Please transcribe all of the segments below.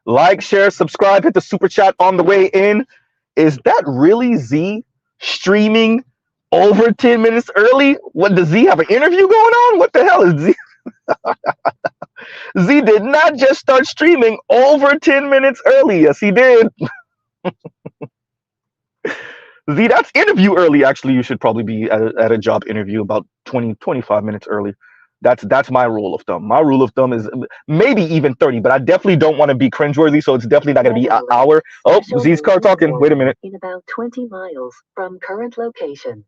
Like, share, subscribe, hit the super chat on the way in. Is that really Z streaming over 10 minutes early? What, does Z have an interview going on? What the hell is Z? Z did not just start streaming over 10 minutes early. Yes, he did. Z, that's interview early. Actually, you should probably be at a job interview about 20, 25 minutes early. That's my rule of thumb. My rule of thumb is maybe even 30, but I definitely don't want to be cringeworthy, so it's definitely not going to be an hour. Oh, Z's car talking. Wait a minute. In about 20 miles from current location.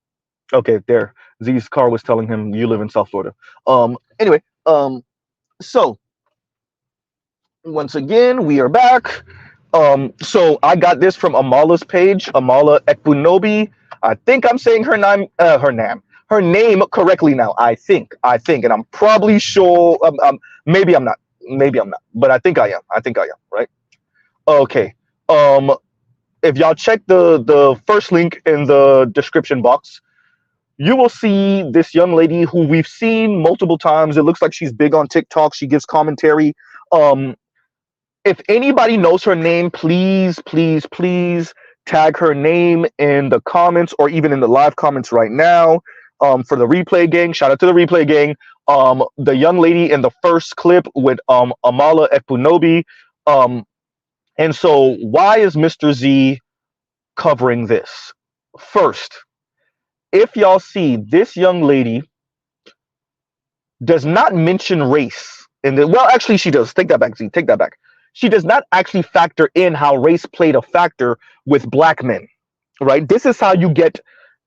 Okay, there. Z's car was telling him you live in South Florida. Anyway, so once again, we are back. So I got this from Amala's page, Amala Ekbunobi. I think I'm saying her name correctly now. I think, and I'm probably sure. Maybe I'm not, but I think I am. Right? Okay. If y'all check the first link in the description box, you will see this young lady who we've seen multiple times. It looks like she's big on TikTok. She gives commentary. If anybody knows her name, please tag her name in the comments or even in the live comments right now. For the replay gang, shout out to the replay gang. The young lady in the first clip with Amala Ekbunobi. And so why is Mr. Z covering this? First, if y'all see, this young lady does not mention race in the, well, actually she does. Take that back, Z. Take that back. She does not actually factor in how race played a factor with black men, right? This is how you get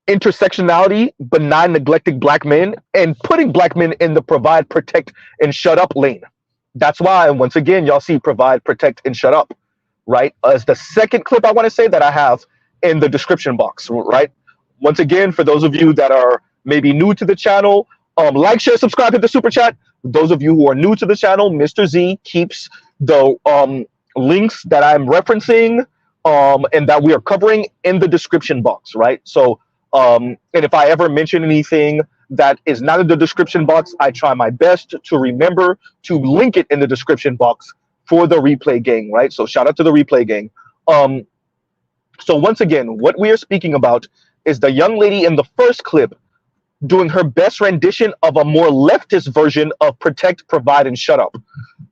intersectionality, benign, neglected black men, and putting black men in the provide, protect, and shut up lane. That's why, once again, y'all see provide, protect, and shut up, right? As the second clip I want to say that I have in the description box, right? Once again, for those of you that are maybe new to the channel, like, share, subscribe, hit the super chat. Those of you who are new to the channel, Mr. Z keeps the links that I'm referencing and that we are covering in the description box, right? So, and if I ever mention anything that is not in the description box, I try my best to remember to link it in the description box for the replay gang, right? So shout out to the replay gang. So once again, what we are speaking about is the young lady in the first clip doing her best rendition of a more leftist version of protect, provide, and shut up.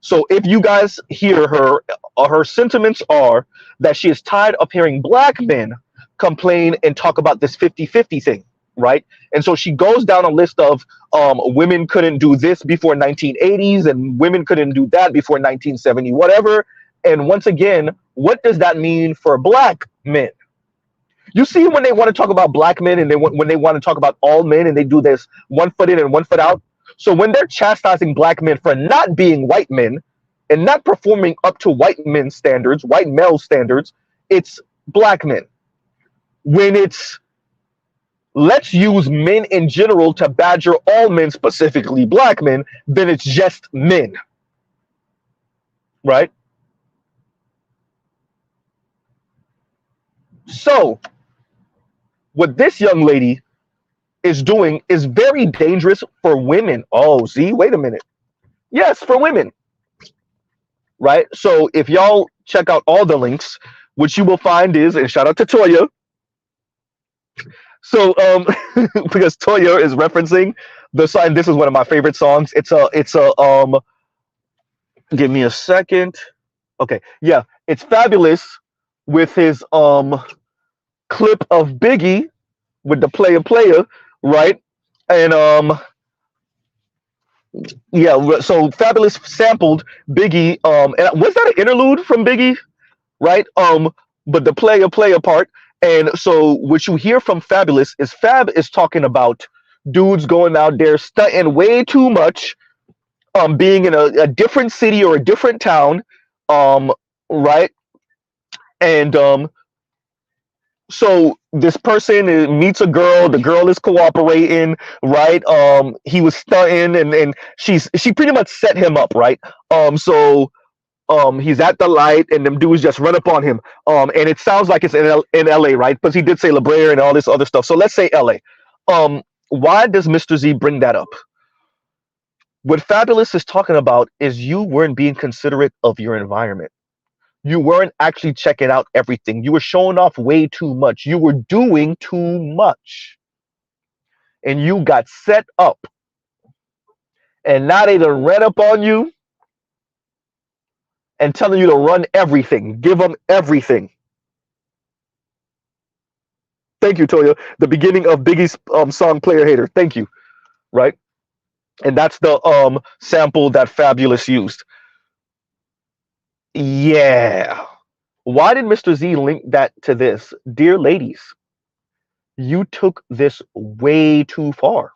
So if you guys hear her, her sentiments are that she is tired of hearing black men complain and talk about this 50-50 thing, right? And so she goes down a list of women couldn't do this before 1980s and women couldn't do that before 1970, whatever. And once again, what does that mean for black men? You see, when they want to talk about black men and when they want to talk about all men and they do this 1 foot in and 1 foot out. So when they're chastising black men for not being white men and not performing up to white men standards, white male standards, it's black men. When it's let's use men in general to badger all men, specifically black men, then it's just men, right? So what this young lady is doing is very dangerous for women. Oh, Z, wait a minute. Yes, for women, right? So if y'all check out all the links, what you will find is, and shout out to Toya. So because Toya is referencing the song, this is one of my favorite songs. It's a give me a second. Okay, yeah, it's Fabulous with his clip of Biggie with the player, right? And yeah, so Fabulous sampled Biggie, and was that an interlude from Biggie, right? But the player part. And so what you hear from Fabulous is Fab is talking about dudes going out there stunting way too much, being in a different city or a different town, right? And so this person meets a girl, the girl is cooperating, right? He was stunting and she pretty much set him up, right? So he's at the light and them dudes just run up on him. And it sounds like it's in LA, right? Because he did say La Brea and all this other stuff. So let's say LA. Why does Mr. Z bring that up? What Fabulous is talking about is you weren't being considerate of your environment. You weren't actually checking out everything. You were showing off way too much. You were doing too much. And you got set up. And now they done ran up on you and telling you to run everything. Give them everything. Thank you, Toya. The beginning of Biggie's song Player Hater. Thank you. Right? And that's the sample that Fabulous used. Yeah. Why did Mr. Z link that to this? Dear ladies, you took this way too far.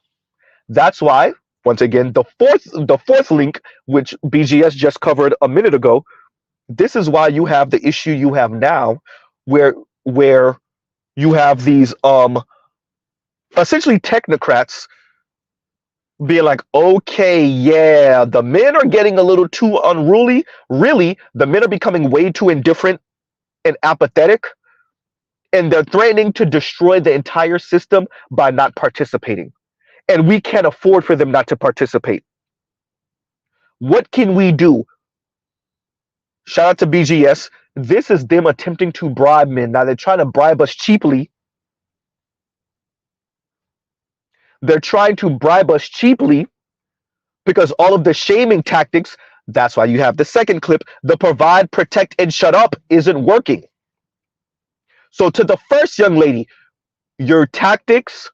That's why, once again, the fourth link, which BGS just covered a minute ago, this is why you have the issue you have now, where you have these essentially technocrats being like, okay, yeah, the men are getting a little too unruly. Really, the men are becoming way too indifferent and apathetic, and they're threatening to destroy the entire system by not participating. And we can't afford for them not to participate. What can we do? Shout out to BGS. This is them attempting to bribe men. Now they're trying to bribe us cheaply. They're trying to bribe us cheaply because all of the shaming tactics, that's why you have the second clip, the provide, protect, and shut up isn't working. So to the first young lady, your tactics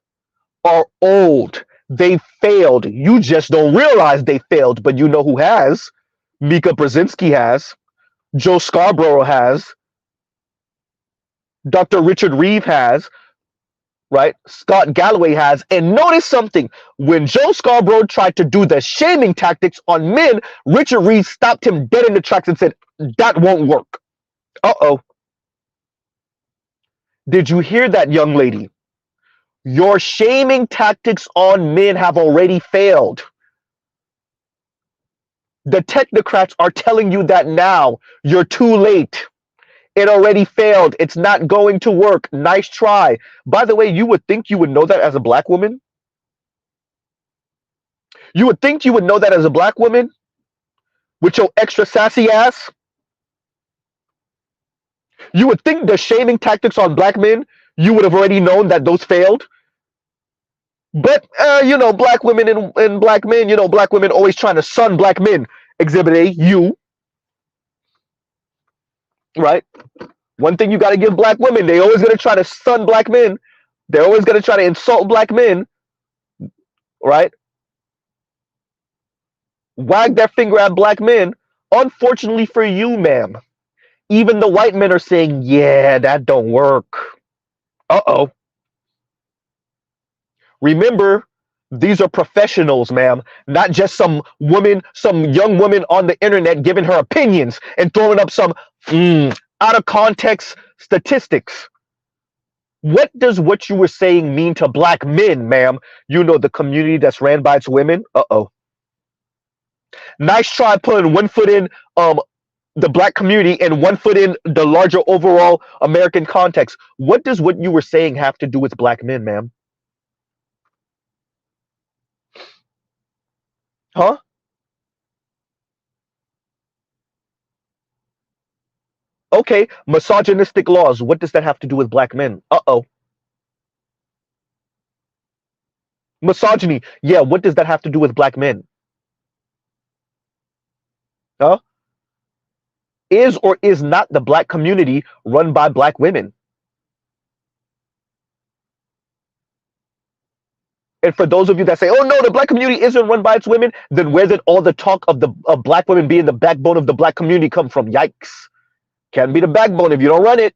are old. They failed. You just don't realize they failed, but you know who has. Mika Brzezinski has. Joe Scarborough has. Dr. Richard Reeve has. Right? Scott Galloway has. And notice something. When Joe Scarborough tried to do the shaming tactics on men, Richard Reeve stopped him dead in the tracks and said, that won't work. Uh-oh. Did you hear that, young lady? Your shaming tactics on men have already failed. The technocrats are telling you that now. You're too late. It already failed. It's not going to work. Nice try. By the way, you would think you would know that as a black woman? You would think you would know that as a black woman? With your extra sassy ass? You would think the shaming tactics on black men, you would have already known that those failed? But, black women and black men, black women always trying to sun black men. Exhibit A, you. Right? One thing you got to give black women, they always going to try to sun black men. They're always going to try to insult black men. Right? Wag their finger at black men. Unfortunately for you, ma'am, even the white men are saying, yeah, that don't work. Uh-oh. Remember, these are professionals, ma'am, not just some young woman on the internet giving her opinions and throwing up some out of context statistics. What does what you were saying mean to black men, ma'am? You know the community that's ran by its women? Uh-oh. Nice try putting one foot in the black community and one foot in the larger overall American context. What does what you were saying have to do with black men, ma'am? Huh? Okay, misogynistic laws. What does that have to do with black men? Uh-oh. Misogyny. Yeah, what does that have to do with black men? Huh? Is or is not the black community run by black women? And for those of you that say, oh no, the black community isn't run by its women, then where did all the talk of black women being the backbone of the black community come from? Yikes. Can't be the backbone if you don't run it.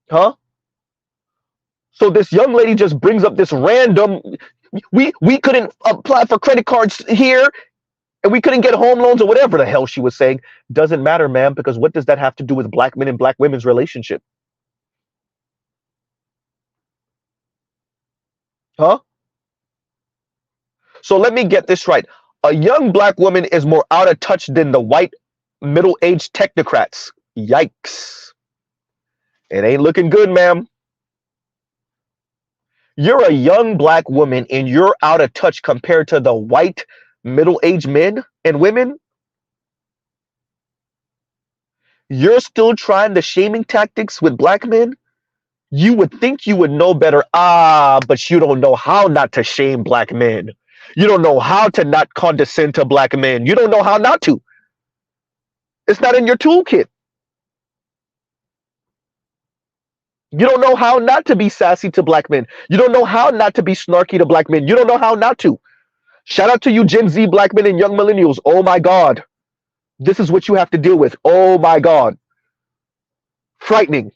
Huh? So this young lady just brings up this random, we couldn't apply for credit cards here, and we couldn't get home loans or whatever the hell she was saying. Doesn't matter, ma'am, because what does that have to do with black men and black women's relationship? Huh? So let me get this right. A young black woman is more out of touch than the white middle-aged technocrats. Yikes. It ain't looking good, ma'am. You're a young black woman and you're out of touch compared to the white middle-aged men and women? You're still trying the shaming tactics with black men? You would think you would know better. But you don't know how not to shame black men. You don't know how to not condescend to black men. You don't know how not to. It's not in your toolkit. You don't know how not to be sassy to black men. You don't know how not to be snarky to black men. You don't know how not to. Shout out to you, Gen Z black men and young millennials. Oh my God. This is what you have to deal with. Oh my God. Frightening.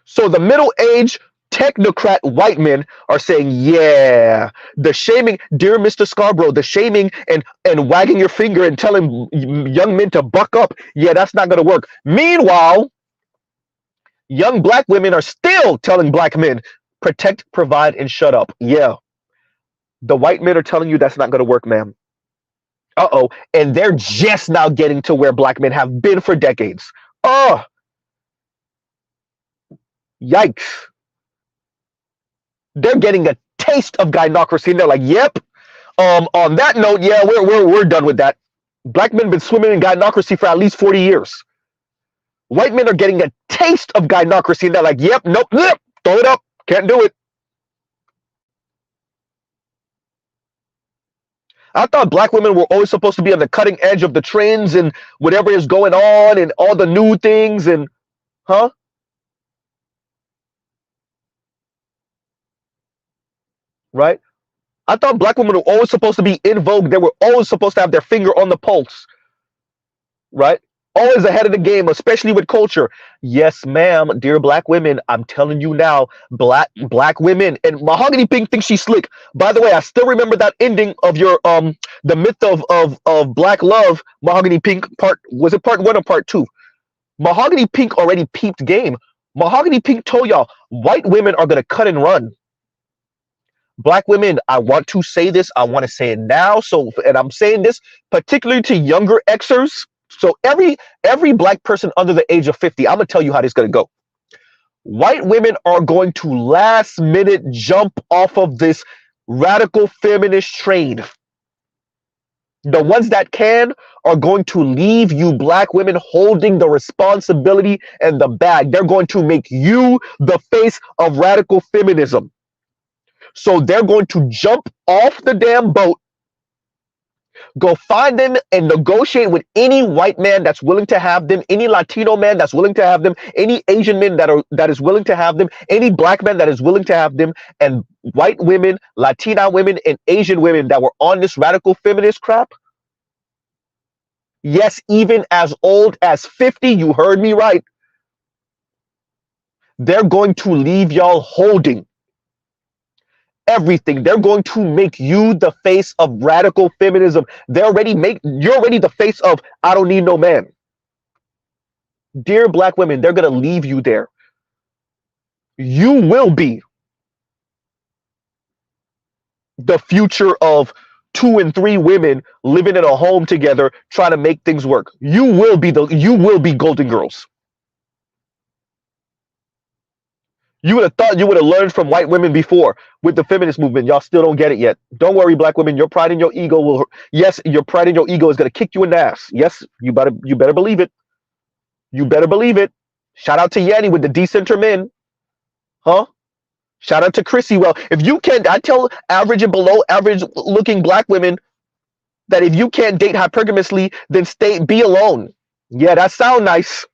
So the middle-aged technocrat white men are saying, yeah, the shaming, dear Mr. Scarborough, the shaming and wagging your finger and telling young men to buck up, yeah, that's not going to work. Meanwhile, young black women are still telling black men, protect, provide, and shut up. Yeah, the white men are telling you that's not going to work, ma'am. Uh-oh. And they're just now getting to where black men have been for decades. Oh, yikes. They're getting a taste of gynocracy, and they're like, "Yep." On that note, yeah, we're done with that. Black men have been swimming in gynocracy for at least 40 years. White men are getting a taste of gynocracy, and they're like, "Yep, nope, nope, throw it up, can't do it." I thought black women were always supposed to be on the cutting edge of the trends and whatever is going on and all the new things and, huh? Right? I thought black women were always supposed to be in vogue. They were always supposed to have their finger on the pulse, right? Always ahead of the game, especially with culture. Yes, ma'am, dear black women, I'm telling you now, black women and Mahogany Pink thinks she's slick. By the way, I still remember that ending of your the myth of black love. Mahogany Pink part, was it part 1 or part 2? Mahogany Pink already peeped game. Mahogany Pink told y'all white women are gonna cut and run. Black women, I want to say this. I want to say it now. So, and I'm saying this particularly to younger Xers. So every black person under the age of 50, I'm gonna tell you how this is gonna go. White women are going to last minute jump off of this radical feminist train. The ones that can are going to leave you black women holding the responsibility and the bag. They're going to make you the face of radical feminism. So they're going to jump off the damn boat, go find them and negotiate with any white man that's willing to have them, any Latino man that's willing to have them, any Asian man that is willing to have them, any black man that is willing to have them, and white women, Latina women, and Asian women that were on this radical feminist crap. Yes, even as old as 50, you heard me right. They're going to leave y'all holding everything. They're going to make you the face of radical feminism. You're already the face of I don't need no man. Dear black women, they're going to leave you there. You will be the future of 2 and 3 women living in a home together trying to make things work. You will be Golden Girls. You would have thought you would have learned from white women before with the feminist movement. Y'all still don't get it yet. Don't worry, black women. Your pride and your ego will. Yes, your pride and your ego is gonna kick you in the ass. Yes, you better believe it. You better believe it. Shout out to Yanni with the decenter men, huh? Shout out to Chrissy. Well, if you can't, I tell average and below average looking black women that if you can't date hypergamously, then be alone. Yeah, that sound nice.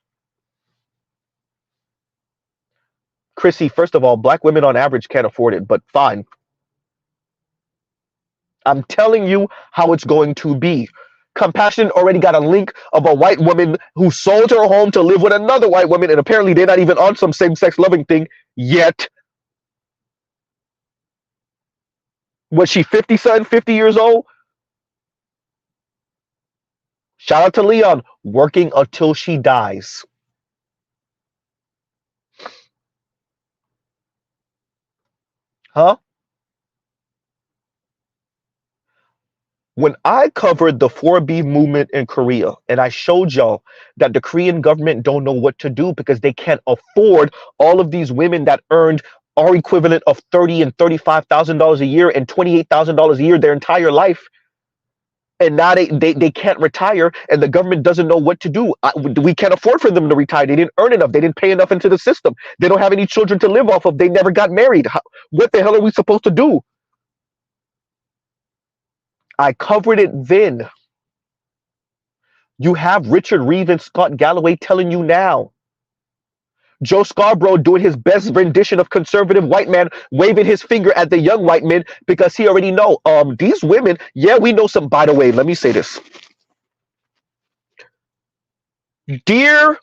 Chrissy, first of all, black women on average can't afford it, but fine. I'm telling you how it's going to be. Compassion already got a link of a white woman who sold her home to live with another white woman, and apparently they're not even on some same-sex loving thing yet. Was she 50, son? 50 years old? Shout out to Leon, working until she dies. Huh? When I covered the 4B movement in Korea and I showed y'all that the Korean government don't know what to do because they can't afford all of these women that earned our equivalent of $30,000 and $35,000 a year and $28,000 a year their entire life. And now they can't retire, and the government doesn't know what to do. We can't afford for them to retire. They didn't earn enough. They didn't pay enough into the system. They don't have any children to live off of. They never got married. What the hell are we supposed to do? I covered it then. You have Richard Reeve and Scott Galloway telling you now. Joe Scarborough doing his best rendition of conservative white man, waving his finger at the young white men because he already know these women. Yeah, we know some. By the way, let me say this. Dear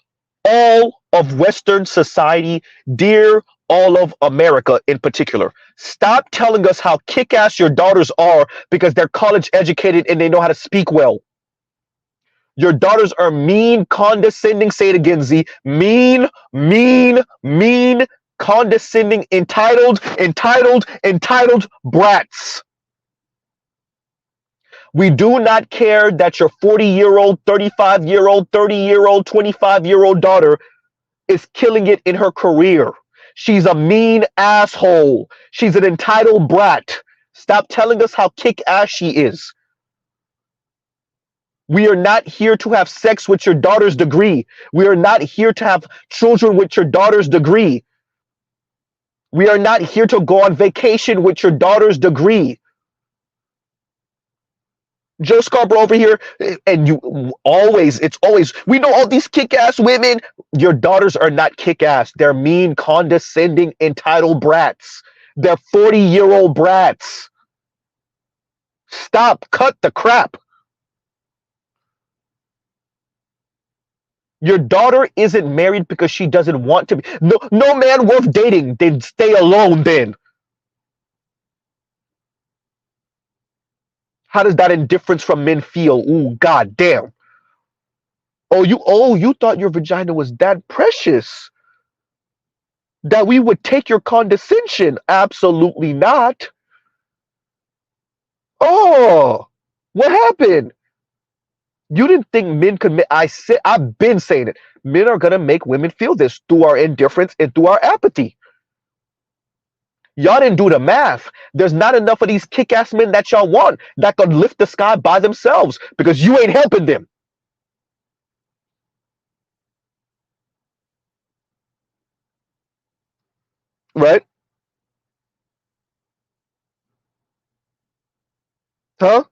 all of Western society, dear all of America in particular, stop telling us how kick-ass your daughters are because they're college educated and they know how to speak well. Your daughters are mean, condescending, say it again, Z, mean, condescending, entitled brats. We do not care that your 40-year-old, 35-year-old, 30-year-old, 25-year-old daughter is killing it in her career. She's a mean asshole. She's an entitled brat. Stop telling us how kick-ass she is. We are not here to have sex with your daughter's degree. We are not here to have children with your daughter's degree. We are not here to go on vacation with your daughter's degree. Joe Scarborough over here, and it's always, we know all these kick-ass women. Your daughters are not kick-ass. They're mean, condescending, entitled brats. They're 40-year-old brats. Stop, cut the crap. Your daughter isn't married because she doesn't want to be. No man worth dating. Then stay alone then. How does that indifference from men feel? Ooh, god damn. You thought your vagina was that precious that we would take your condescension? Absolutely not. Oh, what happened? You didn't think men could I've been saying it. Men are gonna make women feel this through our indifference and through our apathy. Y'all didn't do the math. There's not enough of these kick-ass men that y'all want that could lift the sky by themselves because you ain't helping them. Right? Huh?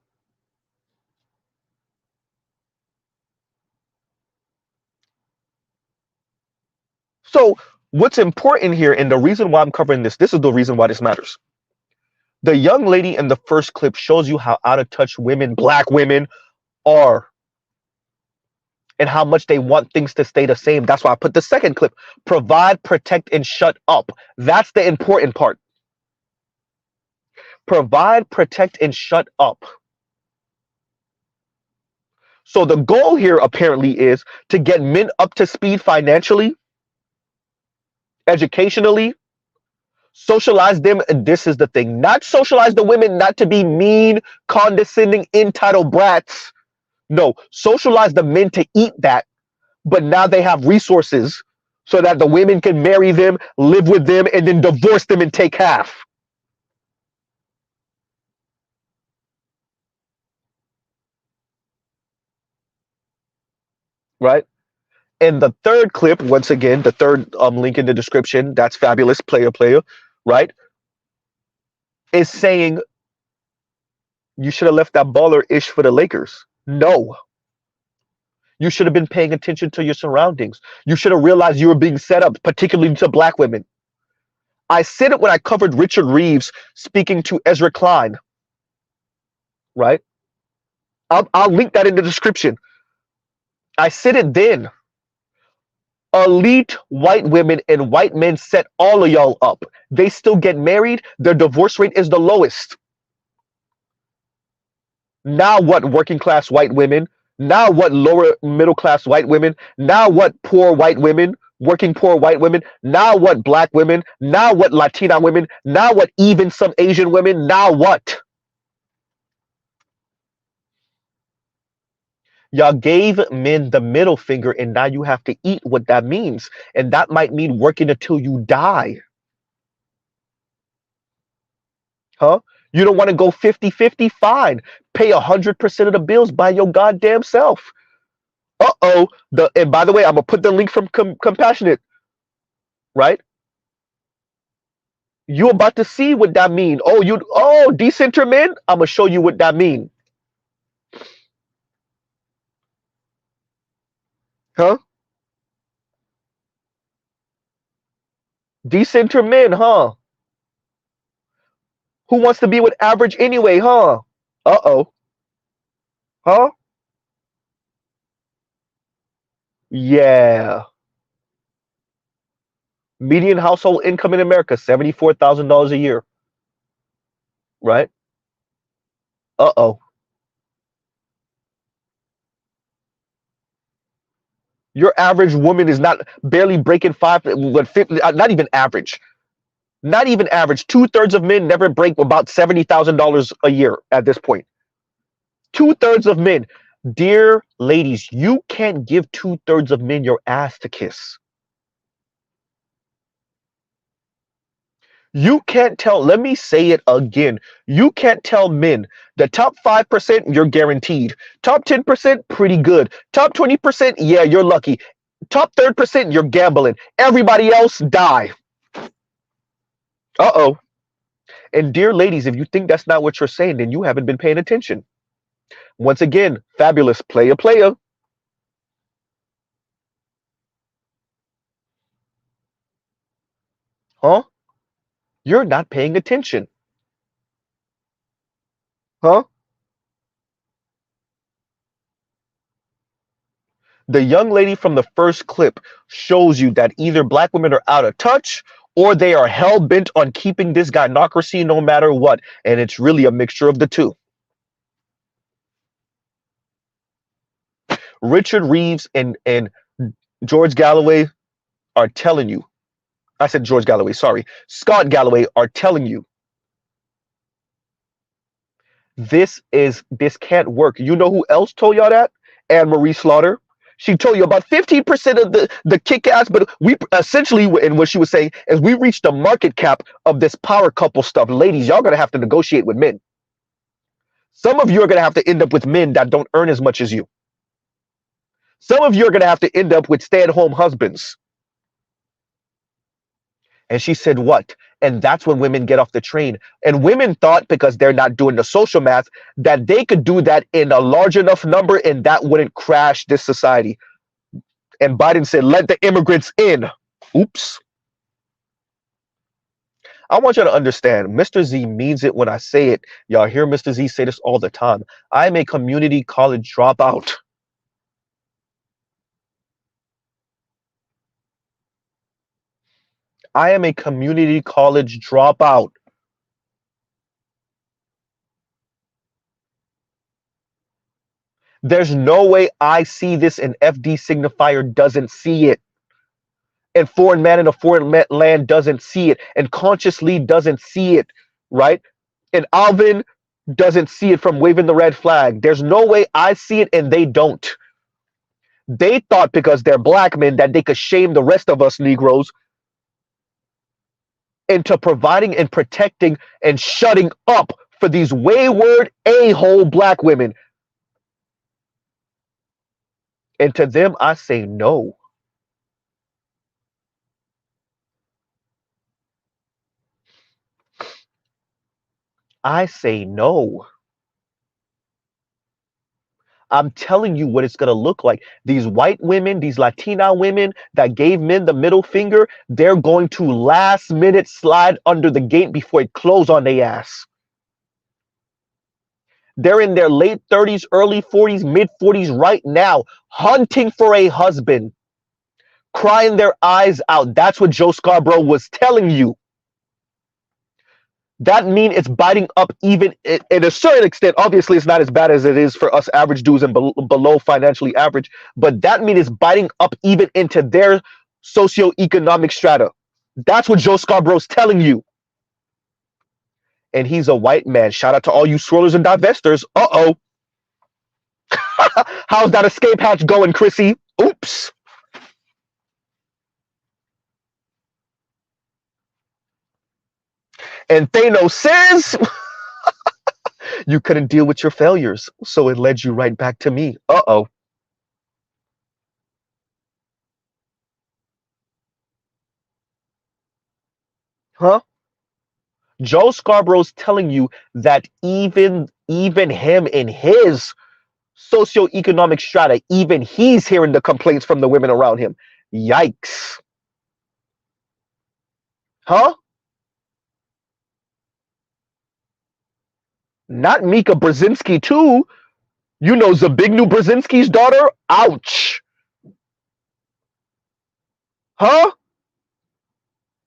So what's important here, and the reason why I'm covering this is the reason why this matters. The young lady in the first clip shows you how out of touch women, black women, are and how much they want things to stay the same. That's why I put the second clip. Provide, protect, and shut up. That's the important part. Provide, protect, and shut up. So the goal here apparently is to get men up to speed financially, educationally, socialize them. And this is the thing. Not socialize the women not to be mean, condescending, entitled brats. No, socialize the men to eat that, but now they have resources so that the women can marry them, live with them, and then divorce them and take half. Right? And the third clip, once again, the third link in the description, that's fabulous, player, right? Is saying you should have left that baller ish for the Lakers. No. You should have been paying attention to your surroundings. You should have realized you were being set up, particularly to black women. I said it when I covered Richard Reeves speaking to Ezra Klein, right? I'll link that in the description. I said it then. Elite white women and white men set all of y'all up. They still get married. Their divorce rate is the lowest. Now what, working class white women? Now what, lower middle class white women? Now what, poor white women? Working poor white women? Now what, black women? Now what, Latina women? Now what, even some Asian women? Now what? Y'all gave men the middle finger, and now you have to eat what that means. And that might mean working until you die. Huh? You don't want to go 50-50? Fine. pay 100% of the bills by your goddamn self. Uh-oh. And by the way, I'm gonna put the link from Compassionate, right? You about to see what that mean. Decenter men? I'm gonna show you what that mean. Huh? Decenter men, huh? Who wants to be with average anyway, huh? Uh-oh. Huh? Yeah. Median household income in America, $74,000 a year. Right? Uh-oh. Your average woman is not barely breaking not even average. Not even average. 2/3 of men never break about $70,000 a year at this point. 2/3 of men. Dear ladies, you can't give 2/3 of men your ass to kiss. You can't tell, let me say it again. You can't tell men the top 5%, you're guaranteed. Top 10%, pretty good. Top 20%, yeah, you're lucky. Top 3%, you're gambling. Everybody else, die. Uh-oh. And dear ladies, if you think that's not what you're saying, then you haven't been paying attention. Once again, fabulous player. Huh? You're not paying attention. Huh? The young lady from the first clip shows you that either black women are out of touch or they are hell bent on keeping this gynocracy no matter what. And it's really a mixture of the two. Richard Reeves and George Galloway are telling you. I said George Galloway, sorry. Scott Galloway are telling you this can't work. You know who else told y'all that? Anne Marie Slaughter. She told you about 15% of the kick ass, but we essentially, and what she was saying is we reached the market cap of this power couple stuff. Ladies, y'all gonna have to negotiate with men. Some of you are gonna have to end up with men that don't earn as much as you. Some of you are gonna have to end up with stay-at-home husbands. And she said, what? And that's when women get off the train. And women thought, because they're not doing the social math, that they could do that in a large enough number and that wouldn't crash this society. And Biden said, let the immigrants in. Oops. I want you to understand, Mr. Z means it when I say it. Y'all hear Mr. Z say this all the time. I'm a community college dropout. I am a community college dropout. There's no way I see this and FD signifier doesn't see it. And foreign man in a foreign land doesn't see it. And consciously doesn't see it, right? And Alvin doesn't see it from waving the red flag. There's no way I see it and they don't. They thought because they're black men that they could shame the rest of us Negroes into providing and protecting and shutting up for these wayward a-hole black women. And to them, I say no. I say no. I'm telling you what it's going to look like. These white women, these Latina women that gave men the middle finger, they're going to last minute slide under the gate before it close on their ass. They're in their late 30s, early 40s, mid 40s right now, hunting for a husband, crying their eyes out. That's what Joe Scarborough was telling you. That means it's biting up even in a certain extent. Obviously, it's not as bad as it is for us average dudes and below financially average, but that means it's biting up even into their socioeconomic strata. That's what Joe Scarborough's telling you. And he's a white man. Shout out to all you swirlers and divestors. Uh-oh. How's that escape hatch going, Chrissy? Oops. And Thanos says, You couldn't deal with your failures, so it led you right back to me. Uh-oh. Huh? Joe Scarborough's telling you that even him in his socioeconomic strata, even he's hearing the complaints from the women around him. Yikes. Huh? Not Mika Brzezinski, too. You know Zabignu Brzezinski's daughter? Ouch. Huh?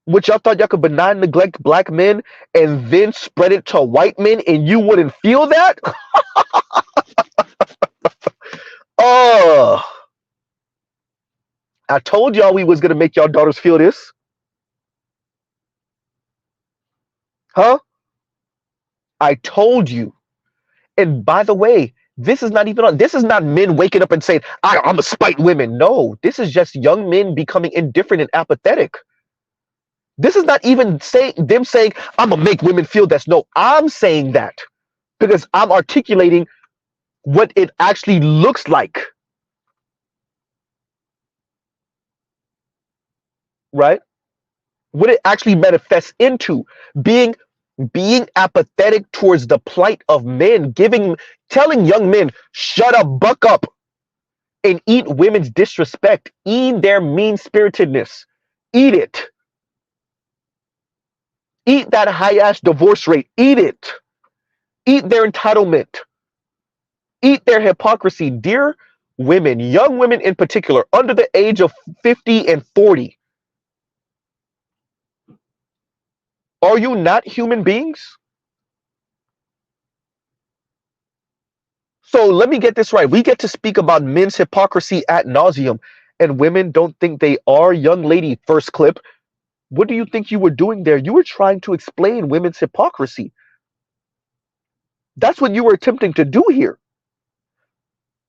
Which y'all thought y'all could benign neglect black men and then spread it to white men and you wouldn't feel that? Oh, I told y'all we was gonna make y'all daughters feel this. Huh? I told you. And by the way, this is not even on. This is not men waking up and saying, I'm a spite women. No, this is just young men becoming indifferent and apathetic. This is not even saying, I'm gonna make women feel this. No, I'm saying that because I'm articulating what it actually looks like, right? What it actually manifests into being apathetic towards the plight of men, telling young men, shut up, buck up, and eat women's disrespect, eat their mean-spiritedness, eat it. Eat that high-ass divorce rate, eat it. Eat their entitlement, eat their hypocrisy. Dear women, young women in particular, under the age of 50 and 40, are you not human beings? So let me get this right. We get to speak about men's hypocrisy ad nauseum, and women don't think they are. Young lady, first clip. What do you think you were doing there? You were trying to explain women's hypocrisy. That's what you were attempting to do here.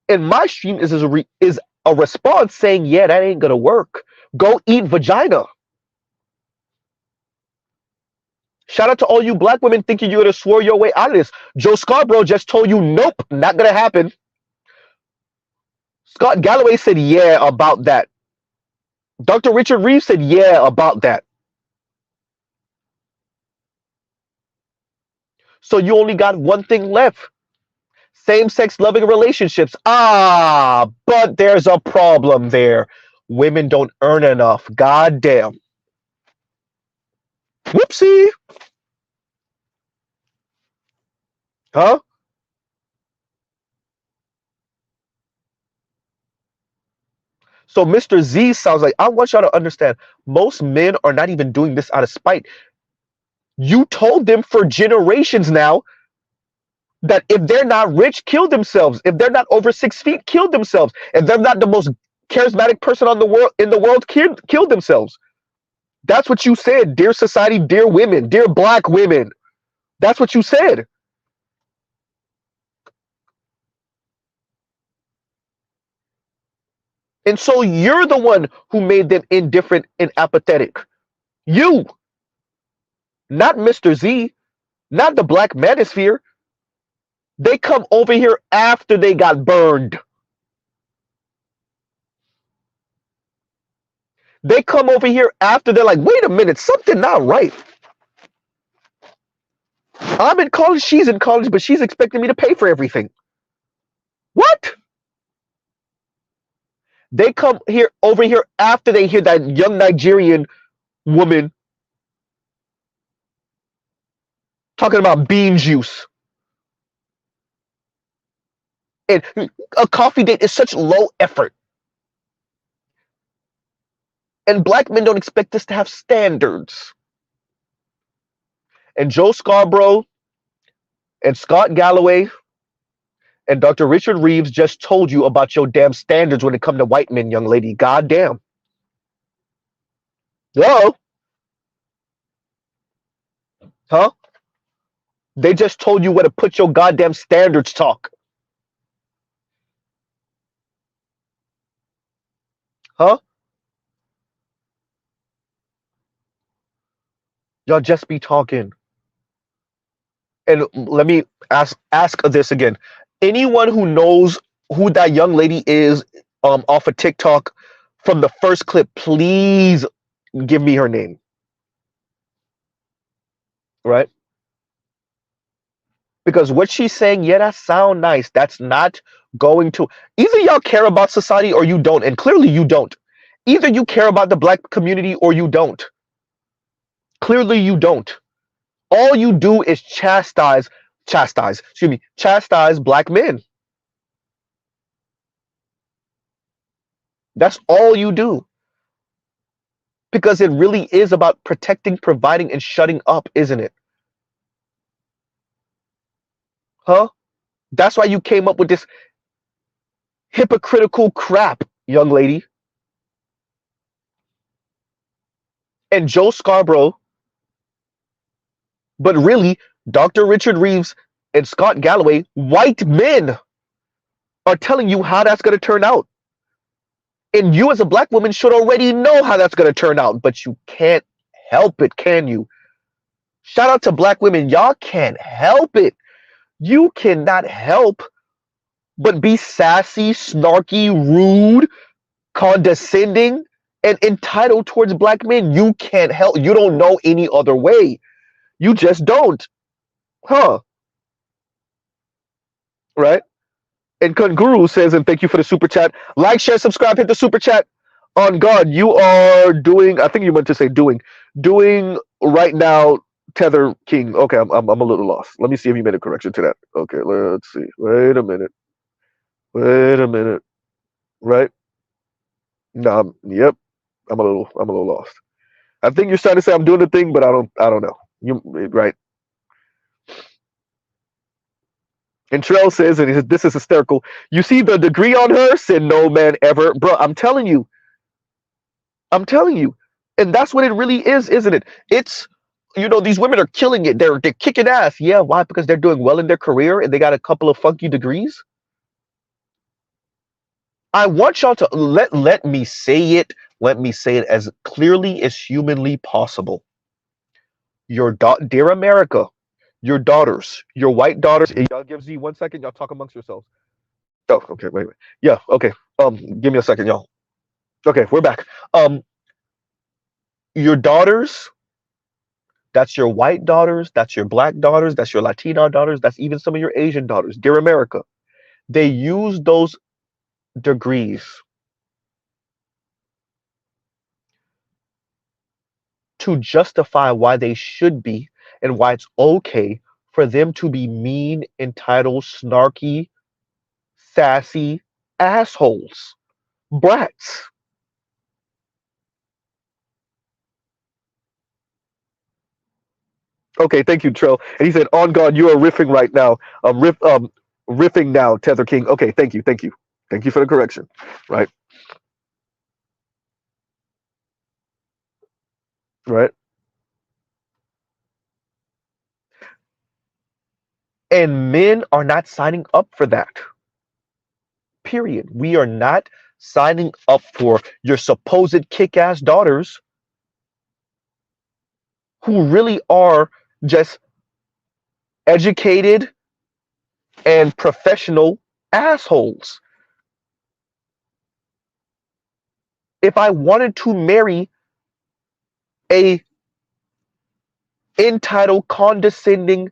And my stream is a response saying, yeah, that ain't gonna work. Go eat vagina. Shout out to all you black women thinking you're gonna swore your way out of this. Joe Scarborough just told you, nope, not gonna happen. Scott Galloway said, yeah, about that. Dr. Richard Reeves said, yeah, about that. So you only got one thing left. Same-sex loving relationships. But there's a problem there. Women don't earn enough. God damn. Whoopsie. Huh? So Mr. Z sounds like, I want y'all to understand, most men are not even doing this out of spite. You told them for generations now that if they're not rich, kill themselves. If they're not over 6 feet, kill themselves. If they're not the most charismatic person in the world, kill themselves. That's what you said, dear society, dear women, dear black women. That's what you said. And so you're the one who made them indifferent and apathetic. You, not Mr. Z, not the black manosphere. They come over here after they got burned. They come over here after they're like, wait a minute, something not right. I'm in college, she's in college, but she's expecting me to pay for everything. What? They come here over here after they hear that young Nigerian woman talking about bean juice. And a coffee date is such low effort. And black men don't expect us to have standards. And Joe Scarborough and Scott Galloway and Dr. Richard Reeves just told you about your damn standards when it comes to white men, young lady. God damn. Hello? Huh? They just told you where to put your goddamn standards talk. Huh? Y'all just be talking. And let me ask this again. Anyone who knows who that young lady is off of TikTok from the first clip, please give me her name, right? Because what she's saying, yeah, that sound nice. That's not going to either y'all care about society or you don't, and clearly you don't. Either you care about the black community or you don't. Clearly you don't. All you do is chastise black men. That's all you do. Because it really is about protecting, providing, and shutting up, isn't it? Huh? That's why you came up with this hypocritical crap, young lady. And Joe Scarborough, but really, Dr. Richard Reeves and Scott Galloway, white men, are telling you how that's going to turn out. And you, as a black woman, should already know how that's going to turn out, but you can't help it, can you? Shout out to black women. Y'all can't help it. You cannot help but be sassy, snarky, rude, condescending, and entitled towards black men. You can't help. You don't know any other way. You just don't. Huh? Right? And Kunguru says, and thank you for the super chat. Like, share, subscribe, hit the super chat. On God, you are doing, I think you meant to say doing right now, Tether King. Okay, I'm a little lost. Let me see if you made a correction to that. Okay, let's see. Wait a minute. Right? No, yep. I'm a little lost. I think you're trying to say I'm doing the thing, but I don't know. You right? And Trell says, and he says, this is hysterical. You see the degree on her? Said no man ever, bro. I'm telling you, and that's what it really is, isn't it? It's these women are killing it. They're kicking ass. Yeah, why? Because they're doing well in their career and they got a couple of funky degrees. I want y'all to let me say it. Let me say it as clearly as humanly possible. Dear America, your daughters, your white daughters. Y'all give Z 1 second. Y'all talk amongst yourselves. Oh, okay, wait. Yeah, okay. Give me a second, y'all. Okay, we're back. Your daughters. That's your white daughters. That's your black daughters. That's your Latino daughters. That's even some of your Asian daughters. Dear America, they use those degrees to justify why they should be and why it's okay for them to be mean, entitled, snarky, sassy assholes, brats. Okay, thank you, Trell. And he said, "On God, you are riffing right now. Riffing now, Tether King." Okay, thank you, thank you for the correction. Right, right. And men are not signing up for that. Period. We are not signing up for your supposed kick-ass daughters who really are just educated and professional assholes. If I wanted to marry a entitled, condescending,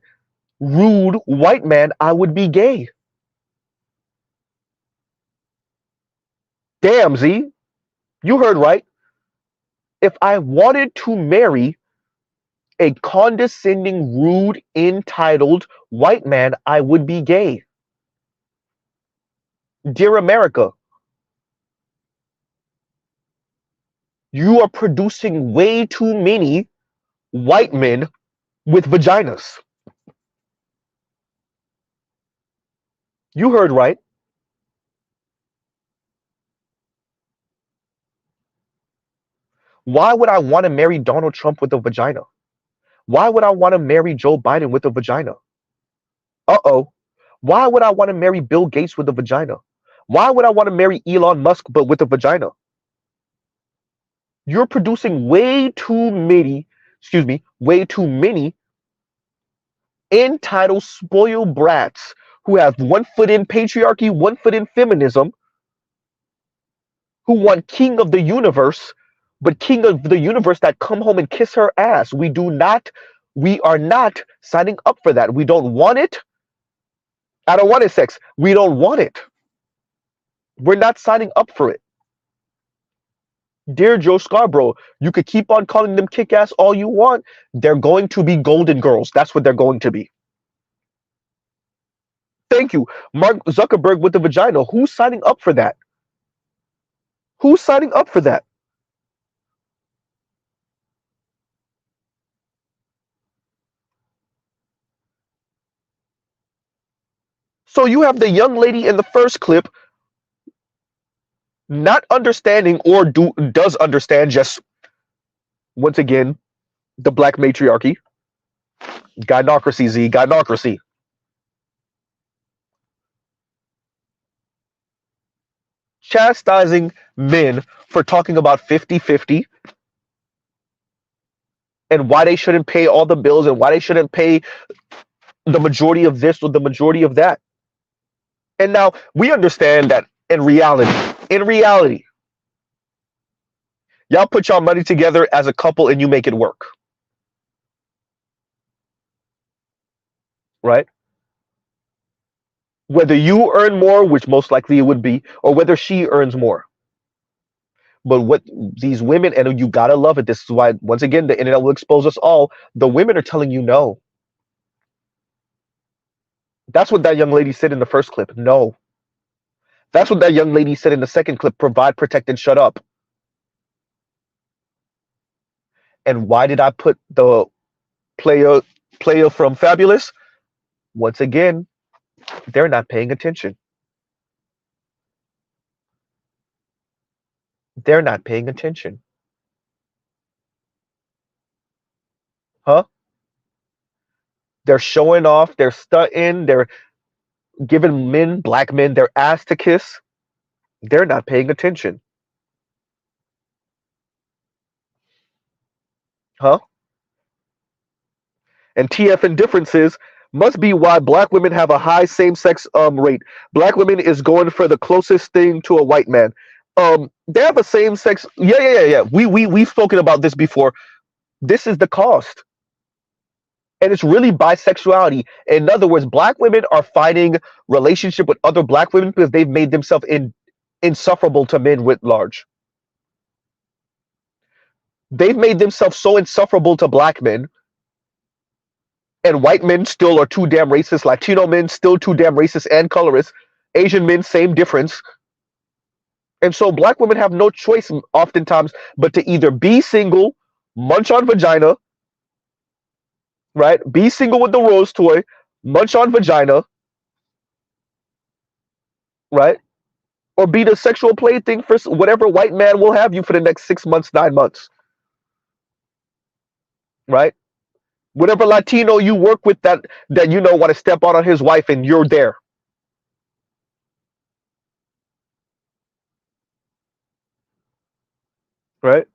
rude white man, I would be gay. Damn, Z, you heard right. If I wanted to marry a condescending, rude, entitled white man, I would be gay. Dear America, you are producing way too many white men with vaginas. You heard right. Why would I want to marry Donald Trump with a vagina? Why would I want to marry Joe Biden with a vagina? Uh-oh. Why would I want to marry Bill Gates with a vagina? Why would I want to marry Elon Musk but with a vagina? You're producing way too many entitled, spoiled brats who have one foot in patriarchy, one foot in feminism, who want king of the universe, but king of the universe that come home and kiss her ass. We are not signing up for that. We don't want it. I don't want it, sex. We don't want it. We're not signing up for it. Dear Joe Scarborough, you could keep on calling them kick ass all you want. They're going to be golden girls. That's what they're going to be. Thank you. Mark Zuckerberg with the vagina. Who's signing up for that? Who's signing up for that? So you have the young lady in the first clip not understanding or does understand, just once again the black matriarchy, gynocracy, gynocracy. Chastising men for talking about 50-50 and why they shouldn't pay all the bills and why they shouldn't pay the majority of this or the majority of that. And now we understand that in reality, y'all put y'all money together as a couple and you make it work. Right? Whether you earn more, which most likely it would be, or whether she earns more. But what these women, and you gotta love it. This is why, once again, the internet will expose us all. The women are telling you no. That's what that young lady said in the first clip. No. That's what that young lady said in the second clip. Provide, protect, and shut up. And why did I put the player from Fabulous? Once again, they're not paying attention. They're not paying attention. Huh? They're showing off, they're stunting, they're giving men, black men, their ass to kiss. They're not paying attention. Huh? And TF Indifferences must be why black women have a high same-sex rate. Black women is going for the closest thing to a white man. They have a same-sex. Yeah. We've spoken about this before. This is the cost, and it's really bisexuality. In other words, black women are finding relationship with other black women because they've made themselves insufferable to men writ large. They've made themselves so insufferable to black men, and white men still are too damn racist. Latino men still too damn racist and colorist. Asian men, same difference. And so black women have no choice oftentimes but to either be single, munch on vagina, right? Be single with the rose toy, munch on vagina, right? Or be the sexual plaything for whatever white man will have you for the next 6 months, 9 months, right? Whatever Latino you work with that you know want to step on his wife and you're there. Right?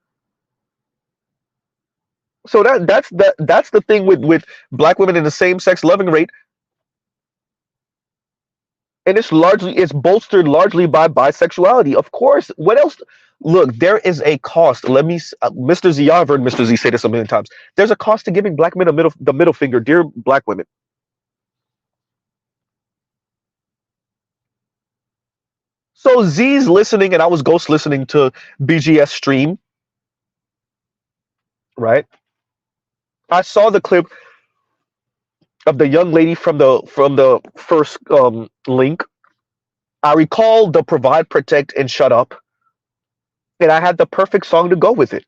So that's the thing with black women in the same sex loving rate, and it's bolstered largely by bisexuality. Of course, what else? Look, there is a cost. Let me, Mr. Z, I've heard Mr. Z say this a million times. There's a cost to giving black men the middle finger, dear black women. So Z's listening, and I was ghost listening to BGS stream, right? I saw the clip of the young lady from the first link. I recall the provide, protect, and shut up, and I had the perfect song to go with it,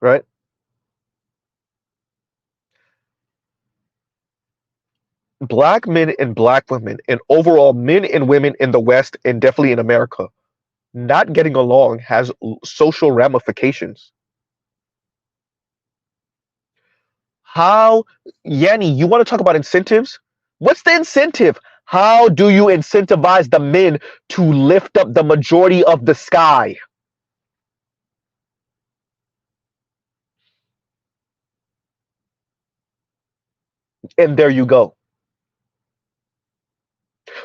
right? Black men and black women, and overall men and women in the West, and definitely in America, not getting along has social ramifications. How, Yanni, you want to talk about incentives? What's the incentive? How do you incentivize the men to lift up the majority of the sky? And there you go.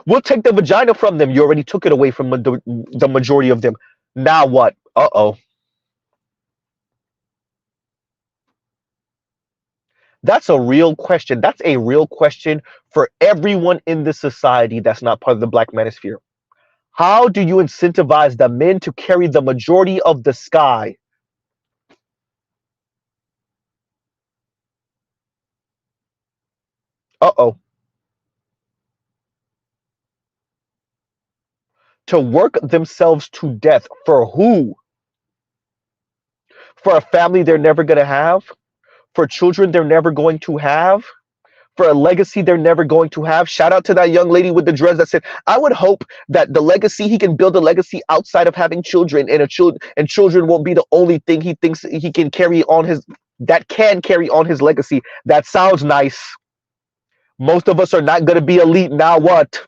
We'll take the vagina from them. You already took it away from the majority of them. Now what? Uh-oh. That's a real question. That's a real question for everyone in this society that's not part of the Black manosphere. How do you incentivize the men to carry the majority of the sky? Uh-oh. To work themselves to death. For who? For a family they're never going to have? For children they're never going to have? For a legacy they're never going to have? Shout out to that young lady with the dreads that said, I would hope that the legacy, he can build a legacy outside of having children, and children won't be the only thing he thinks he can carry on his legacy. That sounds nice. Most of us are not going to be elite. Now what?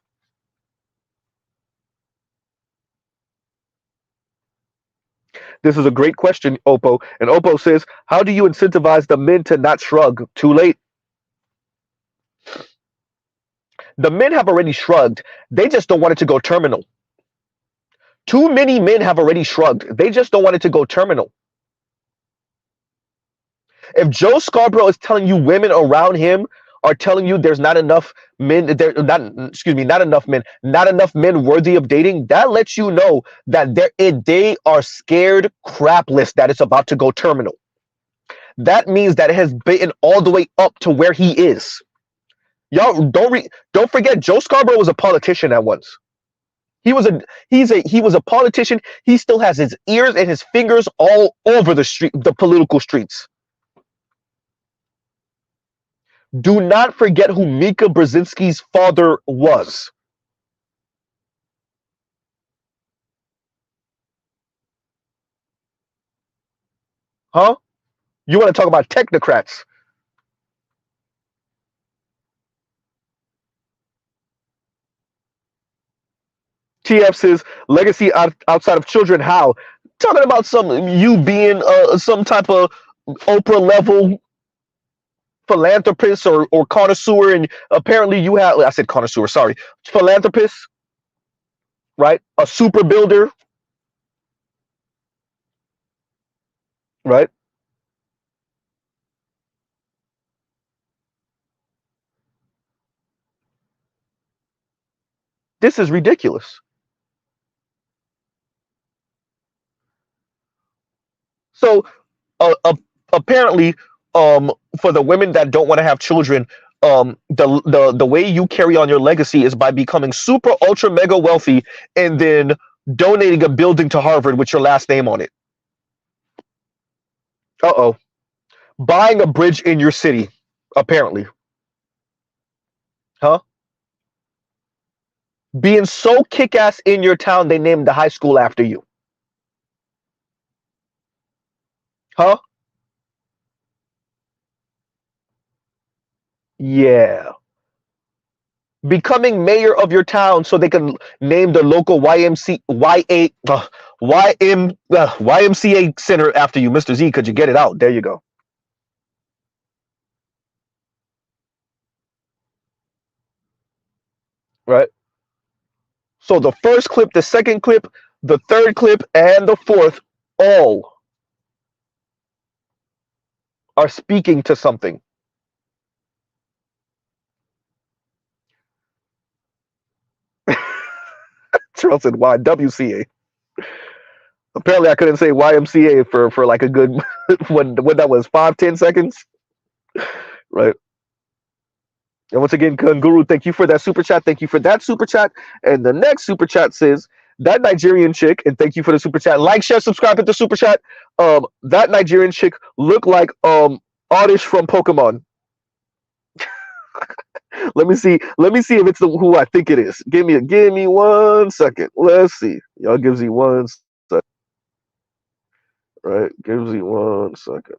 This is a great question, Oppo. And Oppo says, how do you incentivize the men to not shrug? Too late. The men have already shrugged. They just don't want it to go terminal. Too many men have already shrugged. They just don't want it to go terminal. If Joe Scarborough is telling you women around him are telling you there's not enough men, there not excuse me, not enough men worthy of dating, that lets you know that they are scared crapless that it's about to go terminal. That means that it has bitten all the way up to where he is. Y'all don't forget, Joe Scarborough was a politician at once. He was a politician. He still has his ears and his fingers all over the political streets. Do not forget who Mika Brzezinski's father was. Huh? You want to talk about technocrats? TF says legacy outside of children. How? Talking about you being some type of Oprah level philanthropist or connoisseur, and apparently you have. I said connoisseur. Sorry, philanthropist, right? A super builder, right? This is ridiculous. So apparently, for the women that don't want to have children, the way you carry on your legacy is by becoming super ultra mega wealthy and then donating a building to Harvard with your last name on it. Uh-oh. Buying a bridge in your city, apparently. Huh? Being so kick-ass in your town they named the high school after you. Huh? Yeah. Becoming mayor of your town so they can name the local YMCA center after you. Mr. Z, could you get it out? There you go. Right? So the first clip, the second clip, the third clip, and the fourth all are speaking to something. Charles said YWCA. Apparently I couldn't say YMCA for like a good when that was 5-10 seconds. Right. And once again, Kanguru, thank you for that super chat. Thank you for that super chat. And the next super chat says, that Nigerian chick, and thank you for the super chat. Like, share, subscribe, hit the super chat. That Nigerian chick looked like Oddish from Pokemon. Let me see if it's who I think it is. Give me 1 second. Let's see. Y'all gives me 1 second. Right? Gives me 1 second.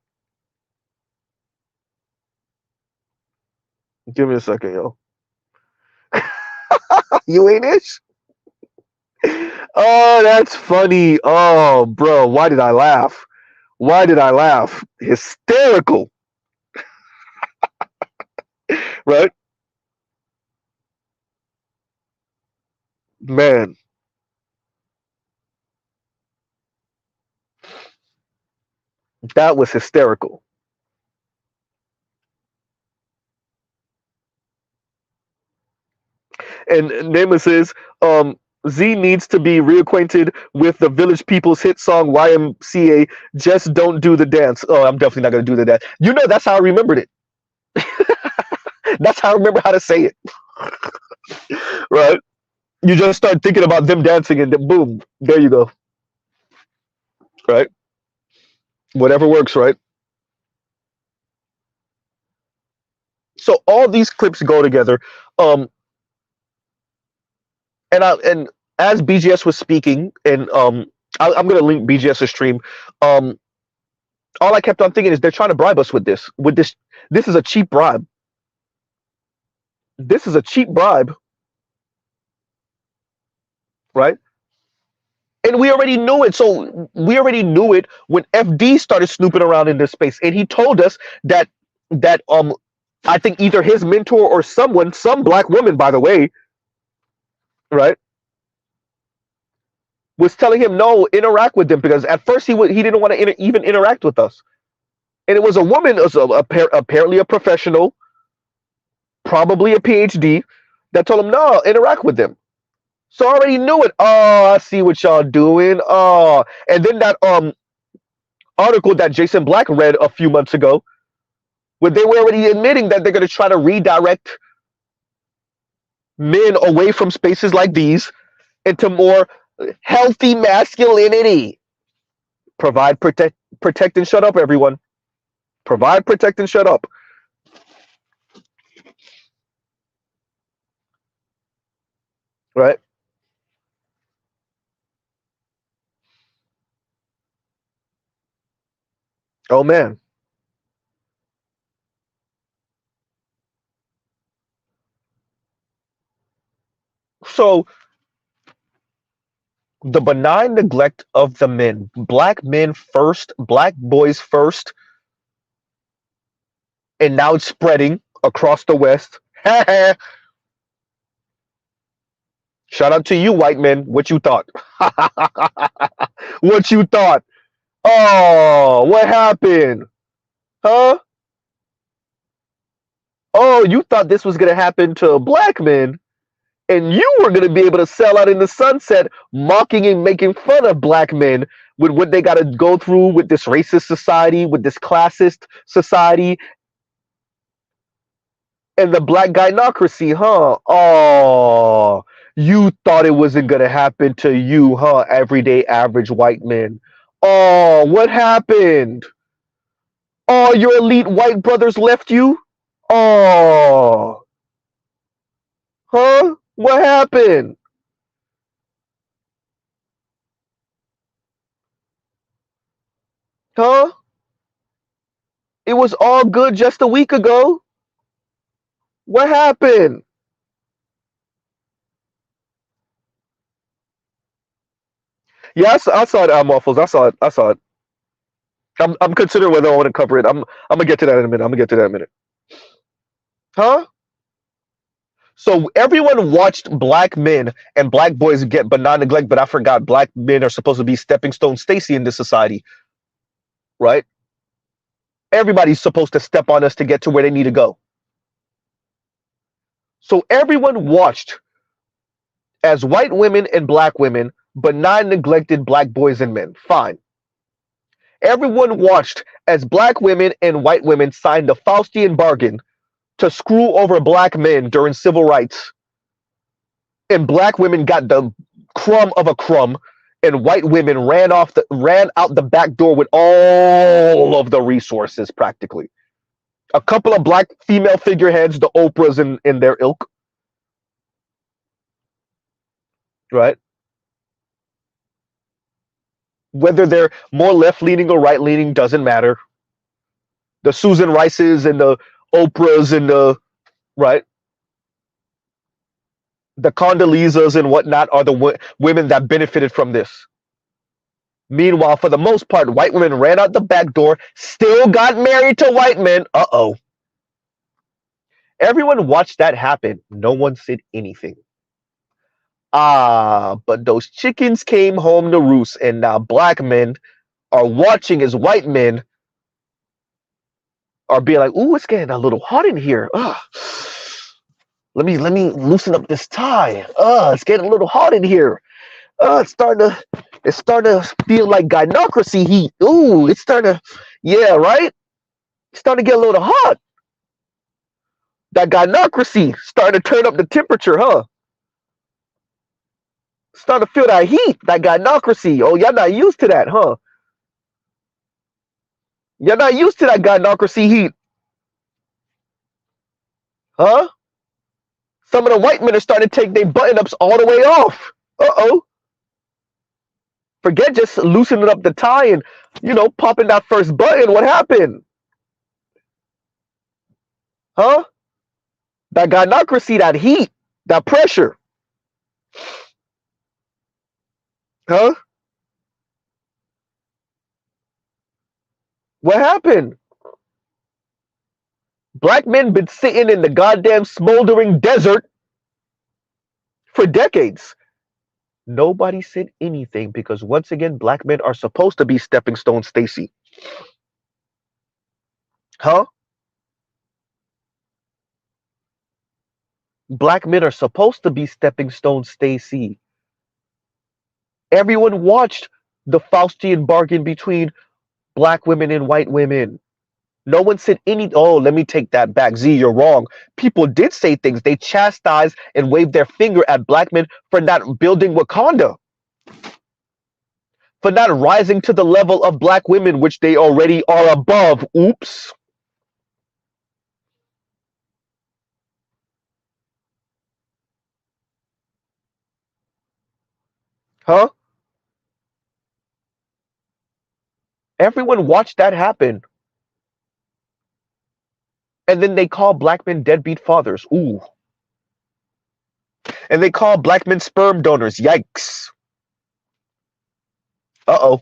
Give me a second, yo. You ain't ish? Oh, that's funny. Oh, bro, why did I laugh? Why did I laugh? Hysterical. Right? Man, that was hysterical. And Nemesis, Z needs to be reacquainted with the Village People's hit song YMCA. Just don't do the dance. Oh, I'm definitely not gonna do the dance. You know, that's how I remembered it. That's how I remember how to say it. Right? You just start thinking about them dancing, and then boom, there you go. Right? Whatever works. Right? So all these clips go together. Um, and as BGS was speaking, and I'm gonna link BGS's stream. Um, all I kept on thinking is they're trying to bribe us with this. With this, this is a cheap bribe. This is a cheap bribe, right? And we already knew it. So we already knew it when FD started snooping around in this space, and he told us that I think either his mentor or someone, some black woman, by the way, right, was telling him no, interact with them because at first he didn't want to even interact with us, and it was a woman, apparently a professional, probably a PhD, that told him no, interact with them. So I already knew it. Oh, I see what y'all doing. Oh, and then that article that Jason Black read a few months ago, where they were already admitting that they're going to try to redirect men away from spaces like these into more healthy masculinity. Provide, protect, and shut up, everyone. Provide, protect, and shut up. Right? Oh man. So the benign neglect of the black men first, black boys first, and now it's spreading across the West. Shout out to you, white men. What you thought? What you thought? Oh, what happened? Huh? Oh, you thought this was going to happen to black men, and you were going to be able to sell out in the sunset, mocking and making fun of black men with what they got to go through with this racist society, with this classist society, and the black gynocracy, huh? Oh, you thought it wasn't going to happen to you, huh? Everyday average white men. Oh, what happened? Oh, your elite white brothers left you? Oh, huh? What happened? Huh? It was all good just a week ago. What happened? Yeah, I saw it, Waffles. I saw it. I saw it. I'm considering whether I want to cover it. I'm gonna get to that in a minute. I'm gonna get to that in a minute. Huh? So everyone watched black men and black boys get benign neglect, but I forgot black men are supposed to be stepping stone Stacy in this society, right? Everybody's supposed to step on us to get to where they need to go. So everyone watched as white women and black women benign neglected black boys and men. Fine. Everyone watched as black women and white women signed a Faustian bargain to screw over black men during civil rights, and black women got the crumb of a crumb, and white women ran out the back door with all of the resources practically. A couple of black female figureheads, the Oprahs in their ilk, right? Whether they're more left leaning or right leaning doesn't matter. The Susan Rices and the Oprahs and the right, the Condoleezas and whatnot are the women that benefited from this. Meanwhile, for the most part, white women ran out the back door, still got married to white men. Uh oh. Everyone watched that happen. No one said anything. Ah, but those chickens came home to roost, and now black men are watching as white men are being like, "Ooh, it's getting a little hot in here. Ugh. Let me loosen up this tie. It's getting a little hot in here. It's starting to feel like gynocracy heat. Ooh, it's starting to, yeah, right. It's starting to get a little hot. That gynocracy starting to turn up the temperature, huh? Starting to feel that heat, that gynocracy. Oh, y'all not used to that, huh? Y'all not used to that gynocracy heat, huh? Some of the white men are starting to take their button ups all the way off. Uh-oh. Forget just loosening up the tie and, popping that first button. What happened? Huh? That gynocracy, that heat, that pressure. Huh? What happened? Black men been sitting in the goddamn smoldering desert for decades. Nobody said anything because once again, black men are supposed to be stepping stone Stacy. Huh? Black men are supposed to be stepping stone Stacy. Everyone watched the Faustian bargain between black women and white women. No one said any. Oh, let me take that back. Z, you're wrong. People did say things. They chastised and waved their finger at black men for not building Wakanda, for not rising to the level of black women, which they already are above. Oops. Huh? Everyone watched that happen. And then they call black men deadbeat fathers. Ooh. And they call black men sperm donors. Yikes. Uh-oh.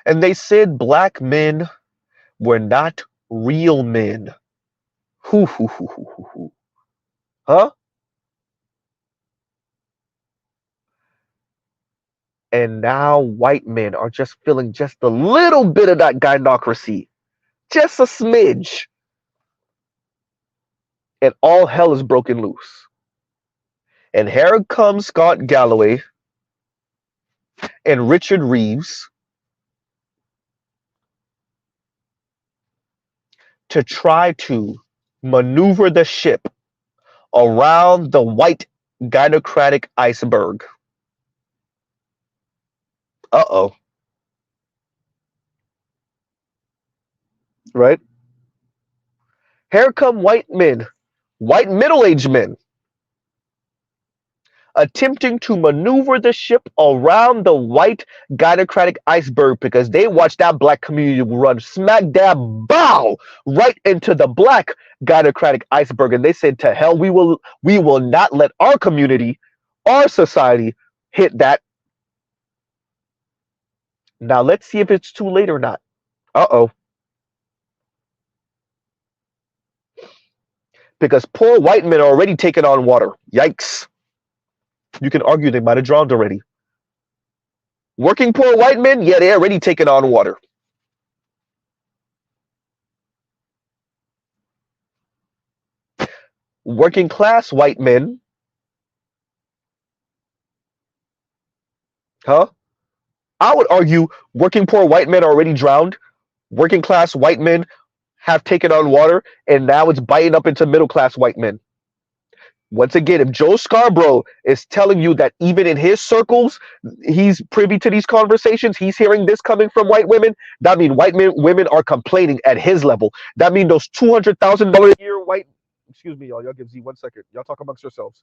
And they said black men were not real men. Hoo, hoo, hoo, hoo, hoo, hoo. Huh? And now white men are just feeling just a little bit of that gynocracy. Just a smidge. And all hell is broken loose. And here comes Scott Galloway and Richard Reeves to try to maneuver the ship around the white gynocratic iceberg. Uh-oh. Right? Here come white men, white middle-aged men, attempting to maneuver the ship around the white gynocratic iceberg because they watched that black community run smack dab bow right into the black gynocratic iceberg. And they said, to hell, we will not let our community, our society hit that. Now let's see if it's too late or not. Uh-oh. Because poor white men are already taking on water. Yikes. You can argue they might have drowned already. Working poor white men, yeah, they're already taking on water. Working class white men, huh? I would argue working poor white men are already drowned. Working class white men have taken on water, and now it's biting up into middle class white men. Once again, if Joe Scarborough is telling you that even in his circles, he's privy to these conversations, he's hearing this coming from white women, that means women are complaining at his level. That means those $200,000 a year white. Excuse me, y'all. Y'all give Z 1 second. Y'all talk amongst yourselves.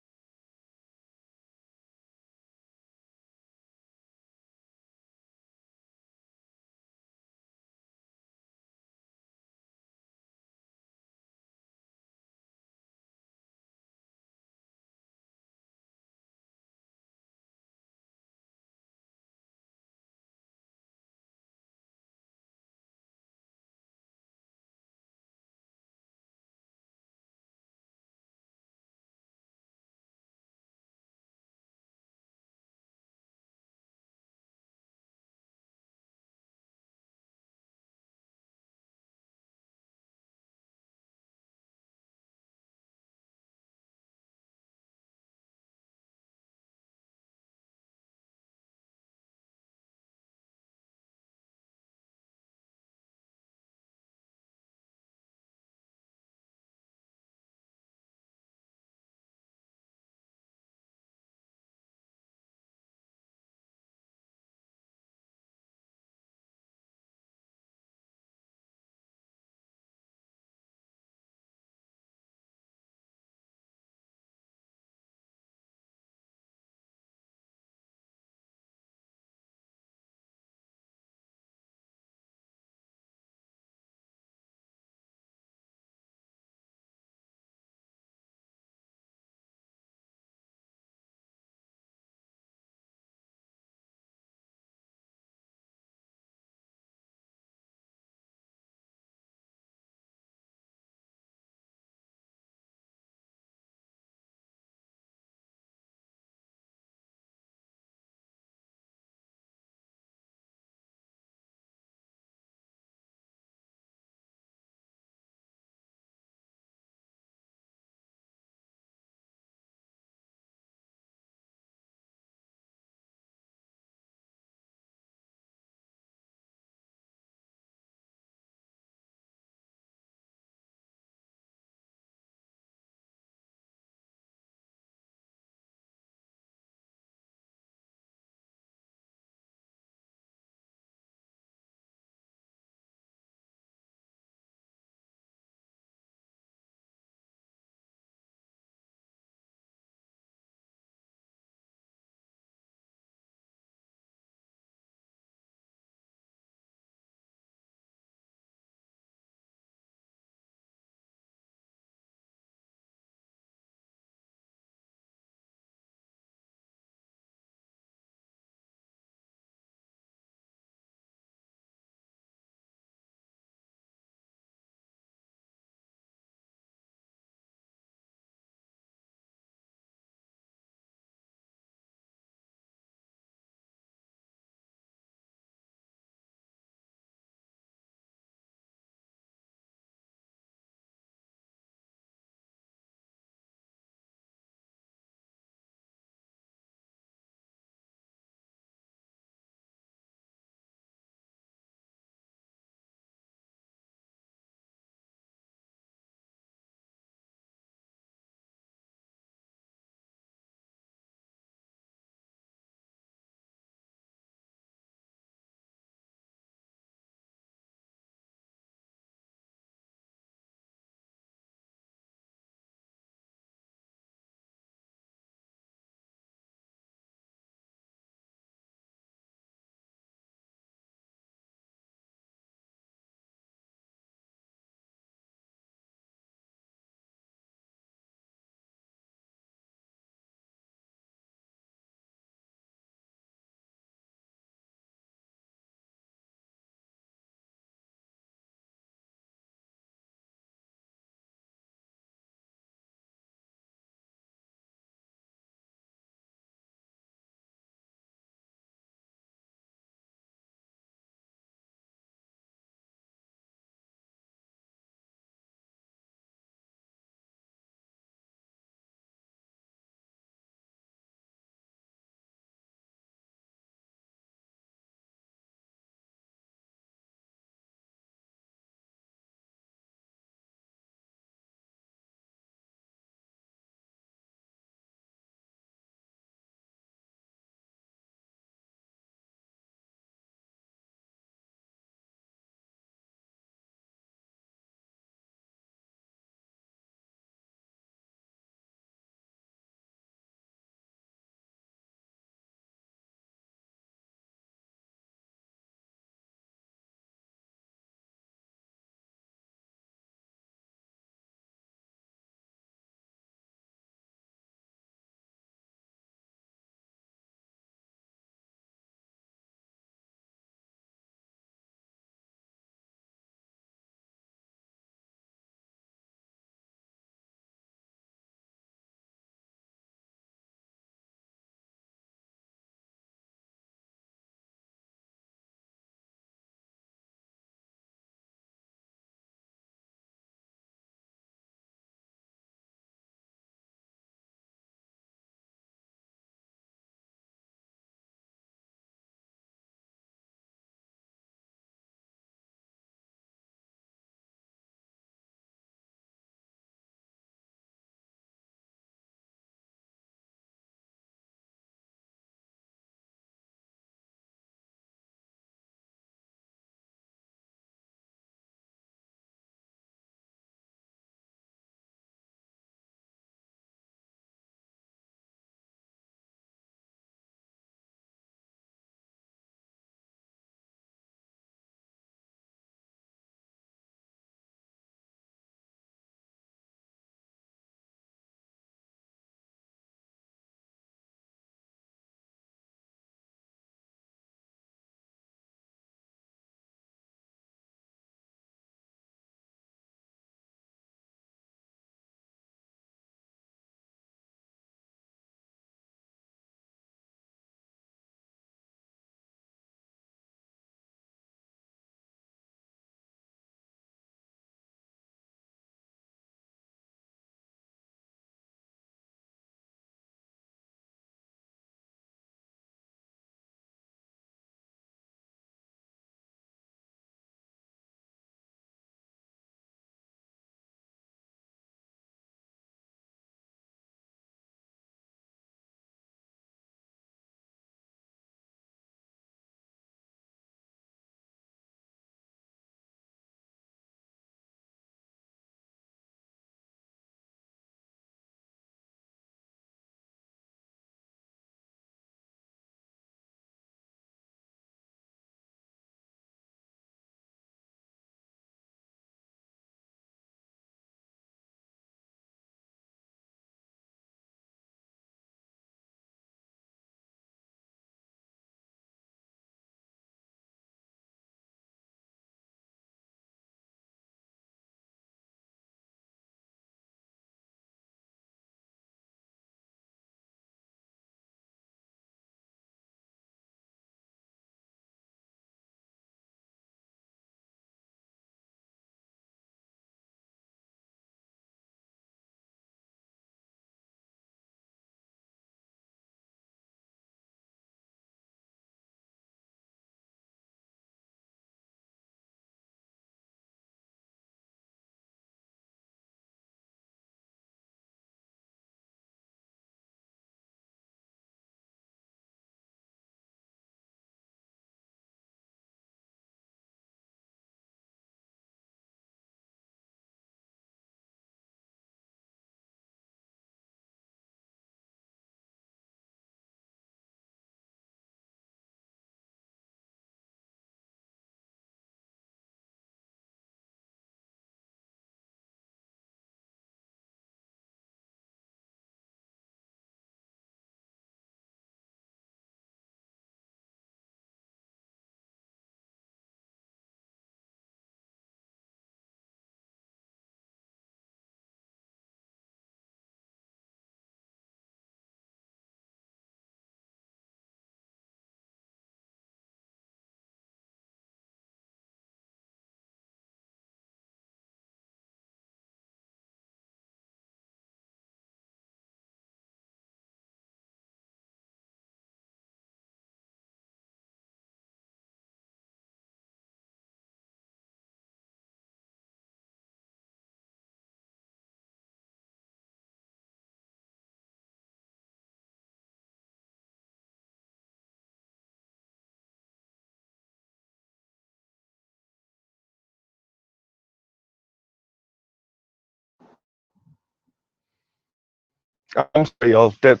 I'm sorry, y'all. That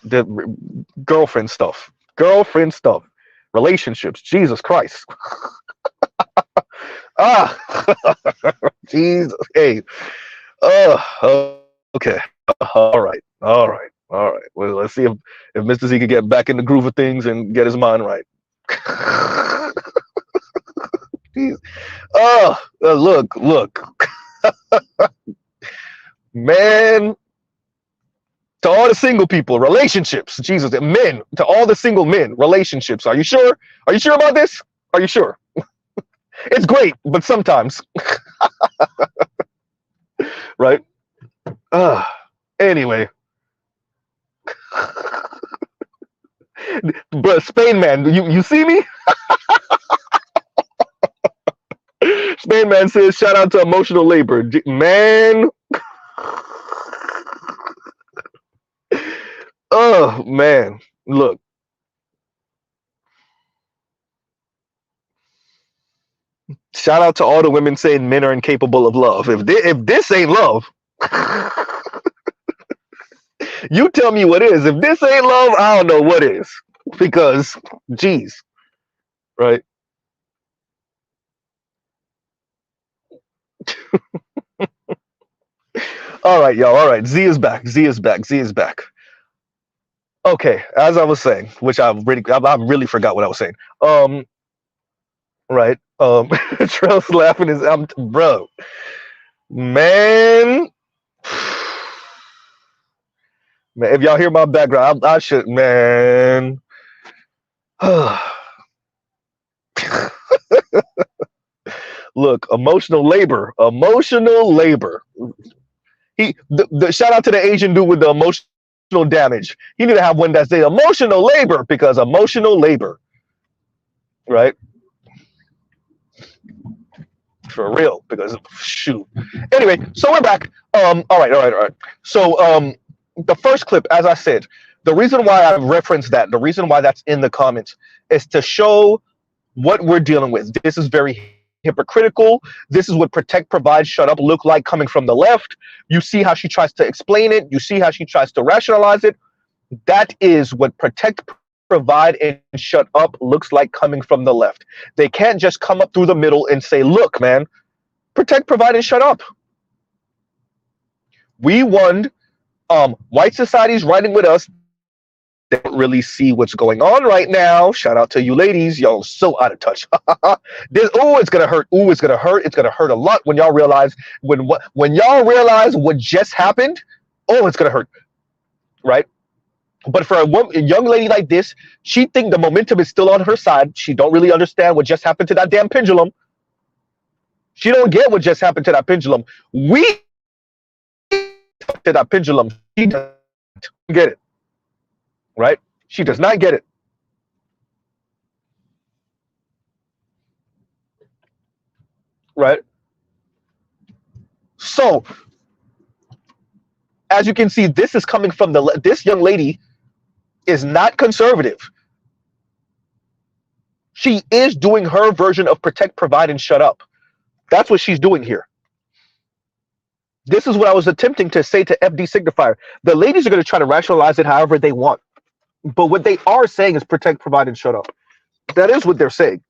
girlfriend stuff, relationships. Jesus Christ. Ah, Jesus. Hey. Okay. All right. Well, let's see if Mr. Z could get back in the groove of things and get his mind right. Jeez. Look, man. To all the single people, relationships. Jesus, men. To all the single men, relationships. Are you sure? Are you sure about this? Are you sure? It's great, but sometimes, right? Uh, anyway, but Spain man, you see me? Spain man says, shout out to emotional labor, man. Oh man, look. Shout out to all the women saying men are incapable of love. If this ain't love, you tell me what is. If this ain't love, I don't know what is. Because, geez, right? All right, y'all. All right, Z is back. Z is back. Z is back. Okay, as I was saying, which I really forgot what I was saying. Right. Trail's laughing is bro, man. Man, if y'all hear my background, I should, man. Look, emotional labor, emotional labor. The shout out to the Asian dude with the emotional damage. He need to have one that say emotional labor because emotional labor, right? For real, because shoot. Anyway, so we're back. All right. So the first clip, as I said, the reason why I referenced that, the reason why that's in the comments, is to show what we're dealing with. This is very hypocritical. This is what protect, provide, shut up look like coming from the left. You see how she tries to explain it. You see how she tries to rationalize it. That is what protect, provide, and shut up looks like coming from the left. They can't just come up through the middle and say, look, man, protect, provide, and shut up. We won. White society's riding with us. They don't really see what's going on right now. Shout out to you ladies. Y'all so out of touch. It's gonna hurt. Ooh, it's gonna hurt. It's gonna hurt a lot when y'all realize when y'all realize what just happened. Oh, it's gonna hurt. Right? But for a young lady like this, she think the momentum is still on her side. She don't really understand what just happened to that damn pendulum. She don't get what just happened to that pendulum. We to that pendulum. She doesn't get it. Right? She does not get it. Right? So, as you can see, this is coming from this young lady is not conservative. She is doing her version of protect, provide, and shut up. That's what she's doing here. This is what I was attempting to say to FD Signifier. The ladies are going to try to rationalize it however they want. But what they are saying is protect, provide, and shut up. That is what they're saying.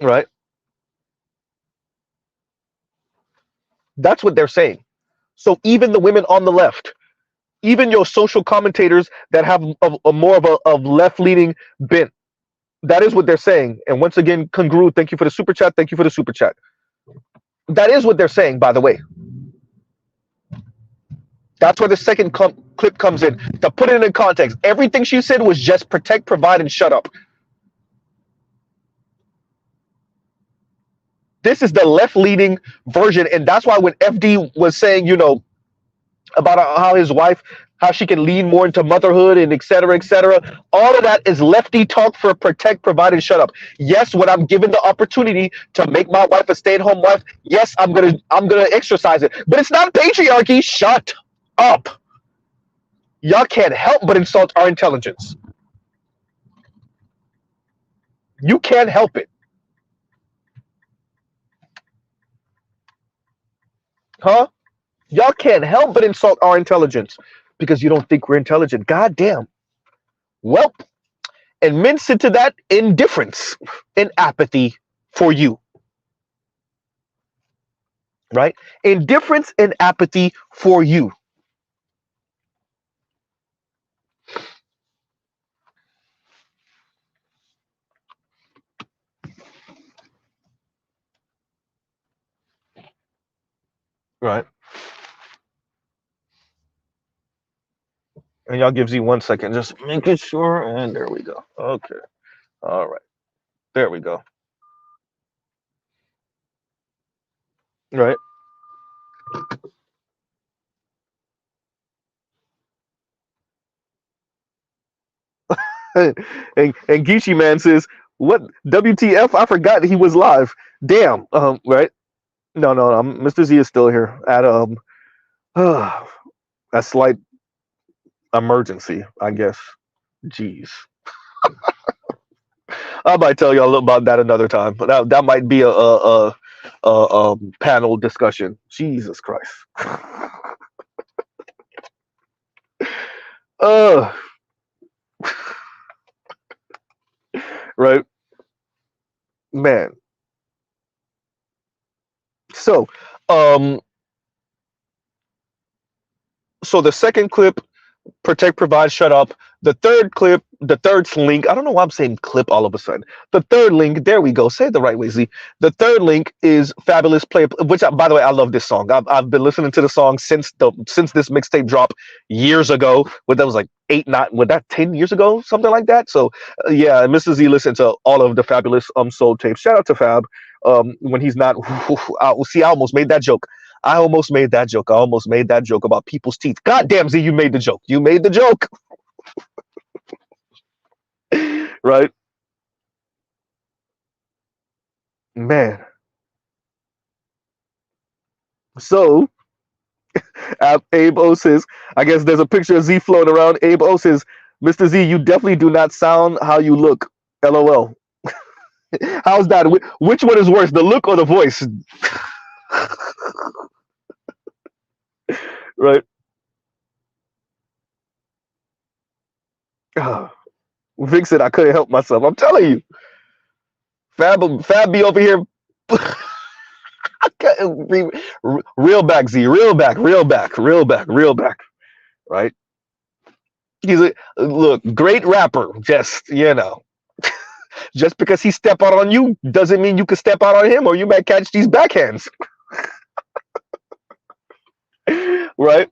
Right? That's what they're saying. So even the women on the left, even your social commentators that have a more of a left-leaning bent, that is what they're saying. And once again, Congru, thank you for the super chat. Thank you for the super chat. That is what they're saying, by the way. That's where the second clip comes in. To put it in context, everything she said was just protect, provide, and shut up. This is the left-leaning version, and that's why when FD was saying, about how his wife, how she can lean more into motherhood and et cetera, all of that is lefty talk for protect, provide, and shut up. Yes, when I'm given the opportunity to make my wife a stay-at-home wife, yes, I'm gonna exercise it. But it's not patriarchy. Shut up. Y'all can't help but insult our intelligence. You can't help it. Huh? Y'all can't help but insult our intelligence because you don't think we're intelligent. God damn. Well, and mince into that indifference and apathy for you, right? Indifference and apathy for you, right? And y'all give Z 1 second, just making sure. And there we go. Okay. All right. There we go. Right. And Geechee Man says, "What WTF? I forgot he was live. Damn." Right. No, no, Mr. Z is still here at a slight emergency, I guess. Jeez. I might tell y'all about that another time. But that might be a panel discussion. Jesus Christ. Uh, right, man. So, um, so the second clip, protect, provide, shut up. The third clip, the third link, I don't know why I'm saying clip all of a sudden. The third link, there we go. Say it the right way, Z. The third link is Fabulous Play, which, by the way, I love this song. I've been listening to the song since this mixtape dropped years ago. What that was like 8, 9, was that 10 years ago? Something like that. So, yeah, Mr. Z listened to all of the Fabulous Soul tapes. Shout out to Fab. When he's not, see, I almost made that joke. I almost made that joke. I almost made that joke about people's teeth. God damn, Z, you made the joke. You made the joke. Right? Man. So, Abe O says, I guess there's a picture of Z floating around. Abe O says, Mr. Z, you definitely do not sound how you look. LOL. How's that? Which one is worse, the look or the voice? Right? Vic said, I couldn't help myself. I'm telling you. Fab be over here. Real back, Z. Real back, real back, real back, real back. Right? He's a look, great rapper. Just because he step out on you doesn't mean you can step out on him, or you might catch these backhands. Right?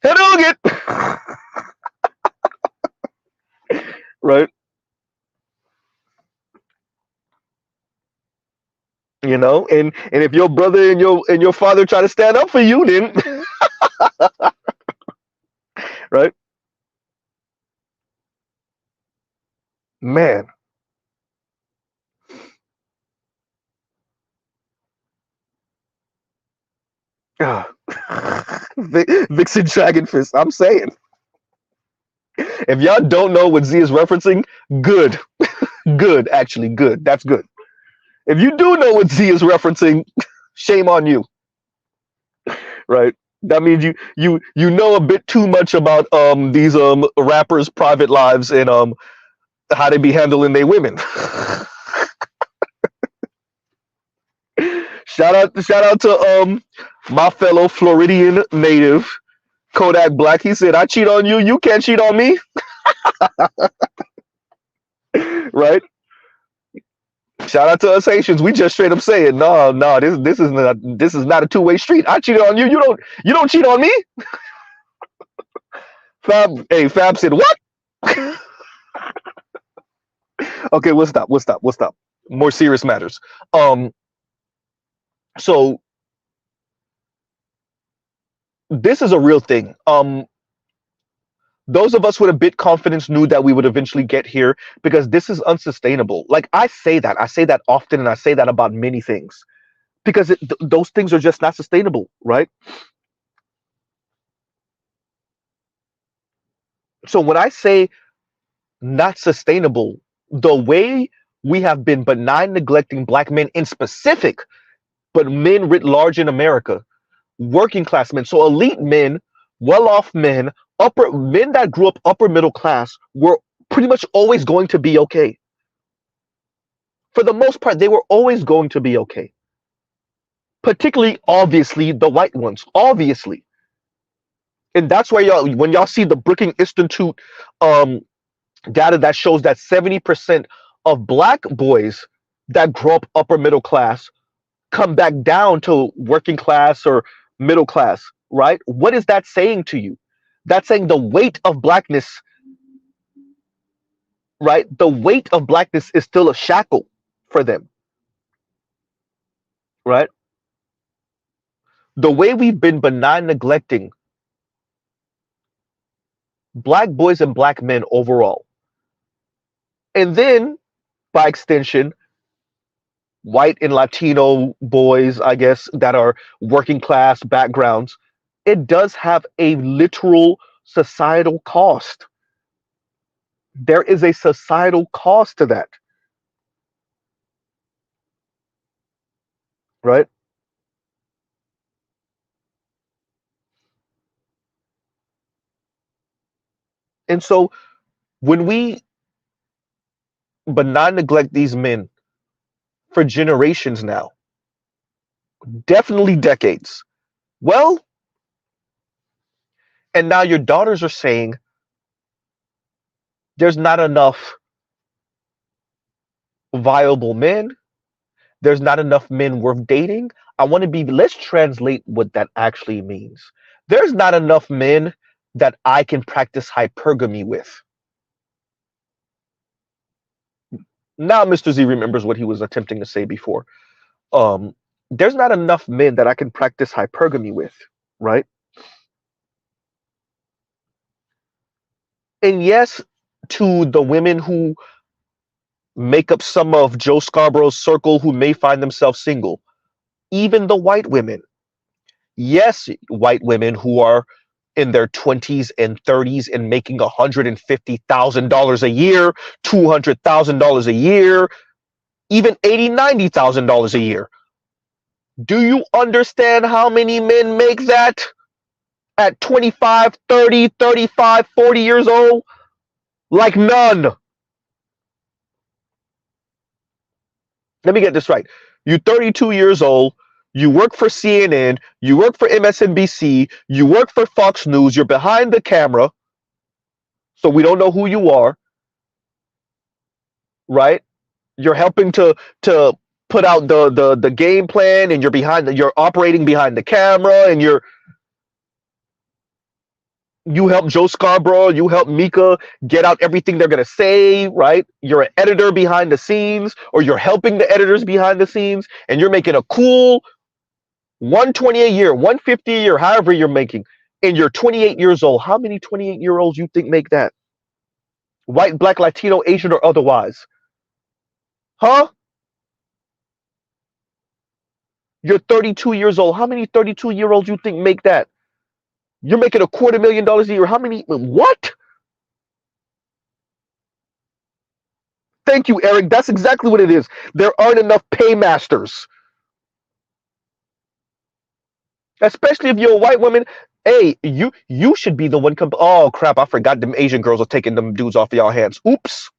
Hadouken! Right? And if your brother and your father try to stand up for you, then right? Man. Ah. Vixen Dragon Fist. I'm saying. If y'all don't know what Z is referencing, good. Good, actually, good. That's good. If you do know what Z is referencing, shame on you. Right? That means you know a bit too much about these rappers' private lives and how they be handling their women. Shout out to my fellow Floridian native Kodak Black. He said, "I cheat on you, you can't cheat on me." Right? Shout out to us Haitians. We just straight up saying, no, no, this is not a two-way street. I cheated on you. You don't cheat on me. Fab said, what? Okay, we'll stop. More serious matters. So this is a real thing. Those of us with a bit confidence knew that we would eventually get here because this is unsustainable. Like I say that often, and I say that about many things because those things are just not sustainable, right? So when I say not sustainable, the way we have been benign neglecting black men in specific, but men writ large in America, working class men. So elite men, well-off men, upper men that grew up upper middle class were pretty much always going to be okay. For the most part, they were always going to be okay. Particularly, obviously, the white ones, obviously. And that's why y'all, when y'all see the Brookings Institute um, data that shows that 70% of black boys that grow up upper middle class come back down to working class or middle class, right? What is that saying to you? That's saying the weight of blackness, right? The weight of blackness is still a shackle for them, right? The way we've been benign neglecting black boys and black men overall, and then by extension, white and Latino boys, I guess, that are working class backgrounds, it does have a literal societal cost. There is a societal cost to that, right? And so when we benign neglect these men for generations now, definitely decades, well, and now your daughters are saying there's not enough viable men, there's not enough men worth dating. I want to be, let's translate what that actually means. There's not enough men that I can practice hypergamy with. Now, Mr. Z remembers what he was attempting to say before. Um, there's not enough men that I can practice hypergamy with, right? And yes, to the women who make up some of Joe Scarborough's circle who may find themselves single, even the white women. Yes, white women who are in their 20s and 30s and making $150,000 a year, $200,000 a year, even $80,000, $90,000 a year. Do you understand how many men make that at 25, 30, 35, 40 years old? Like none. Let me get this right. You're 32 years old. You work for CNN. You work for MSNBC. You work for Fox News. You're behind the camera, so we don't know who you are, right? You're helping to put out the game plan, and you're operating behind the camera, and you help Joe Scarborough, you help Mika get out everything they're gonna say, right? You're an editor behind the scenes, or you're helping the editors behind the scenes, and you're making a cool 120 a year, 150 a year, however you're making, and you're 28 years old. How many 28-year-olds you think make that? White, black, Latino, Asian, or otherwise? Huh? You're 32 years old. How many 32-year-olds you think make that? You're making $250,000 a year. How many? What? Thank you, Eric. That's exactly what it is. There aren't enough paymasters, especially if you're a white woman. Hey, you should be the one. Oh crap! I forgot them Asian girls are taking them dudes off y'all hands. Oops.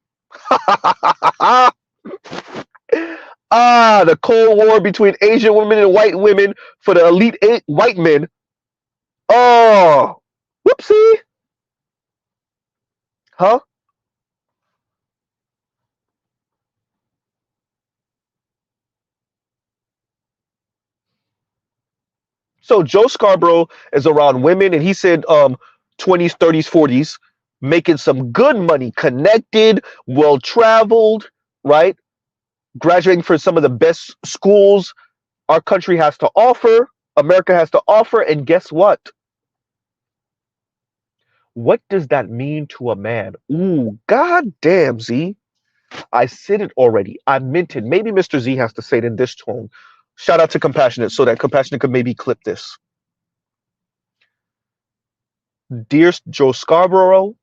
The Cold War between Asian women and white women for the elite white men. Oh, whoopsie. Huh? So Joe Scarborough is around women, and he said 20s, 30s, 40s, making some good money, connected, well traveled, right? Graduating from some of the best schools our country has to offer, America has to offer, and guess what? What does that mean to a man? Ooh, god damn, Z. I said it already. I meant it. Maybe Mr. Z has to say it in this tone. Shout out to Compassionate so that Compassionate could maybe clip this. Dear Joe Scarborough,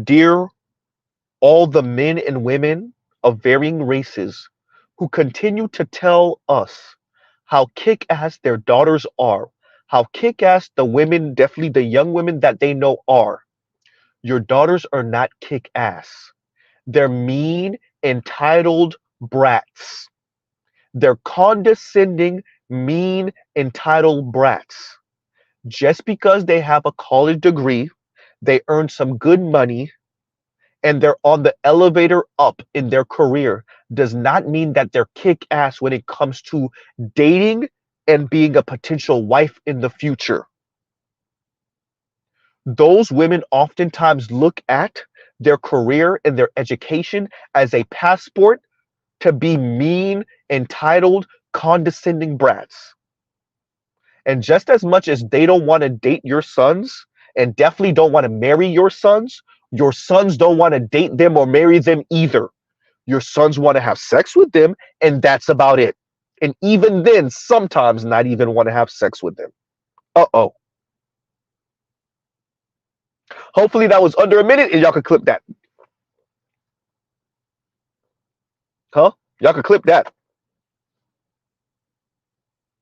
dear all the men and women of varying races who continue to tell us how kick ass their daughters are. how kick-ass the women, definitely the young women that they know are. Your daughters are not kick-ass. They're mean, entitled brats. They're condescending, mean, entitled brats. Just because they have a college degree, they earn some good money, and they're on the elevator up in their career does not mean that they're kick ass when it comes to dating and being a potential wife in the future. Those women oftentimes look at their career and their education as a passport to be mean, entitled, condescending brats. And just as much as they don't want to date your sons and definitely don't want to marry your sons don't want to date them or marry them either. Your sons want to have sex with them, and that's about it. And even then, sometimes not even want to have sex with them. Uh-oh. Hopefully that was under a minute and y'all could clip that. Huh? Y'all could clip that.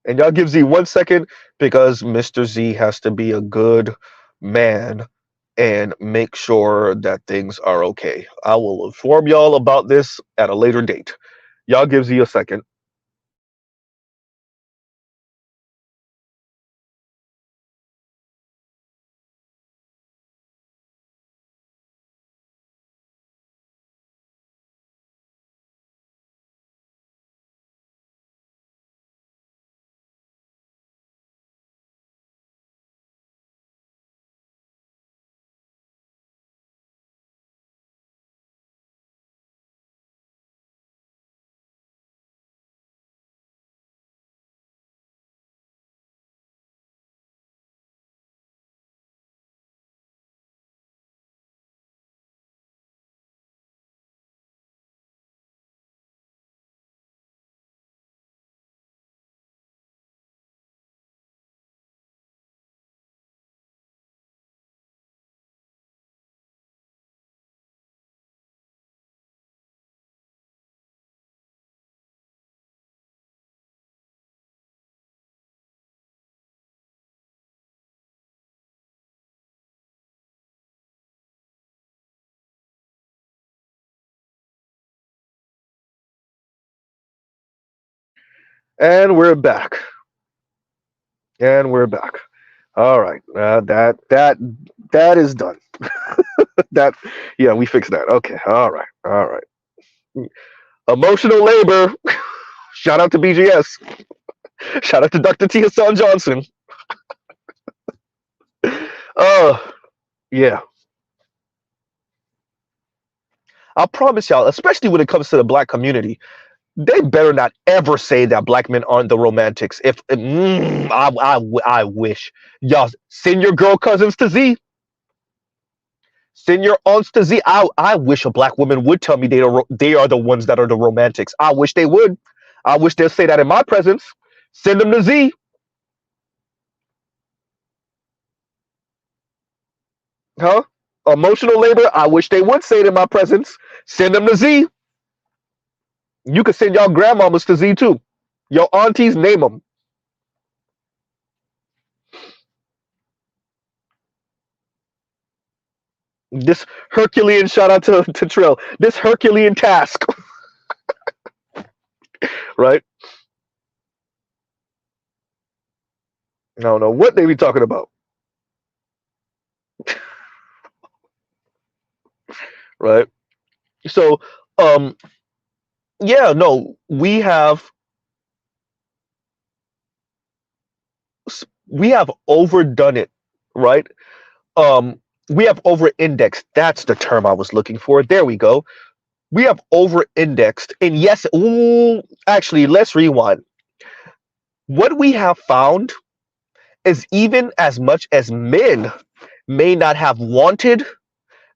And y'all give Z 1 second because Mr. Z has to be a good man and make sure that things are okay. I will inform y'all about this at a later date. Y'all give Z a second. And we're back. And we're back. All right. That is done. That yeah, we fixed that. Okay. All right. All right. Emotional labor. Shout out to BGS. Shout out to Dr. T. Hassan Johnson. Yeah. I promise y'all, especially when it comes to the black community, they better not ever say that black men aren't the romantics. If I wish y'all send your girl cousins to Z, send your aunts to Z. I wish a black woman would tell me they are the ones that are the romantics. I wish they would. I wish they'd say that in my presence. Send them to Z, huh? Emotional labor. I wish they would say it in my presence. Send them to Z. You can send y'all grandmamas to Z too. Your aunties, name them. This Herculean shout out to Trill. This Herculean task, right? I don't know what they be talking about, right? So, um, yeah, no, we have overdone it, right? We have over indexed. That's the term I was looking for. There we go. We have over indexed, and yes, ooh, actually, let's rewind. What we have found is even as much as men may not have wanted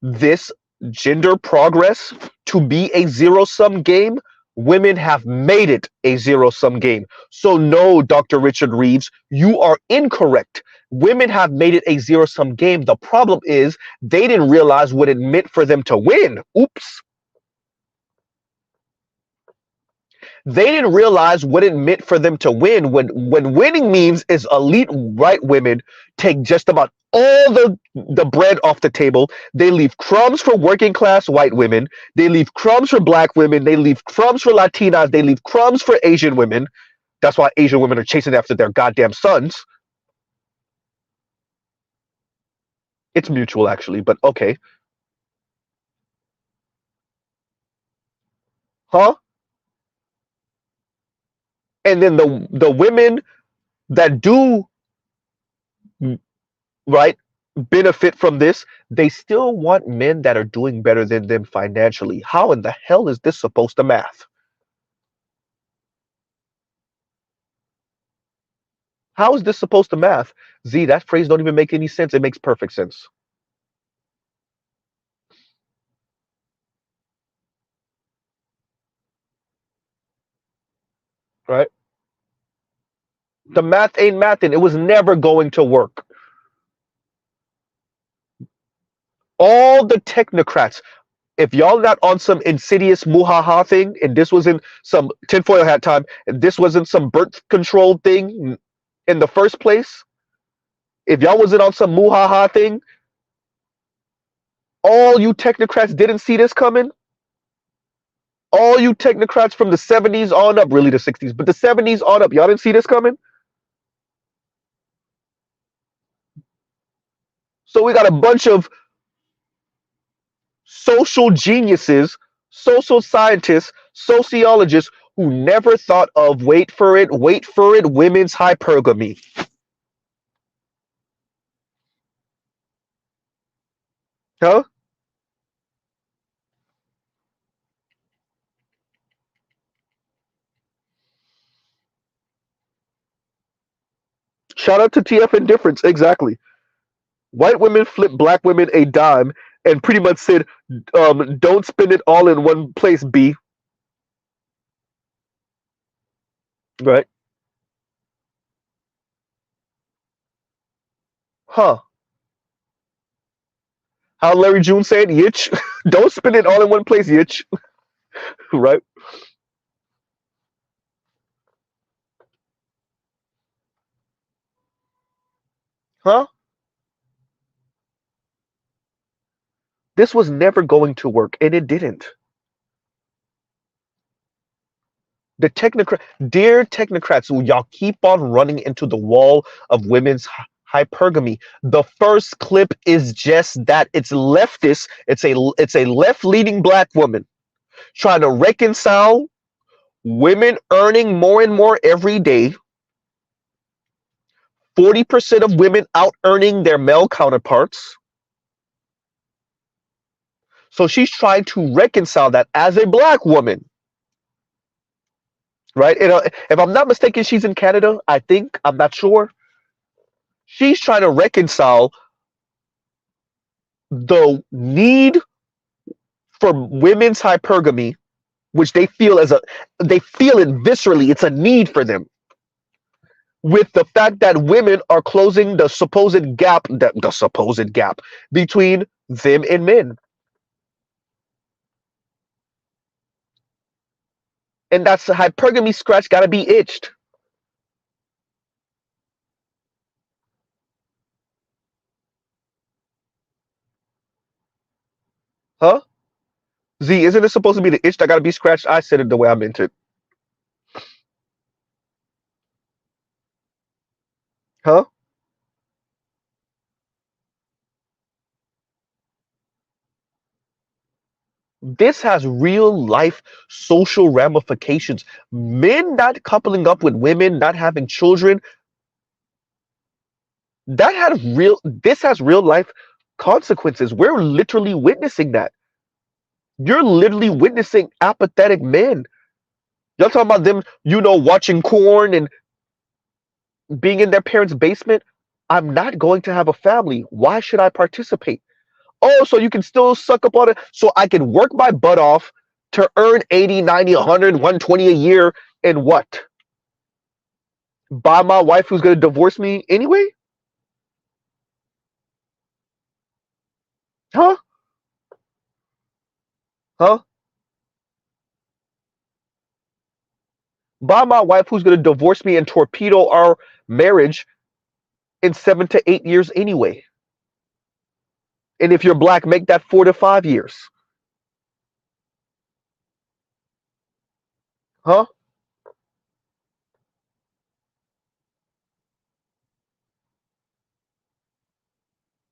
this gender progress to be a zero sum game, women have made it a zero sum game. So, no, Dr. Richard Reeves, you are incorrect. Women have made it a zero sum game. The problem is they didn't realize what it meant for them to win. Oops. They didn't realize what it meant for them to win. When winning means is elite white women take just about all the bread off the table. They leave crumbs for working class white women. They leave crumbs for black women. They leave crumbs for Latinas. They leave crumbs for Asian women. That's why Asian women are chasing after their goddamn sons. It's mutual actually, but okay. Huh? And then the women that do right benefit from this, they still want men that are doing better than them financially. How in the hell is this supposed to math? How is this supposed to math? Z, that phrase don't even make any sense. It makes perfect sense. Right? The math ain't mathing. It was never going to work. All the technocrats, if y'all not on some insidious muhaha thing, and this wasn't some tinfoil hat time, and this wasn't some birth control thing in the first place, if y'all wasn't on some muhaha thing, all you technocrats didn't see this coming. All you technocrats from the 70s on up, really the 60s, but the 70s on up, y'all didn't see this coming. So we got a bunch of social geniuses, social scientists, sociologists who never thought of wait for it, women's hypergamy. Huh? Shout out to TF Indifference. Exactly. White women flipped black women a dime and pretty much said, don't spend it all in one place, B. Right? Huh. How Larry June said, Yitch, don't spend it all in one place, Yitch. Right? Huh? This was never going to work, and it didn't. The technocrat, dear technocrats, y'all keep on running into the wall of women's hypergamy. The first clip is just that. It's leftist. It's a left-leaning black woman trying to reconcile women earning more and more every day. 40% of women out earning their male counterparts. So she's trying to reconcile that as a black woman, right? And, if I'm not mistaken, she's in Canada. I think I'm not sure. She's trying to reconcile the need for women's hypergamy, which they feel it viscerally. It's a need for them, with the fact that women are closing the supposed gap between them and men, and that's the hypergamy scratch got to be itched, huh? Z, isn't it supposed to be the itch that got to be scratched? I said it the way I meant it, huh? This has real life social ramifications. Men not coupling up with women, not having children, this has real life consequences. We're literally witnessing that. You're literally witnessing apathetic men. Y'all talking about them, watching corn and being in their parents' basement. I'm not going to have a family. Why should I participate? Oh, so you can still suck up on it. So I can work my butt off to earn 80, 90, 100, 120 a year, and what? Buy my wife who's going to divorce me anyway? Huh? Huh? By my wife who's going to divorce me and torpedo our marriage in 7 to 8 years anyway. And if you're black, make that 4 to 5 years. Huh?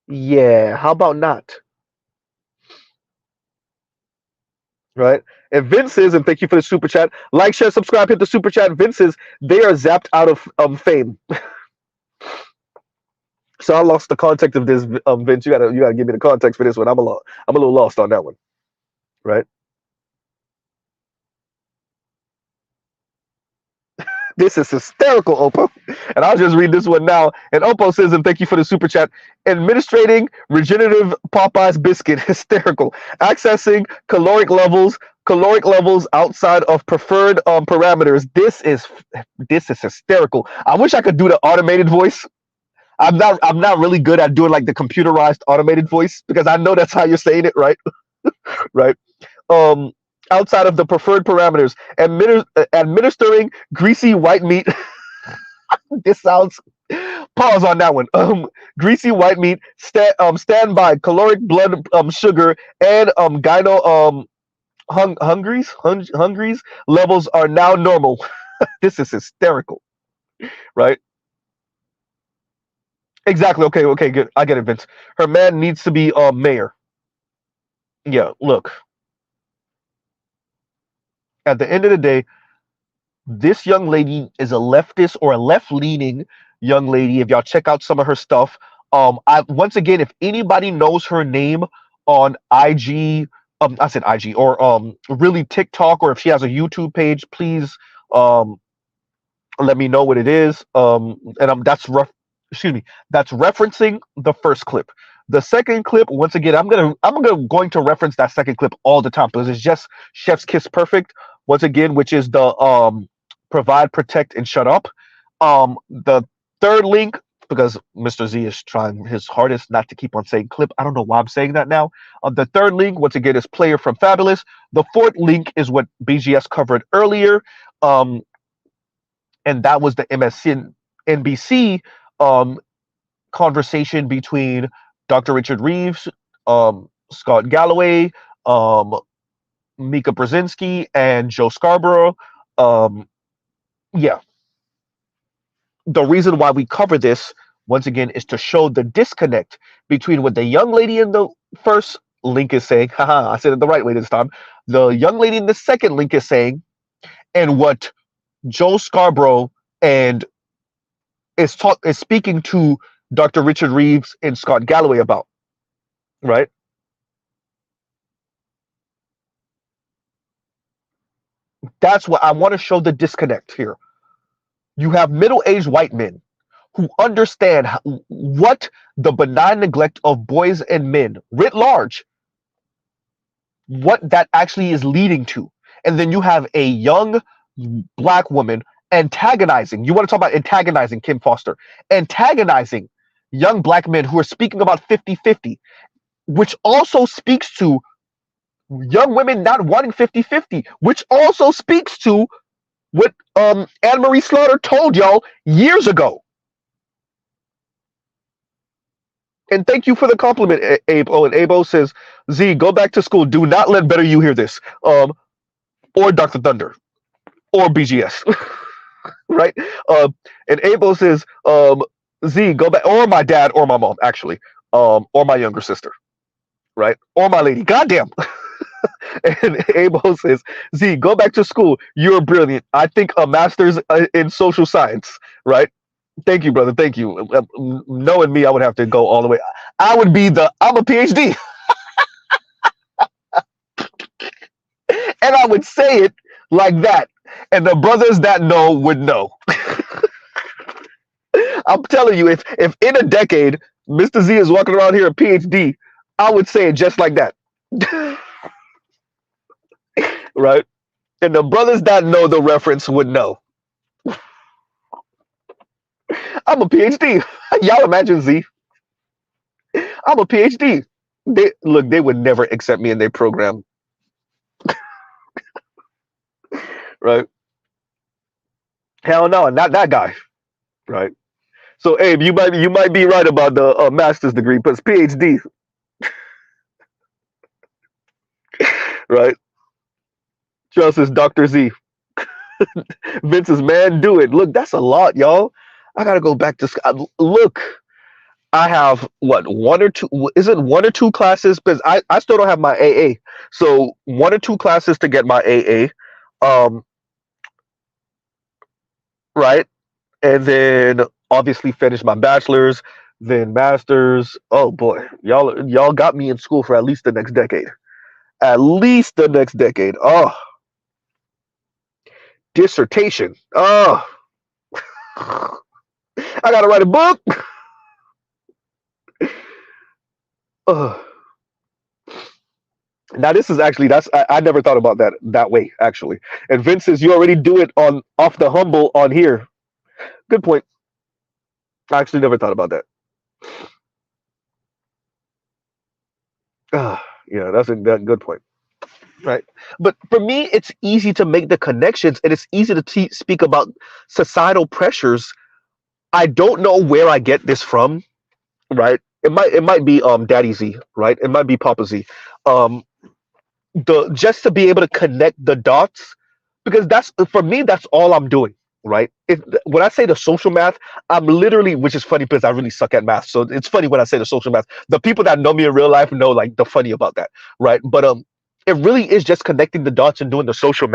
Yeah, how about not? Right? And Vince is, and thank you for the super chat. Like, share, subscribe, hit the super chat. Vince is, they are zapped out of fame. So I lost the context of this, Vince. You gotta give me the context for this one. I'm a little lost on that one. Right? This is hysterical, Oppo. And I'll just read this one now. And Oppo says, and thank you for the super chat. Administrating regenerative Popeyes biscuit, hysterical. Accessing caloric levels outside of preferred parameters. This is hysterical. I wish I could do the automated voice. I'm not really good at doing like the computerized automated voice because I know that's how you're saying it, right? Right. Um, outside of the preferred parameters, administering greasy white meat. This sounds. Pause on that one. Greasy white meat, standby caloric blood sugar, and gyno hungries levels are now normal. This is hysterical, right? Exactly. Okay. Okay. Good. I get it, Vince. Her man needs to be mayor. Yeah. Look. At the end of the day, this young lady is a leftist or a left-leaning young lady. If y'all check out some of her stuff, I once again, if anybody knows her name on IG, I said IG or really TikTok, or if she has a YouTube page, please um let me know what it is. And excuse me, that's referencing the first clip. The second clip, once again, I'm going to reference that second clip all the time because it's just Chef's Kiss Perfect. Once again, which is the provide, protect, and shut up. The third link, because Mr. Z is trying his hardest not to keep on saying clip. I don't know why I'm saying that now. The third link, once again, is player from Fabulous. The fourth link is what BGS covered earlier. Um, and that was the MSNBC conversation between Dr. Richard Reeves, Scott Galloway, um, Mika Brzezinski, and Joe Scarborough. Um, yeah, the reason why we cover this once again is to show the disconnect between what the young lady in the first link is saying. Haha, I said it the right way this time. The young lady in the second link is saying, and what Joe Scarborough and is speaking to Dr. Richard Reeves and Scott Galloway about, right? That's what I want to show the disconnect here. You have middle-aged white men who understand what the benign neglect of boys and men writ large, what that actually is leading to. And then you have a young black woman antagonizing. You want to talk about antagonizing, Kim Foster, antagonizing young black men who are speaking about 50-50, which also speaks to young women not wanting 50-50, which also speaks to what Anne Marie Slaughter told y'all years ago. And thank you for the compliment, Abe. Oh, and Abe says, Z, go back to school. Do not let Better You hear this. Or Dr. Thunder. Or BGS. Right? And Abe says, Z, go back. Or my dad or my mom, actually. Or my younger sister. Right? Or my lady. Goddamn. And Abel says, Z, go back to school. You're brilliant. I think a master's in social science, right? Thank you, brother. Thank you. Knowing me, I would have to go all the way. I'm a PhD. And I would say it like that. And the brothers that know would know. I'm telling you, if in a decade, Mr. Z is walking around here a PhD, I would say it just like that. Right? And the brothers that know the reference would know. I'm a PhD. Y'all imagine Z. I'm a PhD. They would never accept me in their program. Right? Hell no, not that guy, right? So Abe, you might be right about the master's degree, but it's PhD, right? Trust is Dr. Z. Vince's man, do it. Look, that's a lot, y'all. I gotta go back to look. I have what, one or two? Is it one or two classes? Because I still don't have my AA. So one or two classes to get my AA, right? And then obviously finish my bachelor's, then masters. Oh boy, y'all got me in school for at least the next decade. At least the next decade. Oh, dissertation. Oh, I gotta write a book. Oh. Now this is actually I never thought about that way actually. And Vince says you already do it on off the humble on here. Good point. I actually never thought about that. Yeah, that good point. Right. But for me, it's easy to make the connections, and it's easy to speak about societal pressures. I don't know where I get this from. Right. It might be Daddy Z. Right. It might be Papa Z. Um, the just to be able to connect the dots, because that's for me, that's all I'm doing, right? When I say the social math, I'm literally, which is funny because I really suck at math, so it's funny when I say the social math. The people that know me in real life know like the funny about that, right? But it really is just connecting the dots and doing the social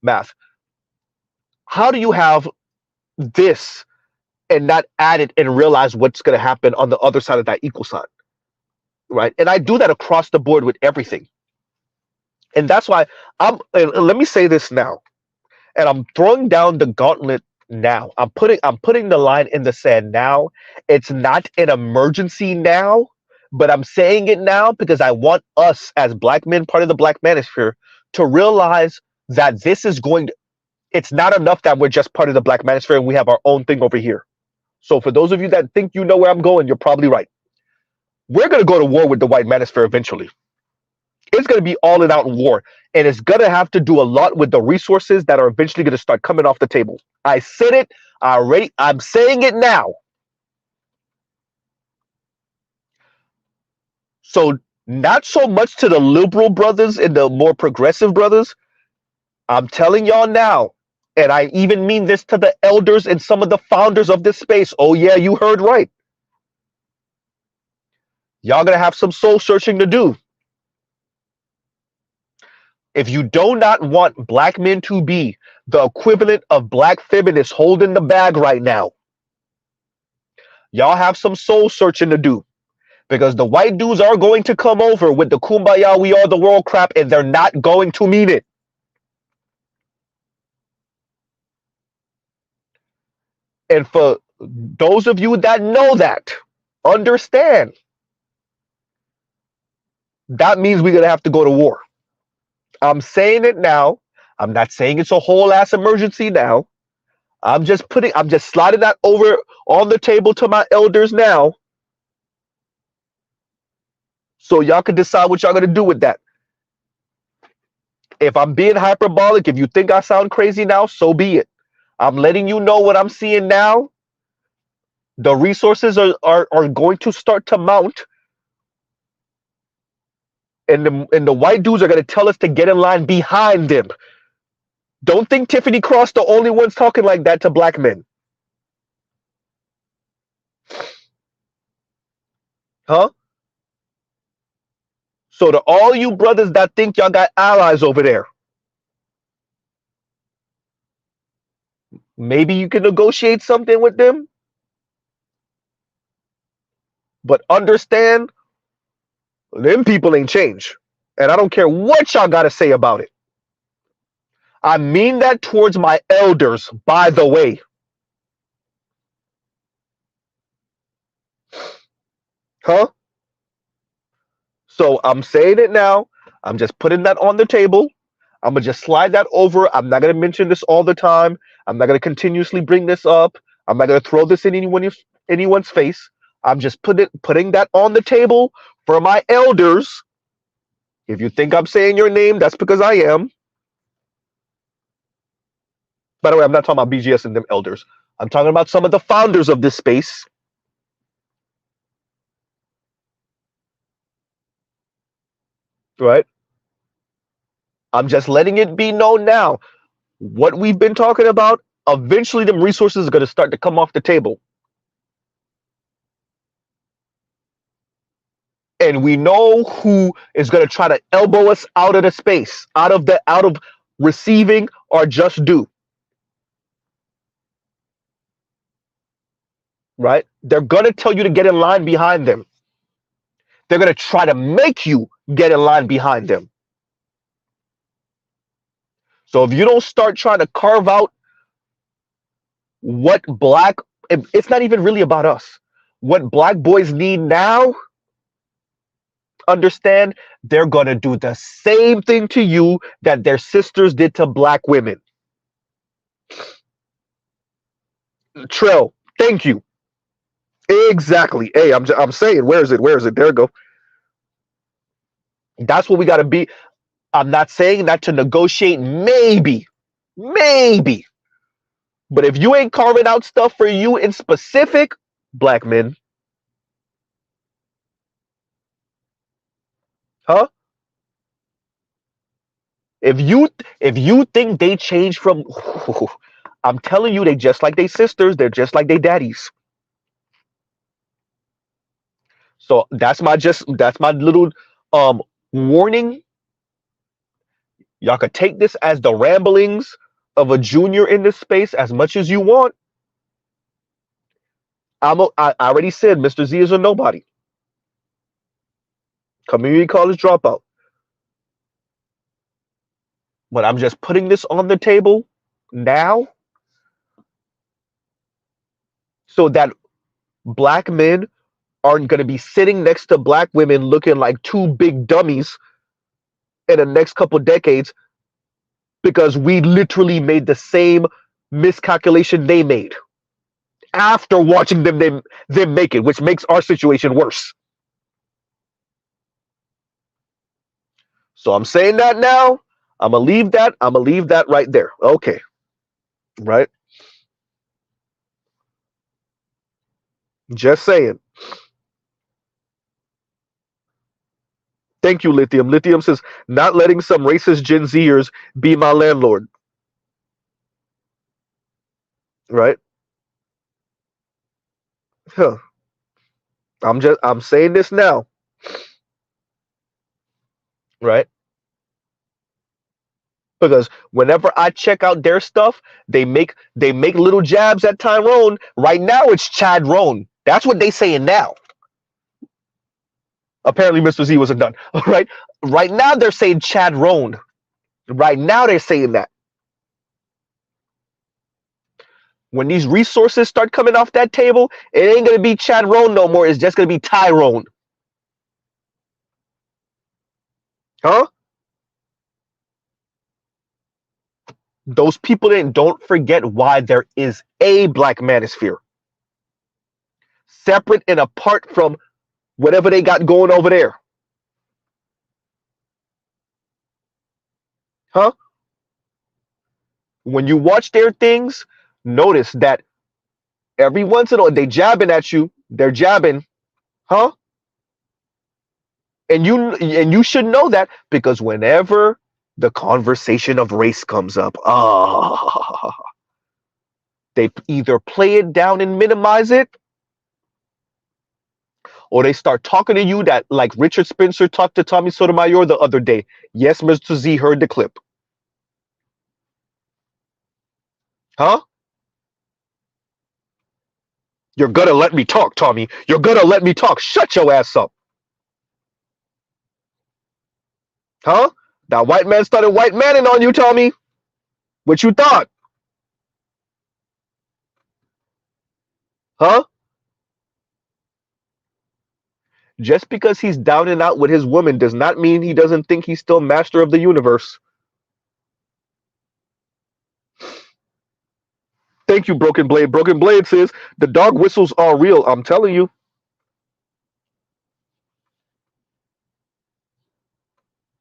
math. How do you have this and not add it and realize what's going to happen on the other side of that equal sign, right? And I do that across the board with everything. And that's why and let me say this now, and I'm throwing down the gauntlet now. I'm putting the line in the sand now. It's not an emergency now, but I'm saying it now because I want us as black men, part of the black manosphere, to realize that this is going to, it's not enough that we're just part of the black manosphere and we have our own thing over here. So for those of you that think you know where I'm going, you're probably right. We're going to go to war with the white manosphere eventually. It's going to be all in out war, and it's going to have to do a lot with the resources that are eventually going to start coming off the table. I said it already. I'm saying it now. So not so much to the liberal brothers and the more progressive brothers. I'm telling y'all now, and I even mean this to the elders and some of the founders of this space. Oh yeah, you heard right. Y'all going to have some soul searching to do. If you do not want black men to be the equivalent of black feminists holding the bag right now, y'all have some soul searching to do, because the white dudes are going to come over with the kumbaya we are the world crap, and they're not going to mean it. And for those of you that know that, understand that means we're going to have to go to war. I'm saying it now. I'm not saying it's a whole ass emergency now. I'm just sliding that over on the table to my elders now, so y'all can decide what y'all going to do with that. If I'm being hyperbolic, if you think I sound crazy now, so be it. I'm letting you know what I'm seeing now. The resources are going to start to mount, and the white dudes are going to tell us to get in line behind them. Don't think Tiffany Cross the only ones talking like that to black men. Huh? So to all you brothers that think y'all got allies over there, maybe you can negotiate something with them, but understand them people ain't changed. And I don't care what y'all got to say about it. I mean that towards my elders, by the way. Huh? So I'm saying it now. I'm just putting that on the table. I'm gonna just slide that over. I'm not gonna mention this all the time. I'm not gonna continuously bring this up. I'm not gonna throw this in anyone's face. I'm just putting that on the table for my elders. If you think I'm saying your name, that's because I am. By the way, I'm not talking about BGS and them elders. I'm talking about some of the founders of this space. Right? I'm just letting it be known now. What we've been talking about, eventually them resources are going to start to come off the table. And we know who is going to try to elbow us out of the space, out of receiving our just due. Right? They're going to tell you to get in line behind them. They're going to try to make you get in line behind them. So if you don't start trying to carve out what black, it's not even really about us. What black boys need now, understand they're going to do the same thing to you that their sisters did to black women. Trell, thank you. Exactly. Hey, I'm saying, where is it? Where is it? There we go. That's what we got to be. I'm not saying that to negotiate, maybe. But if you ain't carving out stuff for you in specific, black men, huh? If you think they change from, I'm telling you, they just like they sisters. They're just like they daddies. So that's my little warning. Y'all could take this as the ramblings of a junior in this space as much as you want. I already said Mr. Z is a nobody. Community college dropout. But I'm just putting this on the table now so that black men aren't going to be sitting next to black women looking like two big dummies in the next couple decades because we literally made the same miscalculation they made after watching them make it, which makes our situation worse. So I'm saying that now. I'm gonna leave that right there. Okay. Right? Just saying. Thank you, Lithium. Lithium says, not letting some racist Gen Zers be my landlord. Right? Huh. I'm saying this now. Right? Because whenever I check out their stuff, they make little jabs at Tyrone. Right now it's Chad Roan. That's what they saying now. Apparently Mr. Z wasn't done. Right? Right now they're saying Chad Roan. Right now they're saying that. When these resources start coming off that table, it ain't gonna be Chad Roan no more. It's just gonna be Tyrone. Huh? Those people don't forget why there is a black manosphere. Separate and apart from whatever they got going over there. Huh? When you watch their things, notice that every once in a while they jabbing at you. They're jabbing. Huh? And you should know that because whenever the conversation of race comes up, they either play it down and minimize it, or they start talking to you that like Richard Spencer talked to Tommy Sotomayor the other day. Yes, Mr. Z heard the clip. Huh? You're gonna let me talk, Tommy. You're gonna let me talk. Shut your ass up. Huh? That white man started white manning on you, Tommy. What you thought? Huh? Just because he's down and out with his woman does not mean he doesn't think he's still master of the universe. Thank you, Broken Blade. Broken Blade says the dog whistles are real. I'm telling you.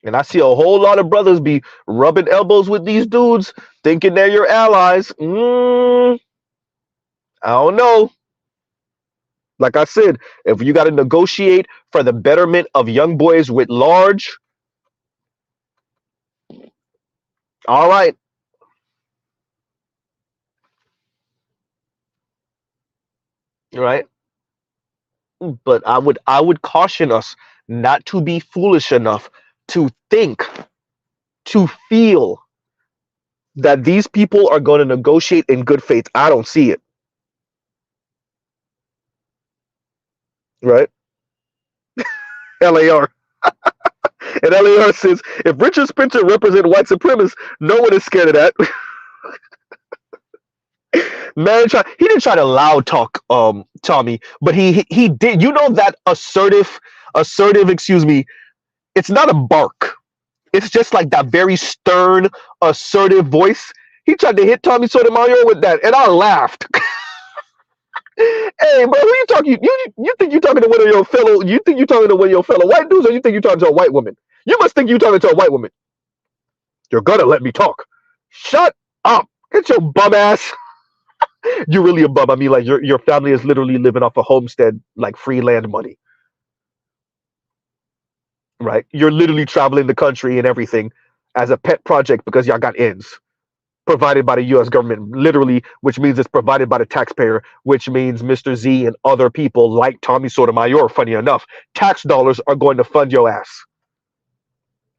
And I see a whole lot of brothers be rubbing elbows with these dudes, thinking they're your allies. I don't know. Like I said, if you got to negotiate for the betterment of young boys writ large, all right, right. But I would caution us not to be foolish enough to think, to feel that these people are going to negotiate in good faith. I don't see it. Right? LAR. And LAR says if Richard Spencer represent white supremacists, no one is scared of that. Man, he didn't try to loud talk Tommy, but he did. You know that assertive, excuse me, it's not a bark. It's just like that very stern, assertive voice. He tried to hit Tommy Sotomayor with that, and I laughed. Hey, bro, who you talking? You think you talking to one of your fellow? You think you talking to one of your fellow white dudes, or you think you talking to a white woman? You must think you talking to a white woman. You're gonna let me talk. Shut up. Get your bum ass. You're really a bum. I mean, like your family is literally living off a homestead, like free land money, right? You're literally traveling the country and everything as a pet project because y'all got ends provided by the U.S. government, literally, which means it's provided by the taxpayer, which means Mr. Z and other people like Tommy Sotomayor, funny enough, tax dollars are going to fund your ass.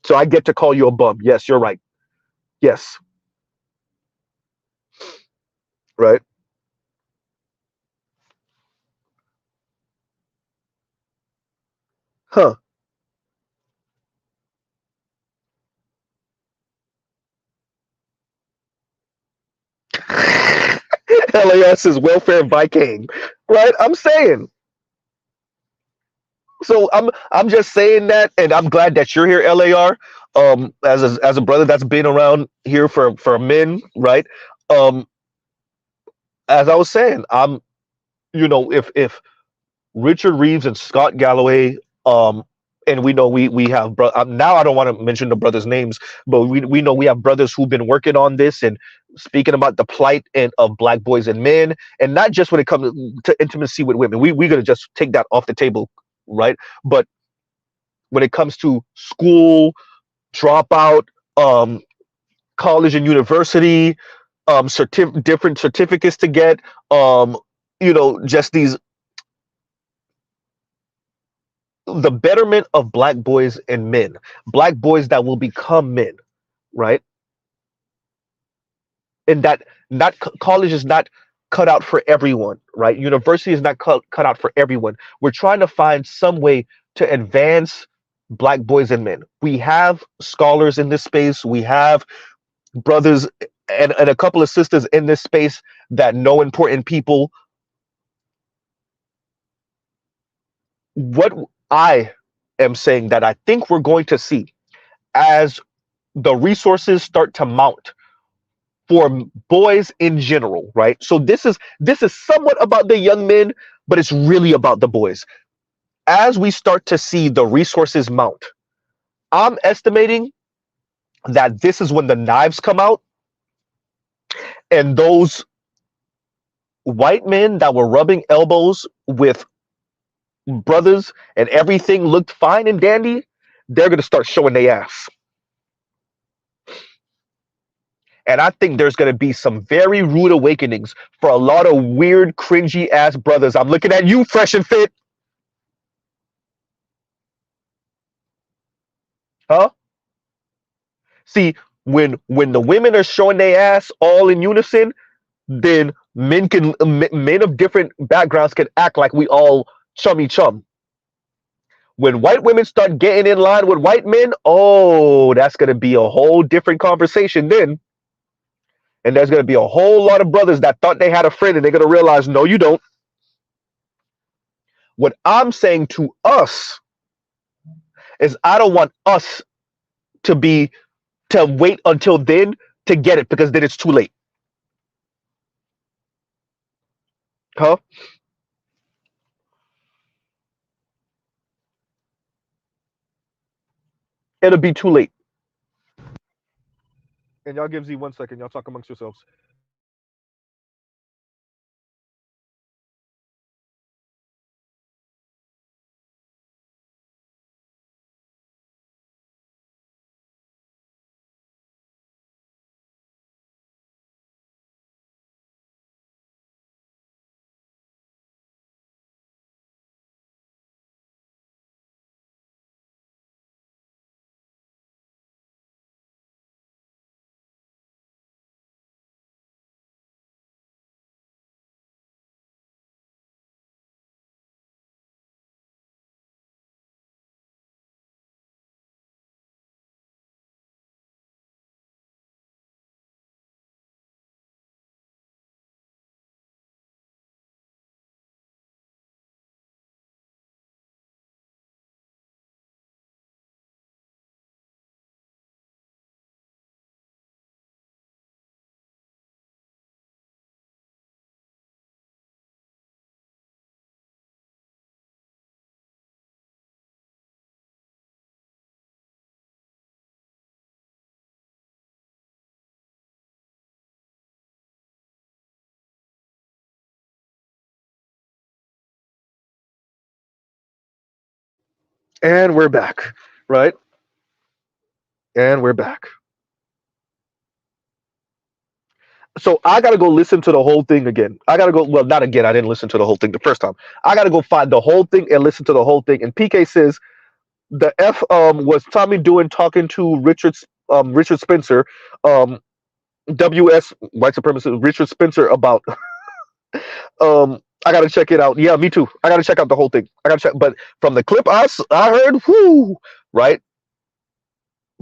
So I get to call you a bum. Yes, you're right. Yes, right. Huh. LAS is welfare Viking, right? I'm saying. So I'm just saying that, and I'm glad that you're here, LAR. As a brother that's been around here for men, right? Um, as I was saying, if Richard Reeves and Scott Galloway, and we know we have now I don't want to mention the brothers' names, but we know we have brothers who've been working on this and speaking about the plight and of black boys and men, and not just when it comes to intimacy with women. We're gonna just take that off the table, right? But when it comes to school dropout, college and university, different certificates to get, just these the betterment of black boys and men, black boys that will become men, right? And that not college is not cut out for everyone, right? University is not cut out for everyone. We're trying to find some way to advance black boys and men. We have scholars in this space. We have brothers and a couple of sisters in this space that know important people. What I am saying that I think we're going to see as the resources start to mount for boys in general, right? So this is somewhat about the young men, but it's really about the boys. As we start to see the resources mount, I'm estimating that this is when the knives come out and those white men that were rubbing elbows with brothers and everything looked fine and dandy, they're going to start showing their ass. And I think there's going to be some very rude awakenings for a lot of weird, cringy ass brothers. I'm looking at you, fresh and fit. Huh? See, when the women are showing their ass all in unison, then men of different backgrounds can act like we all chummy chum. When white women start getting in line with white men, oh, that's going to be a whole different conversation then. And there's going to be a whole lot of brothers that thought they had a friend and they're going to realize, no, you don't. What I'm saying to us is I don't want us to be to wait until then to get it because then it's too late. Huh? it'll be too late. And y'all give Z 1 second. Y'all talk amongst yourselves. And we're back, right? And we're back. So I gotta go listen to the whole thing again. I gotta go. Well, not again. I didn't listen to the whole thing the first time. I gotta go find the whole thing and listen to the whole thing. And PK says the F was Tommy doing talking to Richard Spencer, um WS white supremacist Richard Spencer about I gotta check it out. Yeah, me too. I gotta check out the whole thing. I gotta check. But from the clip I heard, whoo, right?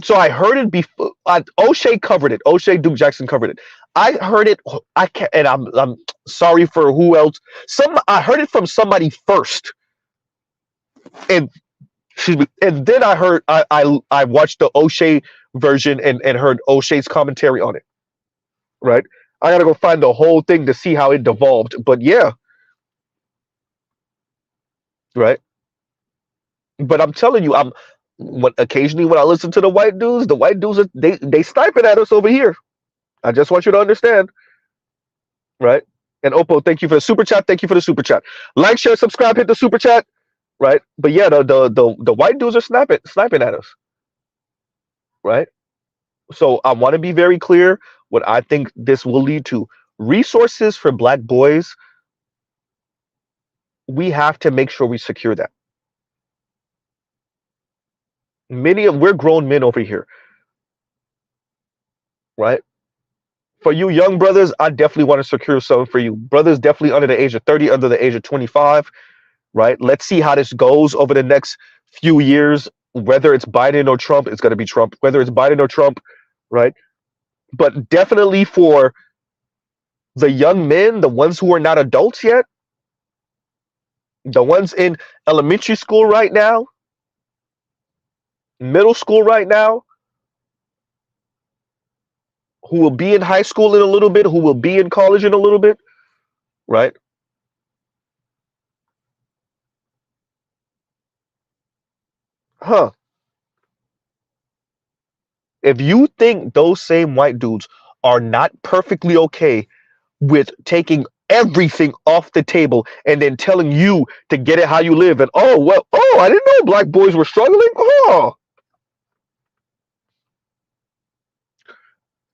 So I heard it before. O'Shea covered it. O'Shea Duke Jackson covered it. I heard it. I can't, and I'm sorry for who else. I heard it from somebody first, and excuse me, and then I heard I watched the O'Shea version and heard O'Shea's commentary on it. Right. I gotta go find the whole thing to see how it devolved. But yeah, right. But I'm telling you, occasionally when I listen to the white dudes they sniping at us over here. I just want you to understand. Right? And Oppo, thank you for the super chat. Thank you for the super chat. Like, share, subscribe, hit the super chat. Right? But yeah, the white dudes are sniping at us. Right? So I want to be very clear. What I think this will lead to resources for Black boys. We have to make sure we secure that. We're grown men over here, right? For you young brothers, I definitely want to secure something for you. Brothers definitely under the age of 30, under the age of 25, right? Let's see how this goes over the next few years. Whether it's Biden or Trump, it's going to be Trump. Whether it's Biden or Trump, right? But definitely for the young men, the ones who are not adults yet, the ones in elementary school right now, middle school right now, who will be in high school in a little bit, who will be in college in a little bit, right? Huh. If you think those same white dudes are not perfectly okay with taking everything off the table and then telling you to get it how you live, and oh well, oh, I didn't know Black boys were struggling. Oh,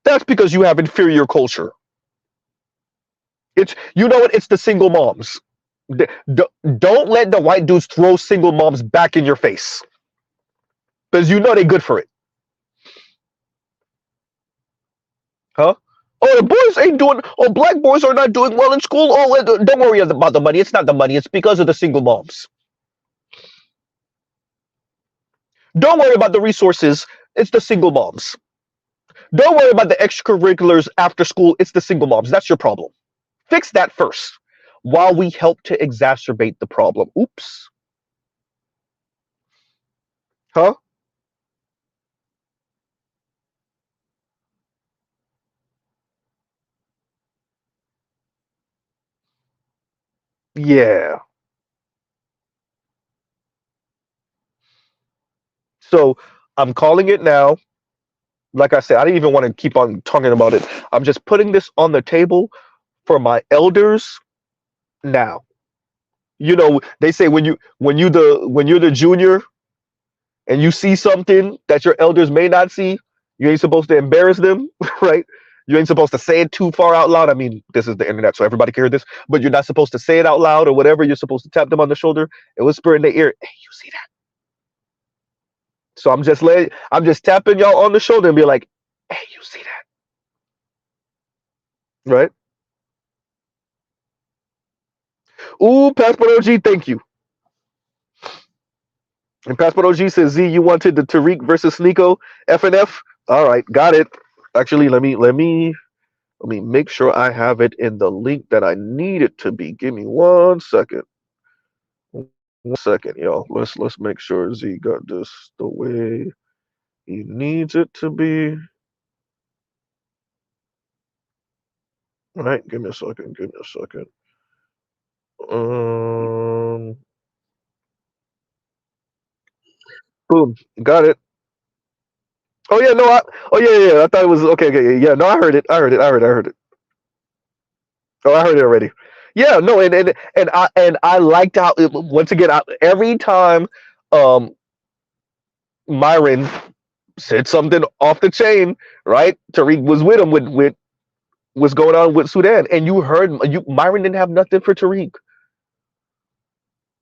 that's because you have inferior culture. It's, you know what? It's the single moms. Don't let the white dudes throw single moms back in your face because you know they're good for it, huh? Oh, the boys ain't doing. Oh, Black boys are not doing well in school. Oh, don't worry about the money. It's not the money. It's because of the single moms. Don't worry about the resources. It's the single moms. Don't worry about the extracurriculars after school. It's the single moms. That's your problem. Fix that first while we help to exacerbate the problem. Oops. Huh? Yeah. So I'm calling it now. Like I said, I didn't even want to keep on talking about it. I'm just putting this on the table for my elders now. You know, they say when you're the junior and you see something that your elders may not see, you ain't supposed to embarrass them, right? You ain't supposed to say it too far out loud. I mean, this is the internet, so everybody can hear this, but you're not supposed to say it out loud or whatever. You're supposed to tap them on the shoulder and whisper in their ear, "Hey, you see that?" So I'm just tapping y'all on the shoulder and be like, "Hey, you see that?" Right? Ooh, Passport OG, thank you. And Passport OG says, Z, you wanted the Tariq versus Sneeko FNF. All right, got it. Actually, let me make sure I have it in the link that I need it to be. Give me 1 second. 1 second, y'all. Let's make sure Z got this the way he needs it to be. All right, give me a second. Give me a second. Um, boom, got it. Oh yeah, no, oh yeah. I thought it was okay. Okay, yeah. No, I heard it. I heard it. Oh, I heard it already. Yeah, no, and I liked how once again every time um Myron said something off the chain, right? Tariq was with him with what's going on with Sudan, and you heard Myron didn't have nothing for Tariq.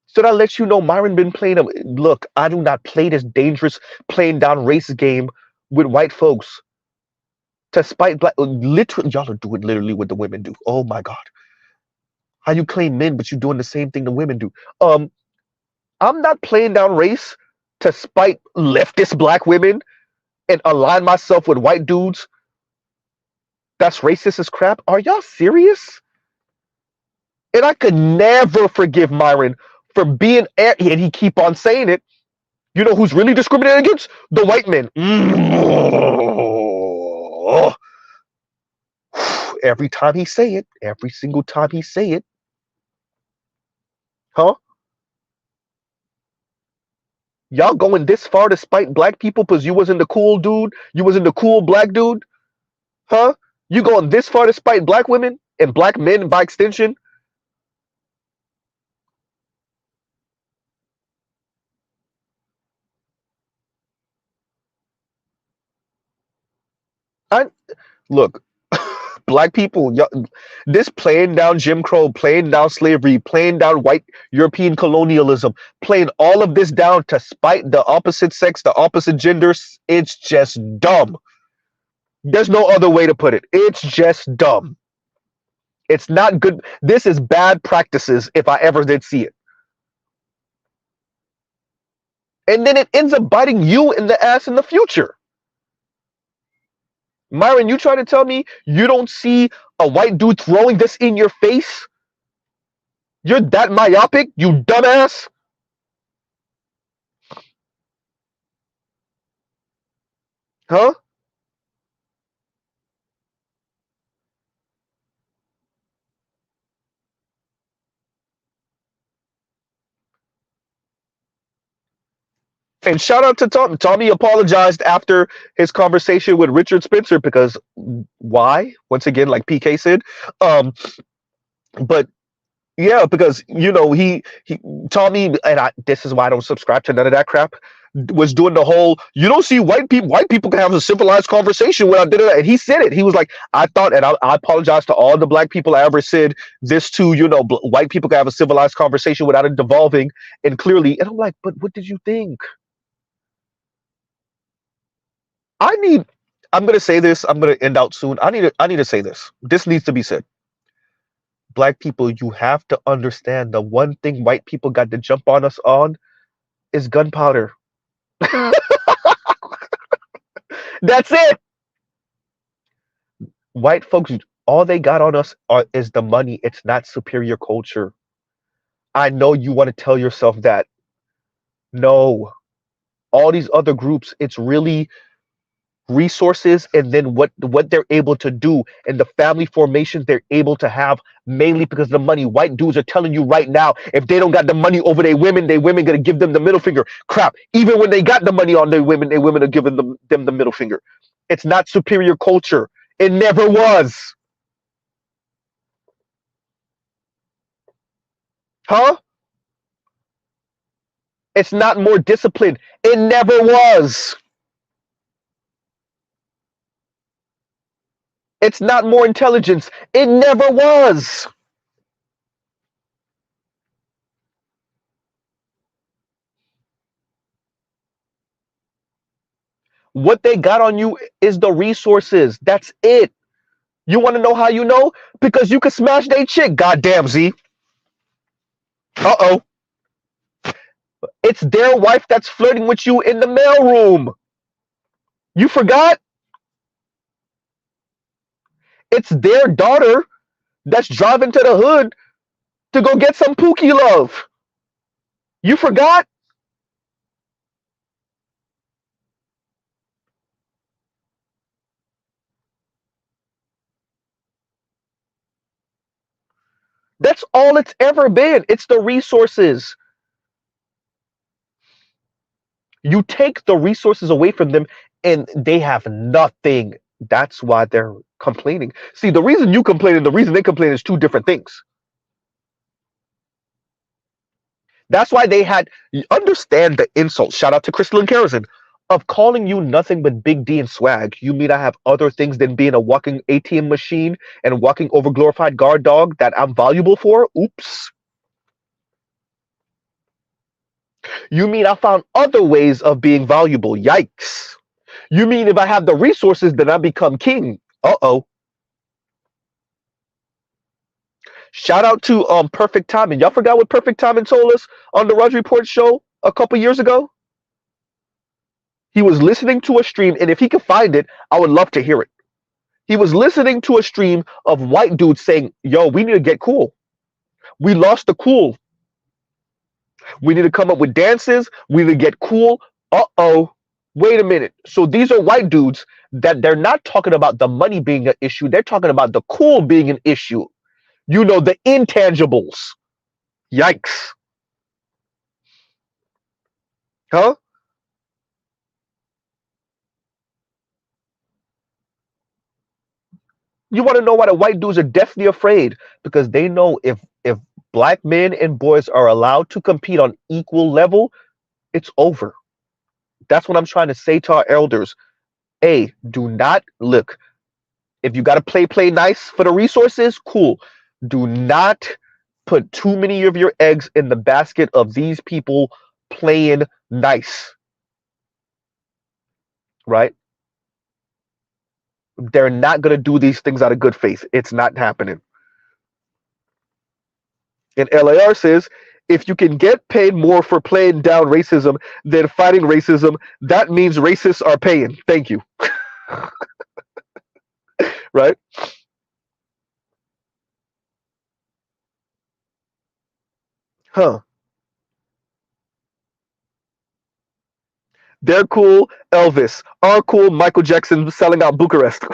So that lets you know Myron been playing him. Look, I do not play this dangerous playing down race game with white folks to spite black. Literally, y'all are doing literally what the women do. Oh my god, how you claim men, but you doing the same thing the women do. I'm not playing down race to spite leftist black women and align myself with white dudes that's racist as crap. Are y'all serious? And I could never forgive Myron for being, and he keep on saying it. You know who's really discriminated against? The white men. Every time he say it, every single time he say it, huh? Y'all going this far to spite black people because you wasn't the cool dude? You wasn't the cool black dude? Huh? You going this far to spite black women and black men by extension? I look, black people, this playing down Jim Crow, playing down slavery, playing down white European colonialism, playing all of this down to spite the opposite sex, the opposite genders. It's just dumb. There's no other way to put it. It's just dumb. It's not good. This is bad practices if I ever did see it. And then it ends up biting you in the ass in the future. Myron, you try to tell me you don't see a white dude throwing this in your face? You're that myopic, you dumbass? Huh? And shout out to Tommy. Tommy apologized after his conversation with Richard Spencer because why? Once again, like PK said. Um, but yeah, because he Tommy and I. This is why I don't subscribe to none of that crap. Was doing the whole you don't see white people. White people can have a civilized conversation without and he said it. He was like, I thought, and I apologize to all the black people I ever said this to. White people can have a civilized conversation without it devolving. And clearly, and I'm like, but what did you think? I need. I'm gonna say this. I'm gonna end out soon. I need to say this. This needs to be said. Black people, you have to understand the one thing white people got to jump on us on is gunpowder. That's it. White folks, all they got on us is the money. It's not superior culture. I know you want to tell yourself that. No, all these other groups, it's really resources, and then what they're able to do and the family formations they're able to have, mainly because of the money. White dudes are telling you right now, if they don't got the money over their women gonna give them the middle finger. Crap. Even when they got the money on their women are giving them the middle finger. It's not superior culture. It never was. Huh? It's not more disciplined. It never was. It's not more intelligence. It never was. What they got on you is the resources. That's it. You want to know how you know? Because you can smash they chick. Goddamn, Z. Uh-oh. It's their wife that's flirting with you in the mailroom. You forgot? It's their daughter that's driving to the hood to go get some Pookie love. You forgot? That's all it's ever been. It's the resources. You take the resources away from them and they have nothing. That's why they're complaining. See, the reason you complain and the reason they complain is two different things. That's why they had, you understand the insult. Shout out to Crystal and Kerosene of calling you nothing but Big D and swag. You mean I have other things than being a walking ATM machine and walking over glorified guard dog that I'm valuable for? Oops. You mean I found other ways of being valuable? Yikes. You mean if I have the resources, then I become king? Uh-oh. Shout out to Perfect Timing. Y'all forgot what Perfect Timing told us on the Raj Report show a couple years ago? He was listening to a stream, and if he could find it, I would love to hear it. He was listening to a stream of white dudes saying, yo, we need to get cool. We lost the cool. We need to come up with dances. We need to get cool. Uh-oh. Wait a minute. So these are white dudes that they're not talking about the money being an issue. They're talking about the cool being an issue. You know, the intangibles. Yikes. Huh? You want to know why the white dudes are deathly afraid? Because they know if black men and boys are allowed to compete on equal level, it's over. That's what I'm trying to say to our elders. A, do not look. If you got to play nice for the resources, cool. Do not put too many of your eggs in the basket of these people playing nice, right? They're not going to do these things out of good faith. It's not happening. And LAR says, if you can get paid more for playing down racism than fighting racism, that means racists are paying. Thank you. Right? Huh. They're cool, Elvis. Are cool, Michael Jackson selling out Bucharest.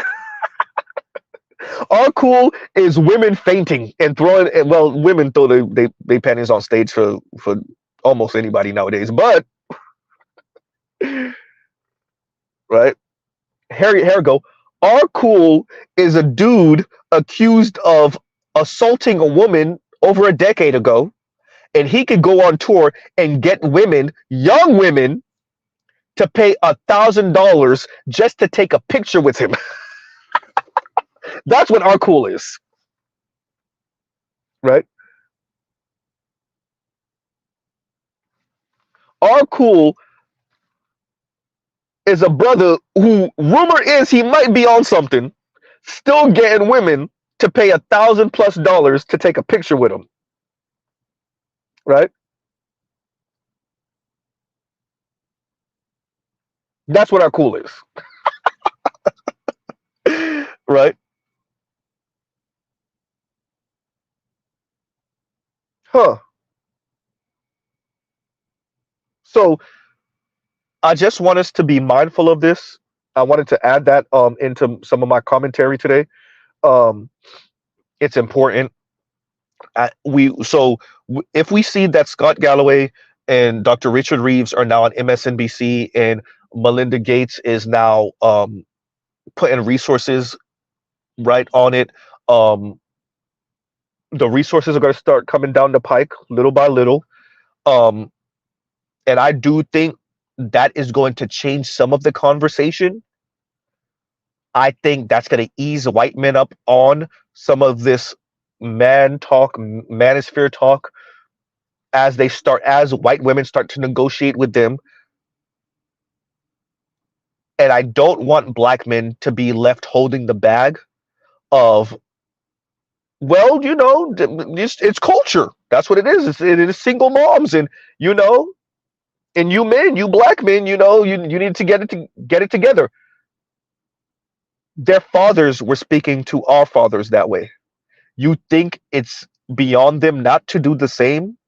Are cool is women fainting and throwing. Well, women throw they panties on stage for almost anybody nowadays. But right, Harry Hergo. Are cool is a dude accused of assaulting a woman over a decade ago, and he could go on tour and get women, young women, to pay $1,000 just to take a picture with him. That's what our cool is, right? Our cool is a brother who rumor is he might be on something, still getting women to pay $1,000+ to take a picture with him, right? That's what our cool is, right? Huh. So I just want us to be mindful of this. I wanted to add that into some of my commentary today. Um, it's important. If we see that Scott Galloway and Dr. Richard Reeves are now on MSNBC and Melinda Gates is now putting resources right on it, um, the resources are going to start coming down the pike little by little. Um, and I do think that is going to change some of the conversation. I think that's going to ease white men up on some of this man talk, manosphere talk, as white women start to negotiate with them. And I don't want black men to be left holding the bag of, well, it's culture. That's what it is. It is single moms, and you know, and you men, you black men, you need to get it together. Their fathers were speaking to our fathers that way. You think it's beyond them not to do the same?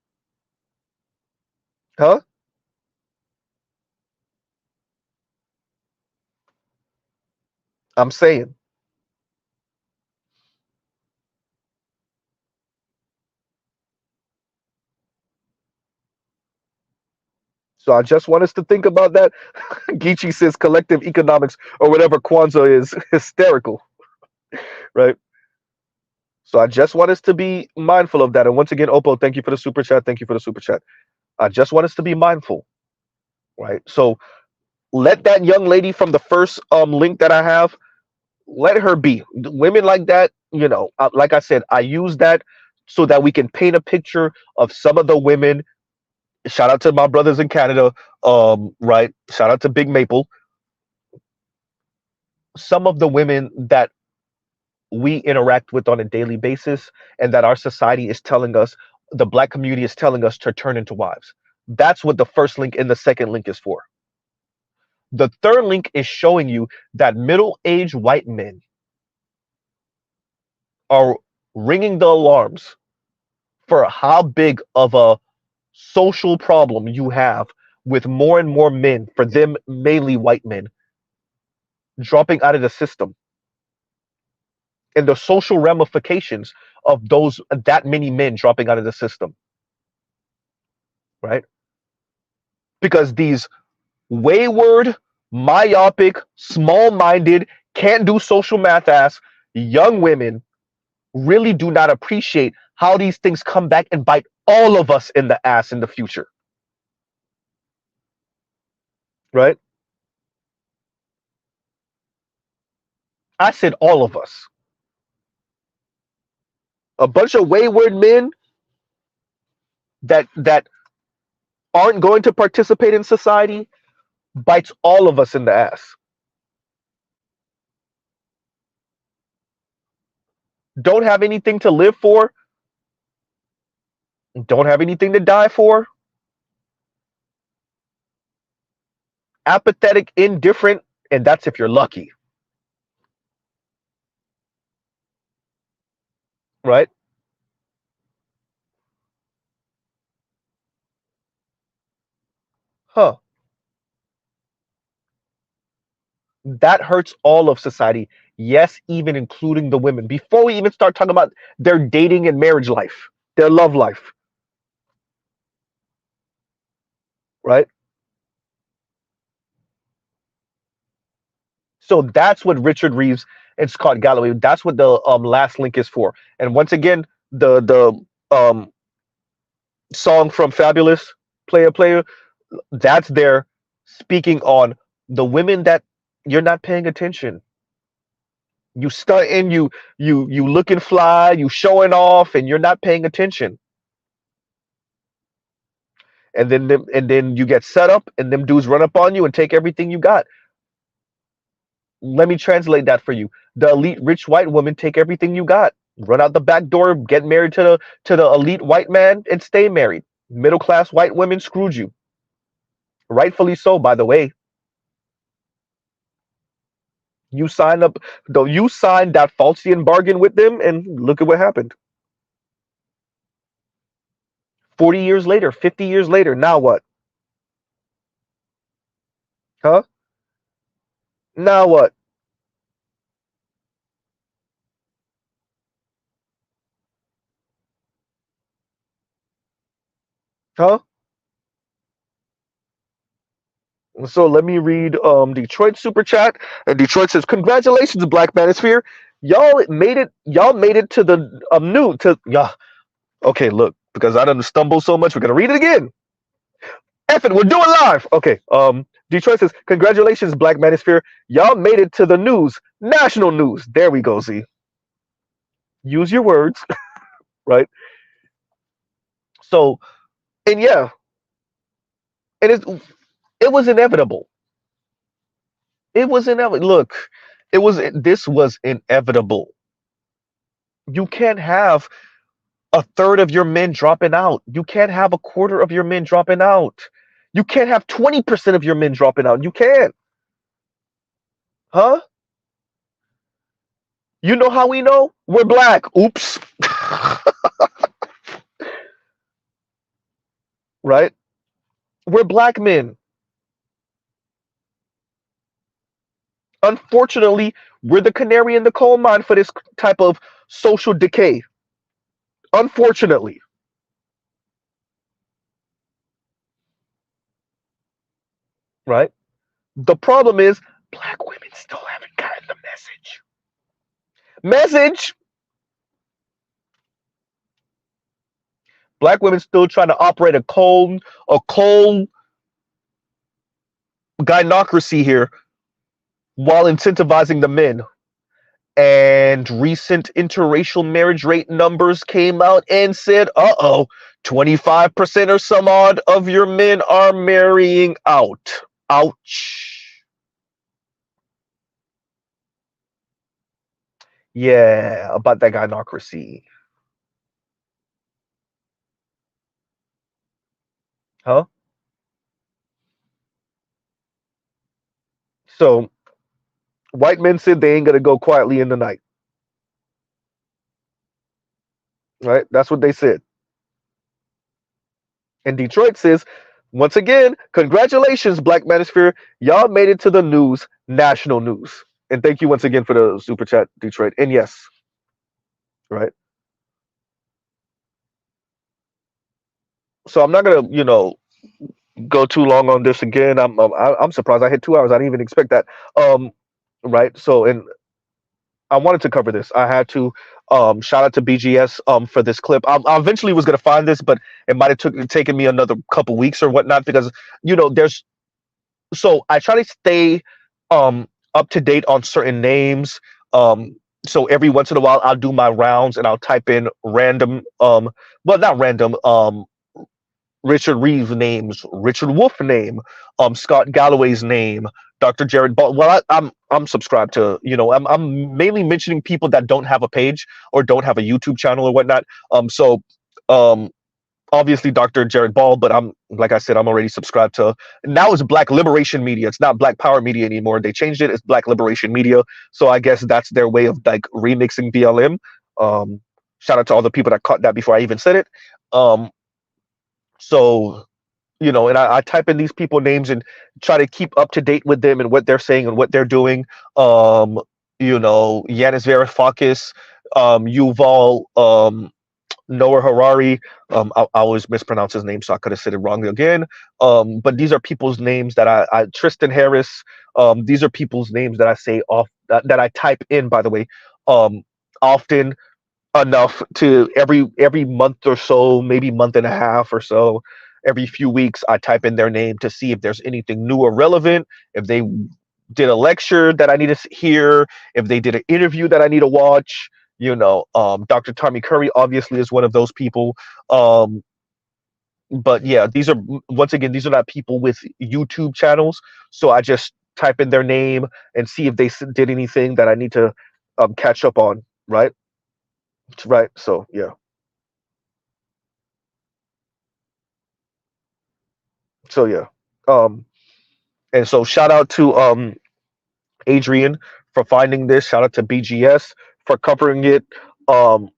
Huh? I'm saying. So I just want us to think about that. Geechee says collective economics or whatever Kwanzaa is hysterical, right? So I just want us to be mindful of that. And once again, Oppo, thank you for the super chat. Thank you for the super chat. I just want us to be mindful, right? So let that young lady from the first link that I have, let her be. Women like that, like I said, I use that so that we can paint a picture of some of the women. Shout out to my brothers in Canada, right? Shout out to Big Maple. Some of the women that we interact with on a daily basis and that our society is telling us, the black community is telling us to turn into wives. That's what the first link and the second link is for. The third link is showing you that middle-aged white men are ringing the alarms for how big of a social problem you have with more and more men, for them mainly white men, dropping out of the system, and the social ramifications of those that many men dropping out of the system, right? Because these wayward, myopic, small-minded, can't do social math ass young women really do not appreciate how these things come back and bite all of us in the ass in the future, right? I said all of us. A bunch of wayward men that aren't going to participate in society bites all of us in the ass. Don't have anything to live for, don't have anything to die for, apathetic, indifferent, and that's if you're lucky, right? Huh. That hurts all of society. Yes, even including the women. Before we even start talking about their dating and marriage life, their love life, right? So that's what Richard Reeves and Scott Galloway. That's what the last link is for. And once again, the song from Fabulous, Player Player, that's there speaking on the women that you're not paying attention. You stunting, you looking fly, you showing off, and you're not paying attention. And then you get set up, and them dudes run up on you and take everything you got. Let me translate that for you. The elite rich white woman take everything you got. Run out the back door, get married to the elite white man, and stay married. Middle class white women screwed you. Rightfully so, by the way. You signed up, though. You signed that Faustian bargain with them, and look at what happened. 40 years later, 50 years later, now what? Huh? Now what? Huh? So let me read Detroit super chat. And Detroit says, "Congratulations, Black Manosphere. Y'all made it to the new to yeah. Okay, look, because I done stumbled so much, we're gonna read it again. F it, we're doing live. Okay. Detroit says, "Congratulations, Black Manosphere. Y'all made it to the news, national news. There we go. Z. Use your words, right? So and yeah, and it was inevitable. It was inevitable. Look, this was inevitable. You can't have a third of your men dropping out. You can't have a quarter of your men dropping out. You can't have 20% of your men dropping out. You can't. Huh? You know how we know? We're black. Oops. Right? We're black men. Unfortunately, we're the canary in the coal mine for this type of social decay. Unfortunately, right? The problem is black women still haven't gotten the message. Message. Black women still trying to operate a cold gynocracy here while incentivizing the men. And recent interracial marriage rate numbers came out and said, uh-oh, 25% or some odd of your men are marrying out. Ouch. Yeah, about that gynocracy. Huh? So white men said they ain't gonna go quietly in the night. Right? That's what they said. And Detroit says, once again, congratulations, Black Manosphere. Y'all made it to the news, national news. And thank you once again for the super chat, Detroit. And yes, right. So I'm not gonna, go too long on this again. I'm surprised I hit 2 hours. I didn't even expect that. Right. So and I wanted to cover this. I had to shout out to BGS for this clip. I eventually was gonna find this, but it might have taken me another couple weeks or whatnot because there's so I try to stay up to date on certain names. So every once in a while I'll do my rounds and I'll type in random well not random Richard Reeves names, Richard Wolf name, Scott Galloway's name, Dr. Jared Ball. Well, I'm subscribed to, I'm mainly mentioning people that don't have a page or don't have a YouTube channel or whatnot. So um obviously Dr. Jared Ball, but I'm like I said, I'm already subscribed to now it's Black Liberation Media. It's not Black Power Media anymore. They changed it. It's Black Liberation Media. So I guess that's their way of like remixing BLM. Shout out to all the people that caught that before I even said it. Um, so and I type in these people names and try to keep up to date with them and what they're saying and what they're doing. Yanis Varoufakis, Yuval, Noah Harari. I always mispronounce his name, so I could have said it wrong again. But these are people's names that I Tristan Harris. These are people's names that I say off that I type in, by the way, often enough to every month or so, maybe month and a half or so, every few weeks, I type in their name to see if there's anything new or relevant, if they did a lecture that I need to hear, if they did an interview that I need to watch. Dr. Tommy Curry obviously is one of those people. But yeah, these are once again, these are not people with YouTube channels. So I just type in their name and see if they did anything that I need to catch up on. Right. Right. So yeah. So yeah. Um, and so shout out to Adrian for finding this. Shout out to BGS for covering it. Um,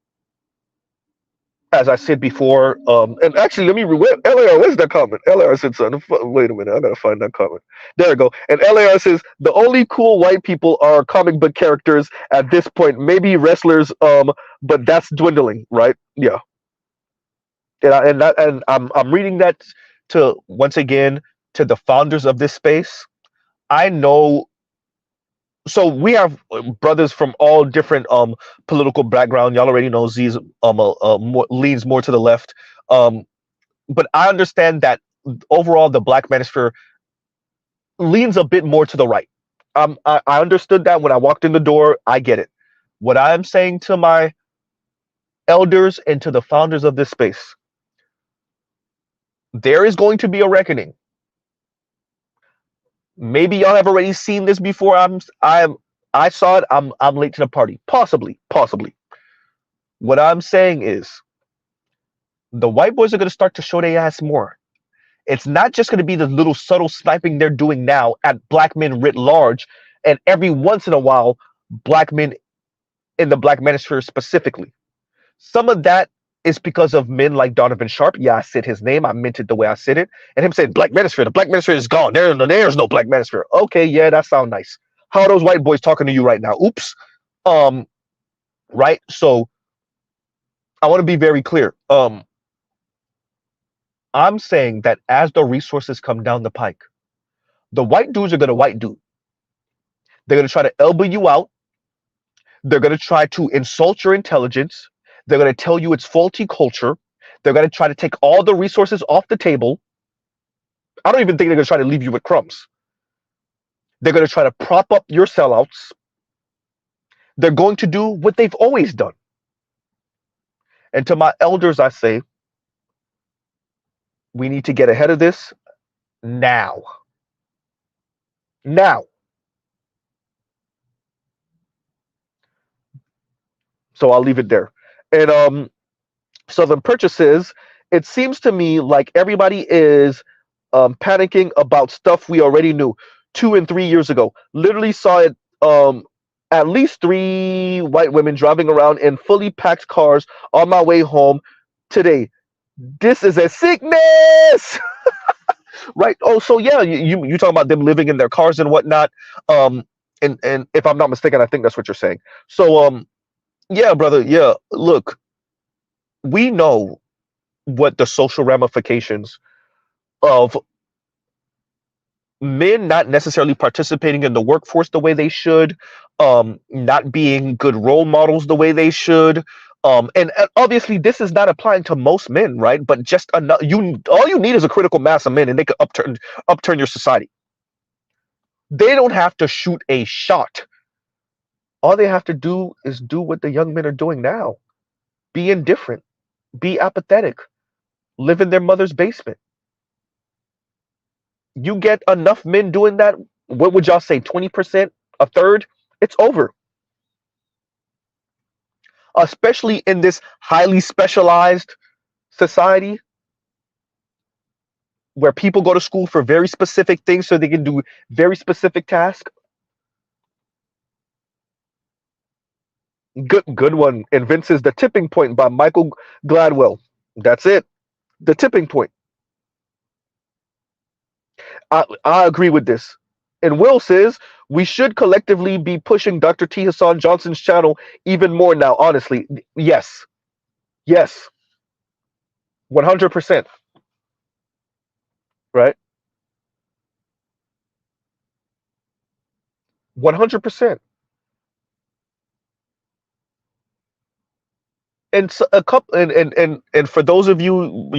as I said before, and actually, let me LAR. Where's that comment? LAR said something. Wait a minute, I gotta find that comment. There we go. And LAR says the only cool white people are comic book characters at this point. Maybe wrestlers, but that's dwindling, right? Yeah. And I'm reading that to once again to the founders of this space. I know. So we have brothers from all different political background. Y'all already know Z's leans more to the left. Um, but I understand that overall the Black Manosphere leans a bit more to the right. I understood that when I walked in the door. I get it. What I'm saying to my elders and to the founders of this space, there is going to be a reckoning. Maybe y'all have already seen this before. I saw it. I'm late to the party. Possibly, possibly. What I'm saying is the white boys are going to start to show their ass more. It's not just going to be the little subtle sniping they're doing now at black men writ large, and every once in a while, black men in the Black Manosphere specifically. Some of that is because of men like Donovan Sharp. Yeah, I said his name. I meant it the way I said it. And him saying Black Manosphere. The Black Manosphere is gone. There's no Black Manosphere. Okay, yeah, that sounds nice. How are those white boys talking to you right now? Oops. Um, right. So I want to be very clear. I'm saying that as the resources come down the pike, the white dudes are gonna white dude. They're gonna try to elbow you out. They're gonna try to insult your intelligence. They're gonna tell you it's faulty culture. They're gonna try to take all the resources off the table. I don't even think they're gonna try to leave you with crumbs. They're gonna try to prop up your sellouts. They're going to do what they've always done. And to my elders, I say, we need to get ahead of this now. Now. So I'll leave it there. And Southern Purchases, it seems to me like everybody is panicking about stuff we already knew 2 and 3 years ago. Literally saw it at least three white women driving around in fully packed cars on my way home today. This is a sickness, right? Oh, so yeah, you talking about them living in their cars and whatnot. And if I'm not mistaken, I think that's what you're saying. So yeah, brother, yeah. Look, we know what the social ramifications of men not necessarily participating in the workforce the way they should, not being good role models the way they should. And obviously this is not applying to most men, right? But just enough, you all you need is a critical mass of men and they could upturn your society. They don't have to shoot a shot. All they have to do is do what the young men are doing now. Be indifferent, be apathetic, live in their mother's basement. You get enough men doing that, what would y'all say, 20%, a third? It's over. Especially in this highly specialized society where people go to school for very specific things so they can do very specific tasks. Good one. And Vince's The Tipping Point by Michael Gladwell. That's it. The Tipping Point. I agree with this. And Will says we should collectively be pushing Dr. T. Hassan Johnson's channel even more now. Honestly, yes, yes, 100%. Right, 100%. And so a couple, and for those of you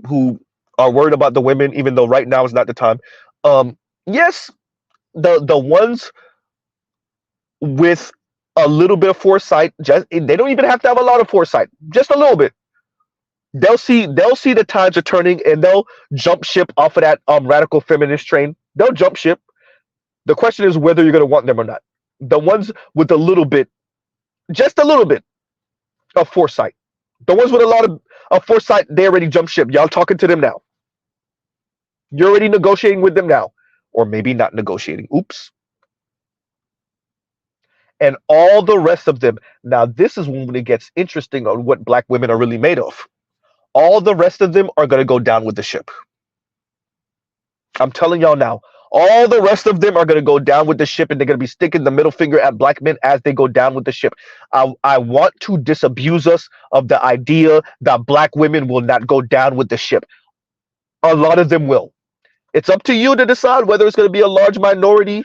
who are worried about the women, even though right now is not the time. Yes, the ones with a little bit of foresight, just they don't even have to have a lot of foresight, just a little bit. They'll see the tides are turning and they'll jump ship off of that radical feminist train. They'll jump ship. The question is whether you're going to want them or not. The ones with a little bit, just a little bit of foresight. The ones with a lot of foresight, they already jump ship. Y'all talking to them now. You're already negotiating with them now. Or maybe not negotiating. Oops. And all the rest of them. Now, this is when it gets interesting on what black women are really made of. All the rest of them are going to go down with the ship. I'm telling y'all now. All the rest of them are going to go down with the ship, and they're going to be sticking the middle finger at black men as they go down with the ship. I want to disabuse us of the idea that black women will not go down with the ship. A lot of them will. It's up to you to decide whether it's going to be a large minority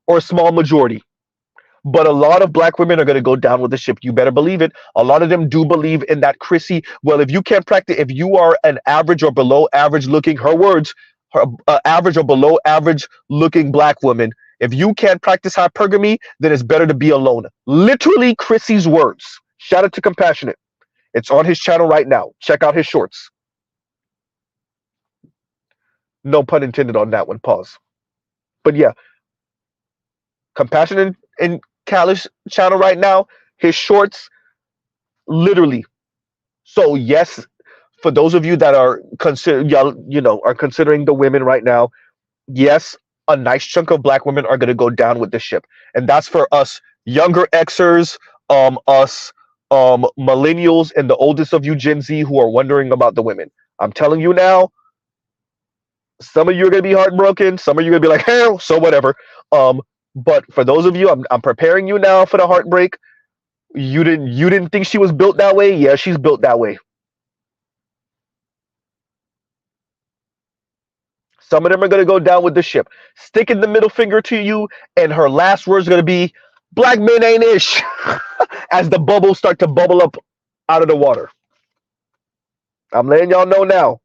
or a small majority. But a lot of black women are going to go down with the ship. You better believe it. A lot of them do believe in that Chrissy. Well, if you can't practice, if you are an average or below average looking, her words, her, average or below average looking black woman, if you can't practice hypergamy, then it's better to be alone. Literally, Chrissy's words. Shout out to Compassionate. It's on his channel right now. Check out his shorts. No pun intended on that one. Pause. But yeah, Compassionate in Kalish channel right now. His shorts, literally. So yes, for those of you that are are considering the women right now, yes, a nice chunk of black women are going to go down with the ship, and that's for us younger Xers, us millennials, and the oldest of you Gen Z who are wondering about the women. I'm telling you now, some of you are going to be heartbroken, some of you are going to be like, hell, so whatever. But for those of you, I'm preparing you now for the heartbreak. You didn't think she was built that way? Yeah, she's built that way. Some of them are going to go down with the ship, sticking the middle finger to you, and her last words are going to be, black men ain't ish, as the bubbles start to bubble up out of the water. I'm letting y'all know now.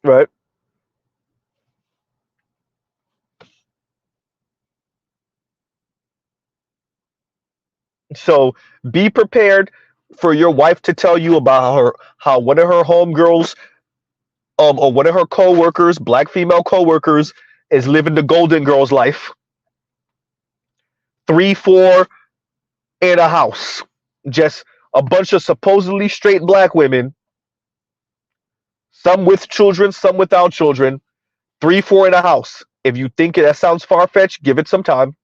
Right? So be prepared for your wife to tell you about how one of her homegirls, or one of her co-workers, black female co-workers, is living the golden girl's life. 3, 4 in a house. Just a bunch of supposedly straight black women, some with children, some without children. 3, 4 in a house. If you think that sounds far fetched, give it some time.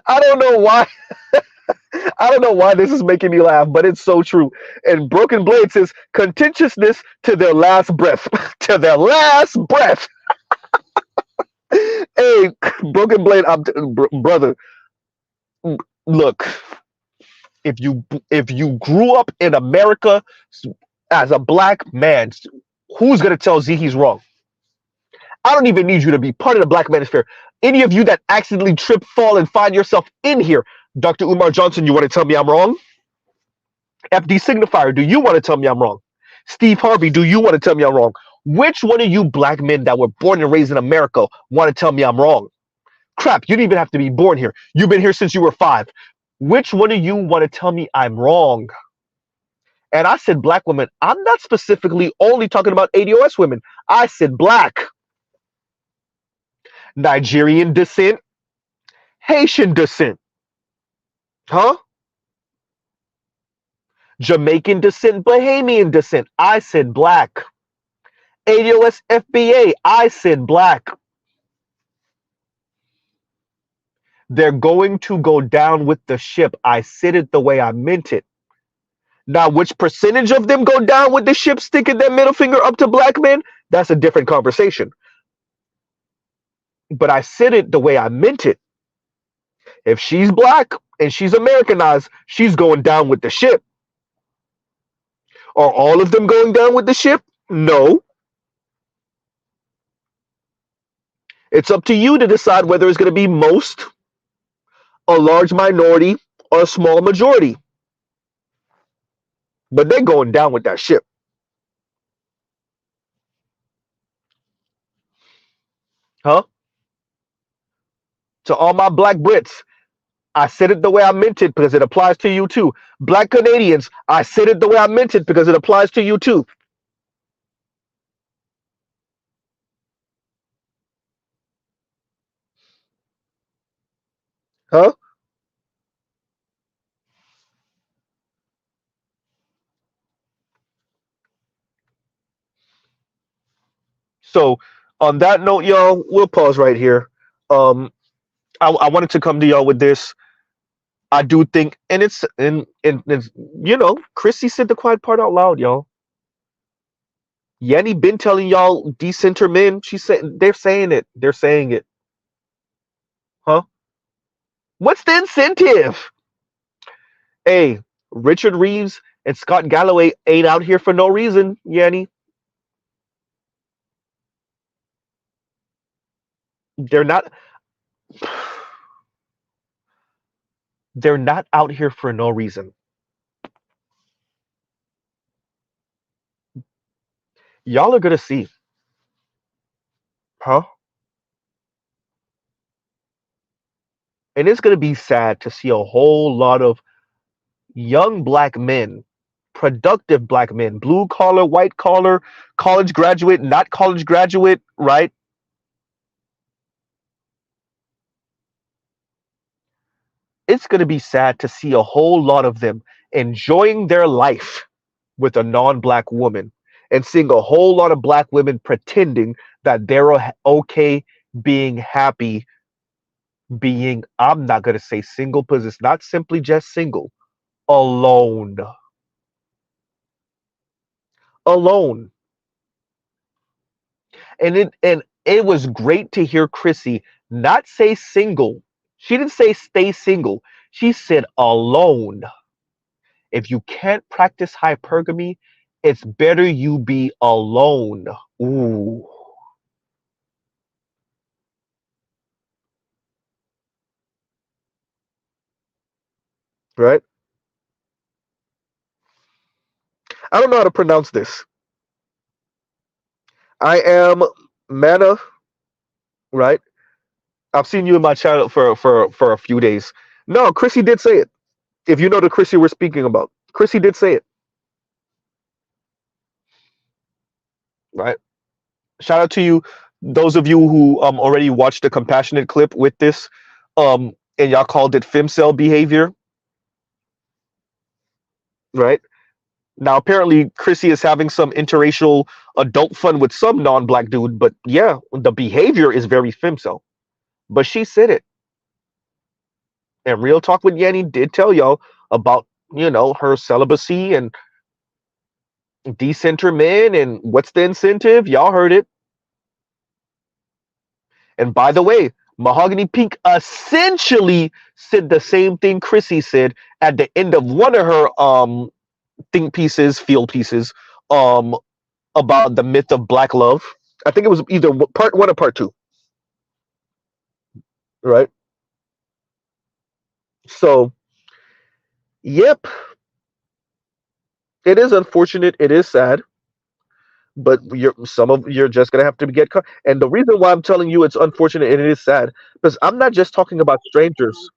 I don't know why. I don't know why this is making me laugh, but it's so true. And Broken Blade says contentiousness to their last breath. To their last breath. Hey, Broken Blade, brother. Look, if you grew up in America as a black man, who's gonna tell Z he's wrong? I don't even need you to be part of the Black Manosphere. Any of you that accidentally trip, fall, and find yourself in here, Dr. Umar Johnson, you want to tell me I'm wrong? FD Signifier, do you want to tell me I'm wrong? Steve Harvey, do you want to tell me I'm wrong? Which one of you black men that were born and raised in America want to tell me I'm wrong? Crap, you didn't even have to be born here. You've been here since you were 5. Which one of you want to tell me I'm wrong? And I said black women. I'm not specifically only talking about ADOS women. I said black, Nigerian descent, Haitian descent, huh? Jamaican descent, Bahamian descent. I said black. ADOS FBA. I said black. They're going to go down with the ship. I said it the way I meant it. Now, which percentage of them go down with the ship sticking their middle finger up to black men? That's a different conversation. But I said it the way I meant it. If she's black and she's Americanized, she's going down with the ship. Are all of them going down with the ship? No. It's up to you to decide whether it's going to be most, a large minority, or a small majority. But they're going down with that ship. Huh? To all my black Brits, I said it the way I meant it because it applies to you too. Black Canadians, I said it the way I meant it because it applies to you too. Huh? So on that note, y'all, we'll pause right here. Um, I wanted to come to y'all with this. I do think, and it's Chrissy said the quiet part out loud, y'all. Yanni been telling y'all decenter men. She said they're saying it. They're saying it, huh? What's the incentive? Hey, Richard Reeves and Scott Galloway ain't out here for no reason, Yanni. They're not. They're not out here for no reason. Y'all are gonna see, huh? And it's gonna be sad to see a whole lot of young black men, productive black men, blue collar, white collar, college graduate, not college graduate, right? It's going to be sad to see a whole lot of them enjoying their life with a non black woman and seeing a whole lot of black women pretending that they're okay being happy, being, I'm not going to say single because it's not simply just single, alone. Alone. And it was great to hear Chrissy not say single. She didn't say stay single. She said alone. If you can't practice hypergamy, it's better you be alone. Ooh, right? I don't know how to pronounce this. I am Mana, right? I've seen you in my channel for a few days. No, Chrissy did say it. If you know the Chrissy we're speaking about, Chrissy did say it, right? Shout out to you, those of you who already watched the compassionate clip with this, and y'all called it femcel behavior, right? Now apparently Chrissy is having some interracial adult fun with some non-black dude, but yeah, the behavior is very femcel. But she said it, and Real Talk with Yanni did tell y'all about her celibacy and decenter men and what's the incentive. Y'all heard it. And by the way, Mahogany Pink essentially said the same thing Chrissy said at the end of one of her think pieces, field pieces, um, about the myth of black love. I think it was either part one or part two, right? So, yep, it is unfortunate. It is sad, but you're just gonna have to get caught. And the reason why I'm telling you it's unfortunate and it is sad because I'm not just talking about strangers.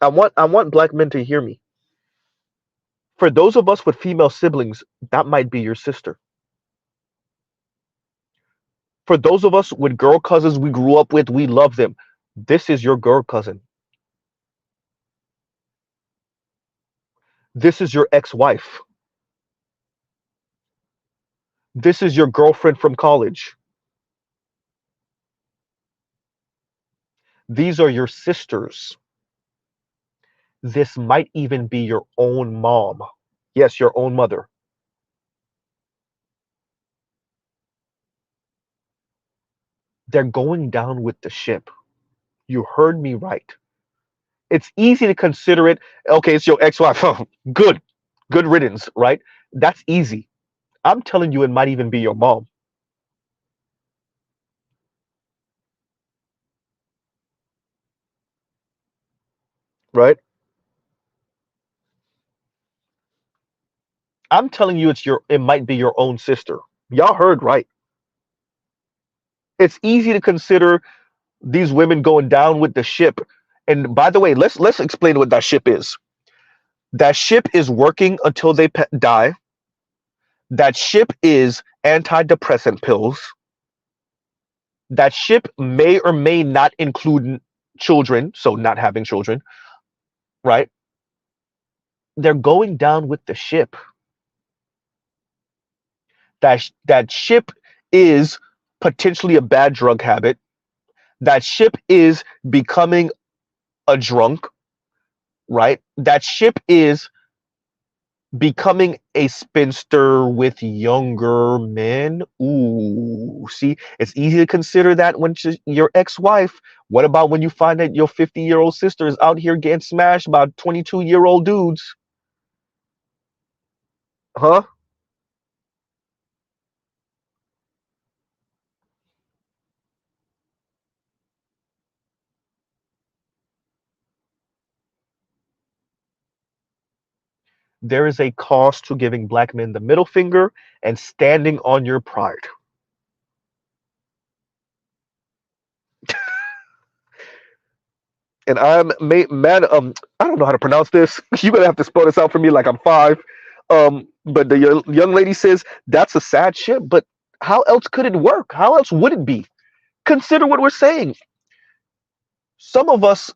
I want black men to hear me. For those of us with female siblings, that might be your sister. For those of us with girl cousins we grew up with, we love them. This is your girl cousin. This is your ex-wife. This is your girlfriend from college. These are your sisters. This might even be your own mom. Yes, your own mother. They're going down with the ship. You heard me right. It's easy to consider it. Okay, it's your ex-wife. Good. Good riddance, right? That's easy. I'm telling you, it might even be your mom, right? I'm telling you, it might be your own sister. Y'all heard right. It's easy to consider these women going down with the ship. And by the way, let's explain what that ship is. That ship is working until they die. That ship is antidepressant pills. That ship may or may not include children, so not having children, right? They're going down with the ship. That ship is potentially a bad drug habit. That ship is becoming a drunk, right? That ship is becoming a spinster with younger men. Ooh, see, it's easy to consider that when your ex-wife. What about when you find that your 50-year-old sister is out here getting smashed by 22-year-old dudes? Huh? There is a cost to giving black men the middle finger and standing on your pride. And I'm man. I don't know how to pronounce this. You're gonna have to spell this out for me like I'm five. But the young lady says that's a sad ship. But how else could it work? How else would it be? Consider what we're saying. Some of us,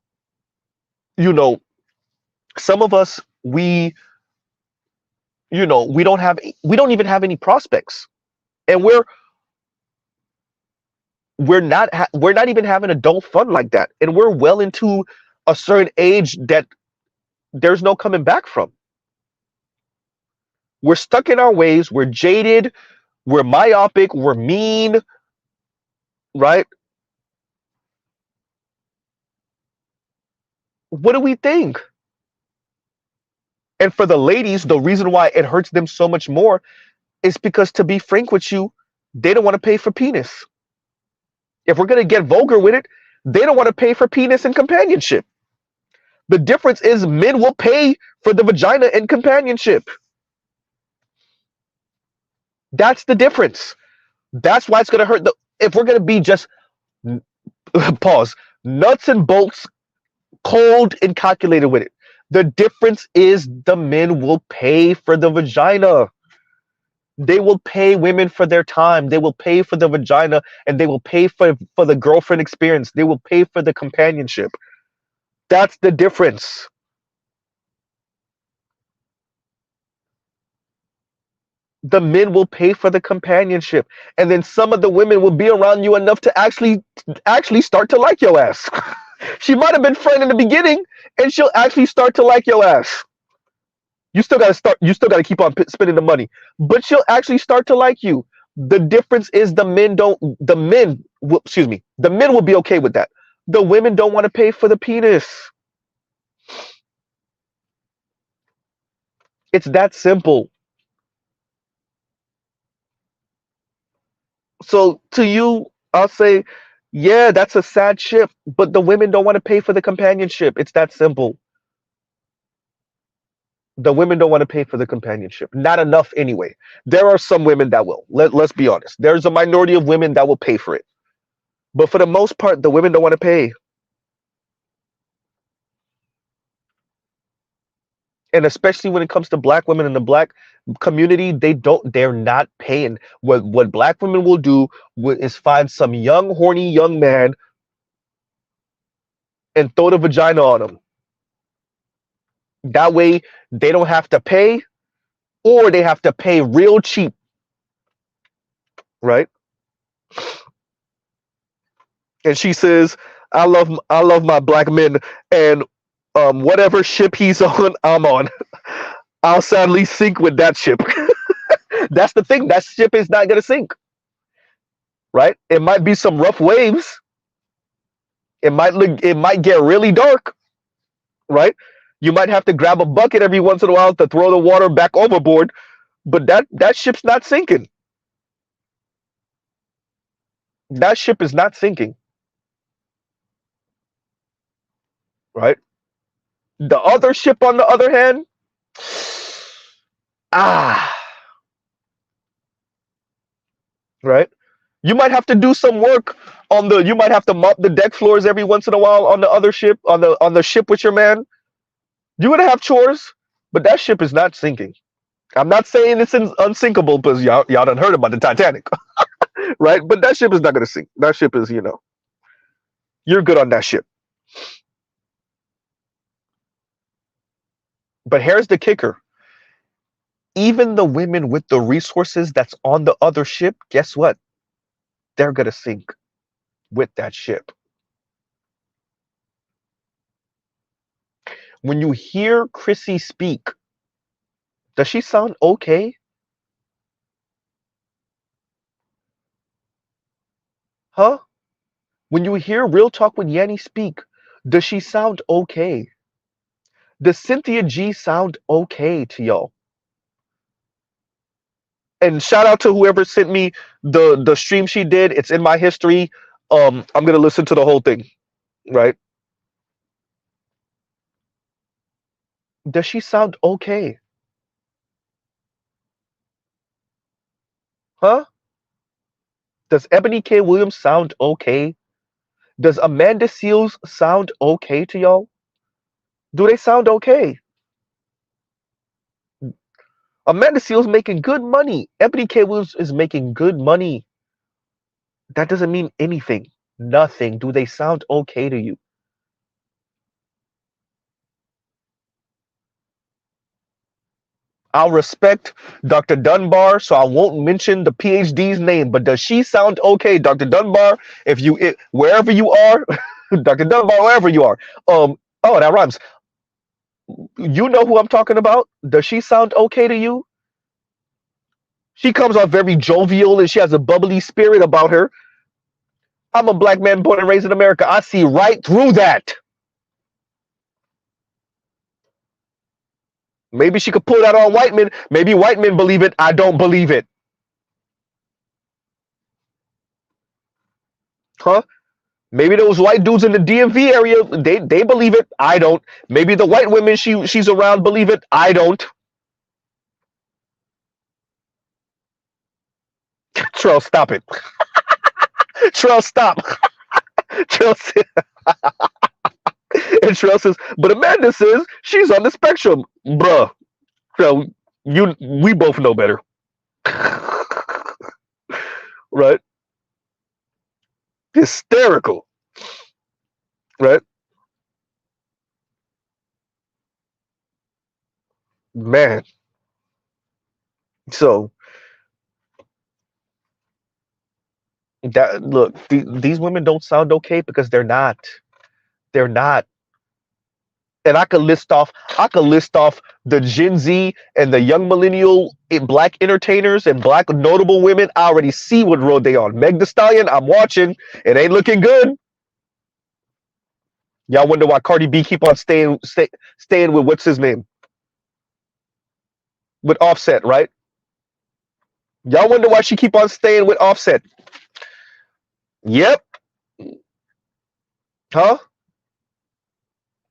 you know, some of us, we don't even have any prospects, and we're not even having adult fun like that, and we're well into a certain age that there's no coming back from. We're stuck in our ways. We're jaded. We're myopic. We're mean, right? What do we think? And for the ladies, the reason why it hurts them so much more is because, to be frank with you, they don't want to pay for penis. If we're going to get vulgar with it, they don't want to pay for penis and companionship. The difference is men will pay for the vagina and companionship. That's the difference. That's why it's going to hurt. If we're going to be just, pause, nuts and bolts, cold and calculated with it. The difference is the men will pay for the vagina. They will pay women for their time. They will pay for the vagina, and they will pay for the girlfriend experience. They will pay for the companionship. That's the difference. The men will pay for the companionship, and then some of the women will be around you enough to actually start to like your ass. She might have been friend in the beginning, and she'll actually start to like your ass. You still got to start. You still got to keep on spending the money, but she'll actually start to like you. The difference is the men don't. The men, excuse me, the men will be okay with that. The women don't want to pay for the penis. It's that simple. So to you, I'll say, yeah, that's a sad ship, but the women don't want to pay for the companionship. It's that simple. The women don't want to pay for the companionship. Not enough anyway. There are some women that will. Let's be honest. There's a minority of women that will pay for it. But for the most part, the women don't want to pay. And especially when it comes to black women in the black community, they're not paying. What black women will do is find some young, horny young man and throw the vagina on him. That way they don't have to pay, or they have to pay real cheap, right? And she says, I love my black men, and whatever ship he's on, I'm on. I'll sadly sink with that ship. That's the thing. That ship is not gonna sink, right? It might be some rough waves. It might get really dark, right? You might have to grab a bucket every once in a while to throw the water back overboard, but that ship's not sinking. That ship is not sinking, right? The other ship, on the other hand, ah, right? You might have to do some work on the. You might have to mop the deck floors every once in a while on the other ship, on the ship with your man. You're gonna have chores, but that ship is not sinking. I'm not saying it's unsinkable because y'all done heard about the Titanic, right? But that ship is not gonna sink. That ship is, you're good on that ship. But here's the kicker: even the women with the resources that's on the other ship, guess what? they're gonna sink with that ship. When you hear Chrissy speak, does she sound okay? Huh? When you hear Real Talk with Yanni speak, does she sound okay? Does Cynthia G sound okay to y'all? And shout out to whoever sent me the stream she did. It's in my history. I'm gonna listen to the whole thing, right? Does she sound okay? Huh? Does Ebony K. Williams sound okay? Does Amanda Seals sound okay to y'all? Do they sound okay? Amanda Seals making good money. Ebony K. Williams is making good money. That doesn't mean anything. Nothing. Do they sound okay to you? I'll respect Dr. Dunbar, so I won't mention the PhD's name. But does she sound okay, Dr. Dunbar? Wherever you are, Dr. Dunbar, wherever you are. Oh, that rhymes. You know who I'm talking about. Does she sound okay to you? She comes off very jovial and she has a bubbly spirit about her. I'm a black man born and raised in America. I see right through that. Maybe she could pull that on white men. Maybe white men believe it. I don't believe it. Huh? Maybe those white dudes in the DMV area, they believe it. I don't. Maybe the white women she's around believe it. I don't. Trell, stop it. Trell, stop. Trell says, and Trell says, but Amanda says she's on the spectrum. Bruh. Trell, we both know better. Right? Hysterical. Right? Man. So that look, these women don't sound okay because they're not. They're not. And I could list off the Gen Z and the young millennial black entertainers and black notable women. I already see what road they on. Meg Thee Stallion, I'm watching. It ain't looking good. Y'all wonder why Cardi B keep on staying with what's his name? With Offset, right? Y'all wonder why she keep on staying with Offset. Yep. Huh?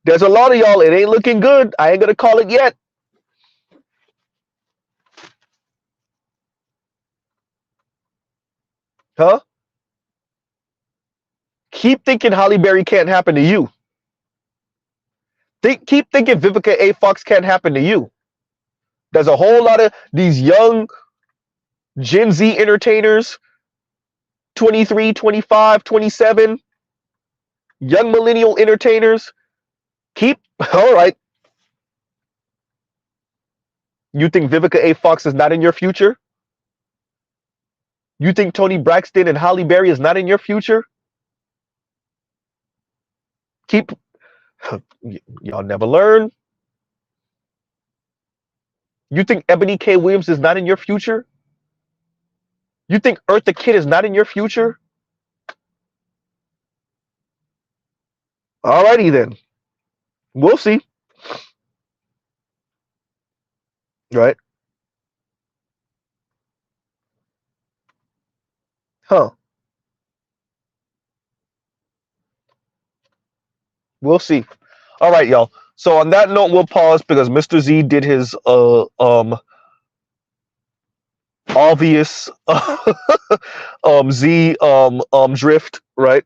There's a lot of y'all. It ain't looking good. I ain't gonna call it yet. Huh? Keep thinking Holly Berry can't happen to you. Keep thinking Vivica A. Fox can't happen to you. There's a whole lot of these young Gen Z entertainers, 23, 25, 27, young millennial entertainers. All right. You think Vivica A. Fox is not in your future? You think Tony Braxton and Halle Berry is not in your future? Y'all never learn. You think Ebony K. Williams is not in your future? You think Eartha Kitt is not in your future? Alrighty then. We'll see. Right? Huh. We'll see. All right, y'all. So on that note, we'll pause because Mr. Z did his obvious Z drift, right?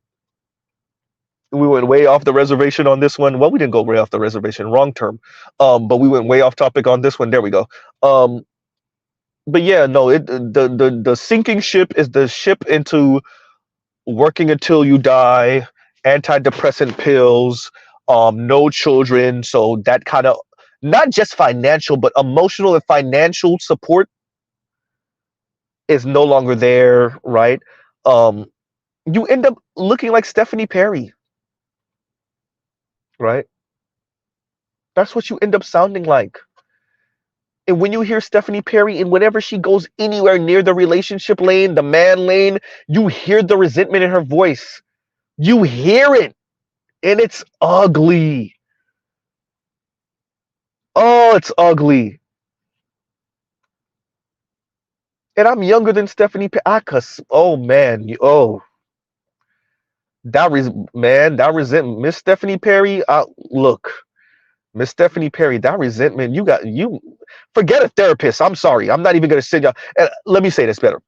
We went way off the reservation on this one. Well, we didn't go way off the reservation, wrong term. But we went way off topic on this one. There we go. But yeah, no, the sinking ship is the ship into working until you die, antidepressant pills, no children. So that kind of not just financial, but emotional and financial support is no longer there, right? um, you end up looking like Stephanie Perry, right? That's what you end up sounding like. And when you hear Stephanie Perry, and whenever she goes anywhere near the relationship lane, the man lane, you hear the resentment in her voice. You hear it, and it's ugly. Oh, it's ugly. And I'm younger than Stephanie Perry. Oh man, oh that resentment, Miss Stephanie Perry. Look, Miss Stephanie Perry, that resentment you forget a therapist. I'm sorry, I'm not even gonna send y'all. And let me say this better.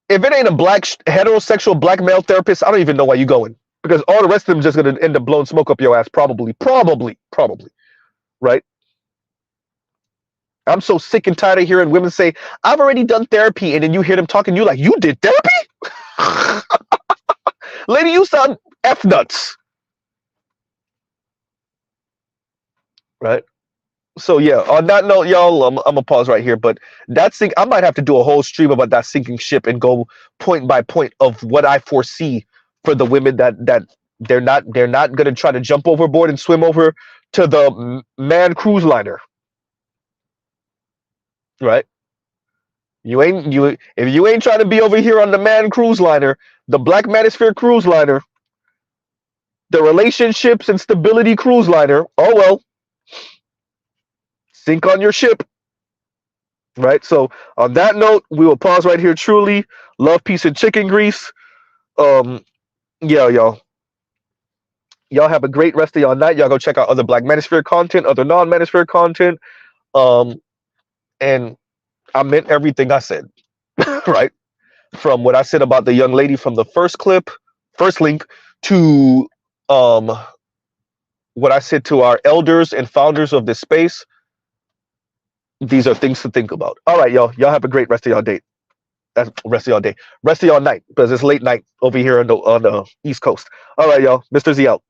If it ain't a black heterosexual black male therapist, I don't even know why you going, because all the rest of them just gonna end up blowing smoke up your ass. Probably, right? I'm so sick and tired of hearing women say, "I've already done therapy," and then you hear them talking to you like, "You did therapy?" Lady, you sound F nuts, right? So yeah, on that note, y'all, I'm gonna pause right here. But I might have to do a whole stream about that sinking ship and go point by point of what I foresee for the women that they're not gonna try to jump overboard and swim over to the man cruise liner, right? You if you ain't trying to be over here on the man cruise liner, the Black Manosphere cruise liner, the relationships and stability cruise liner. Oh well, sink on your ship, right? So on that note, we will pause right here. Truly, love, peace, and chicken grease. Um, yeah, y'all have a great rest of y'all night. Y'all go check out other Black Manosphere content, other non-Manosphere content. Um, and I meant everything I said, right? From what I said about the young lady from the first link, to um what I said to our elders and founders of this space. These are things to think about. All right, y'all. Y'all have a great rest of y'all day. That's rest of y'all day. Rest of y'all night, because it's late night over here on the East Coast. All right, y'all. Mr. Z out.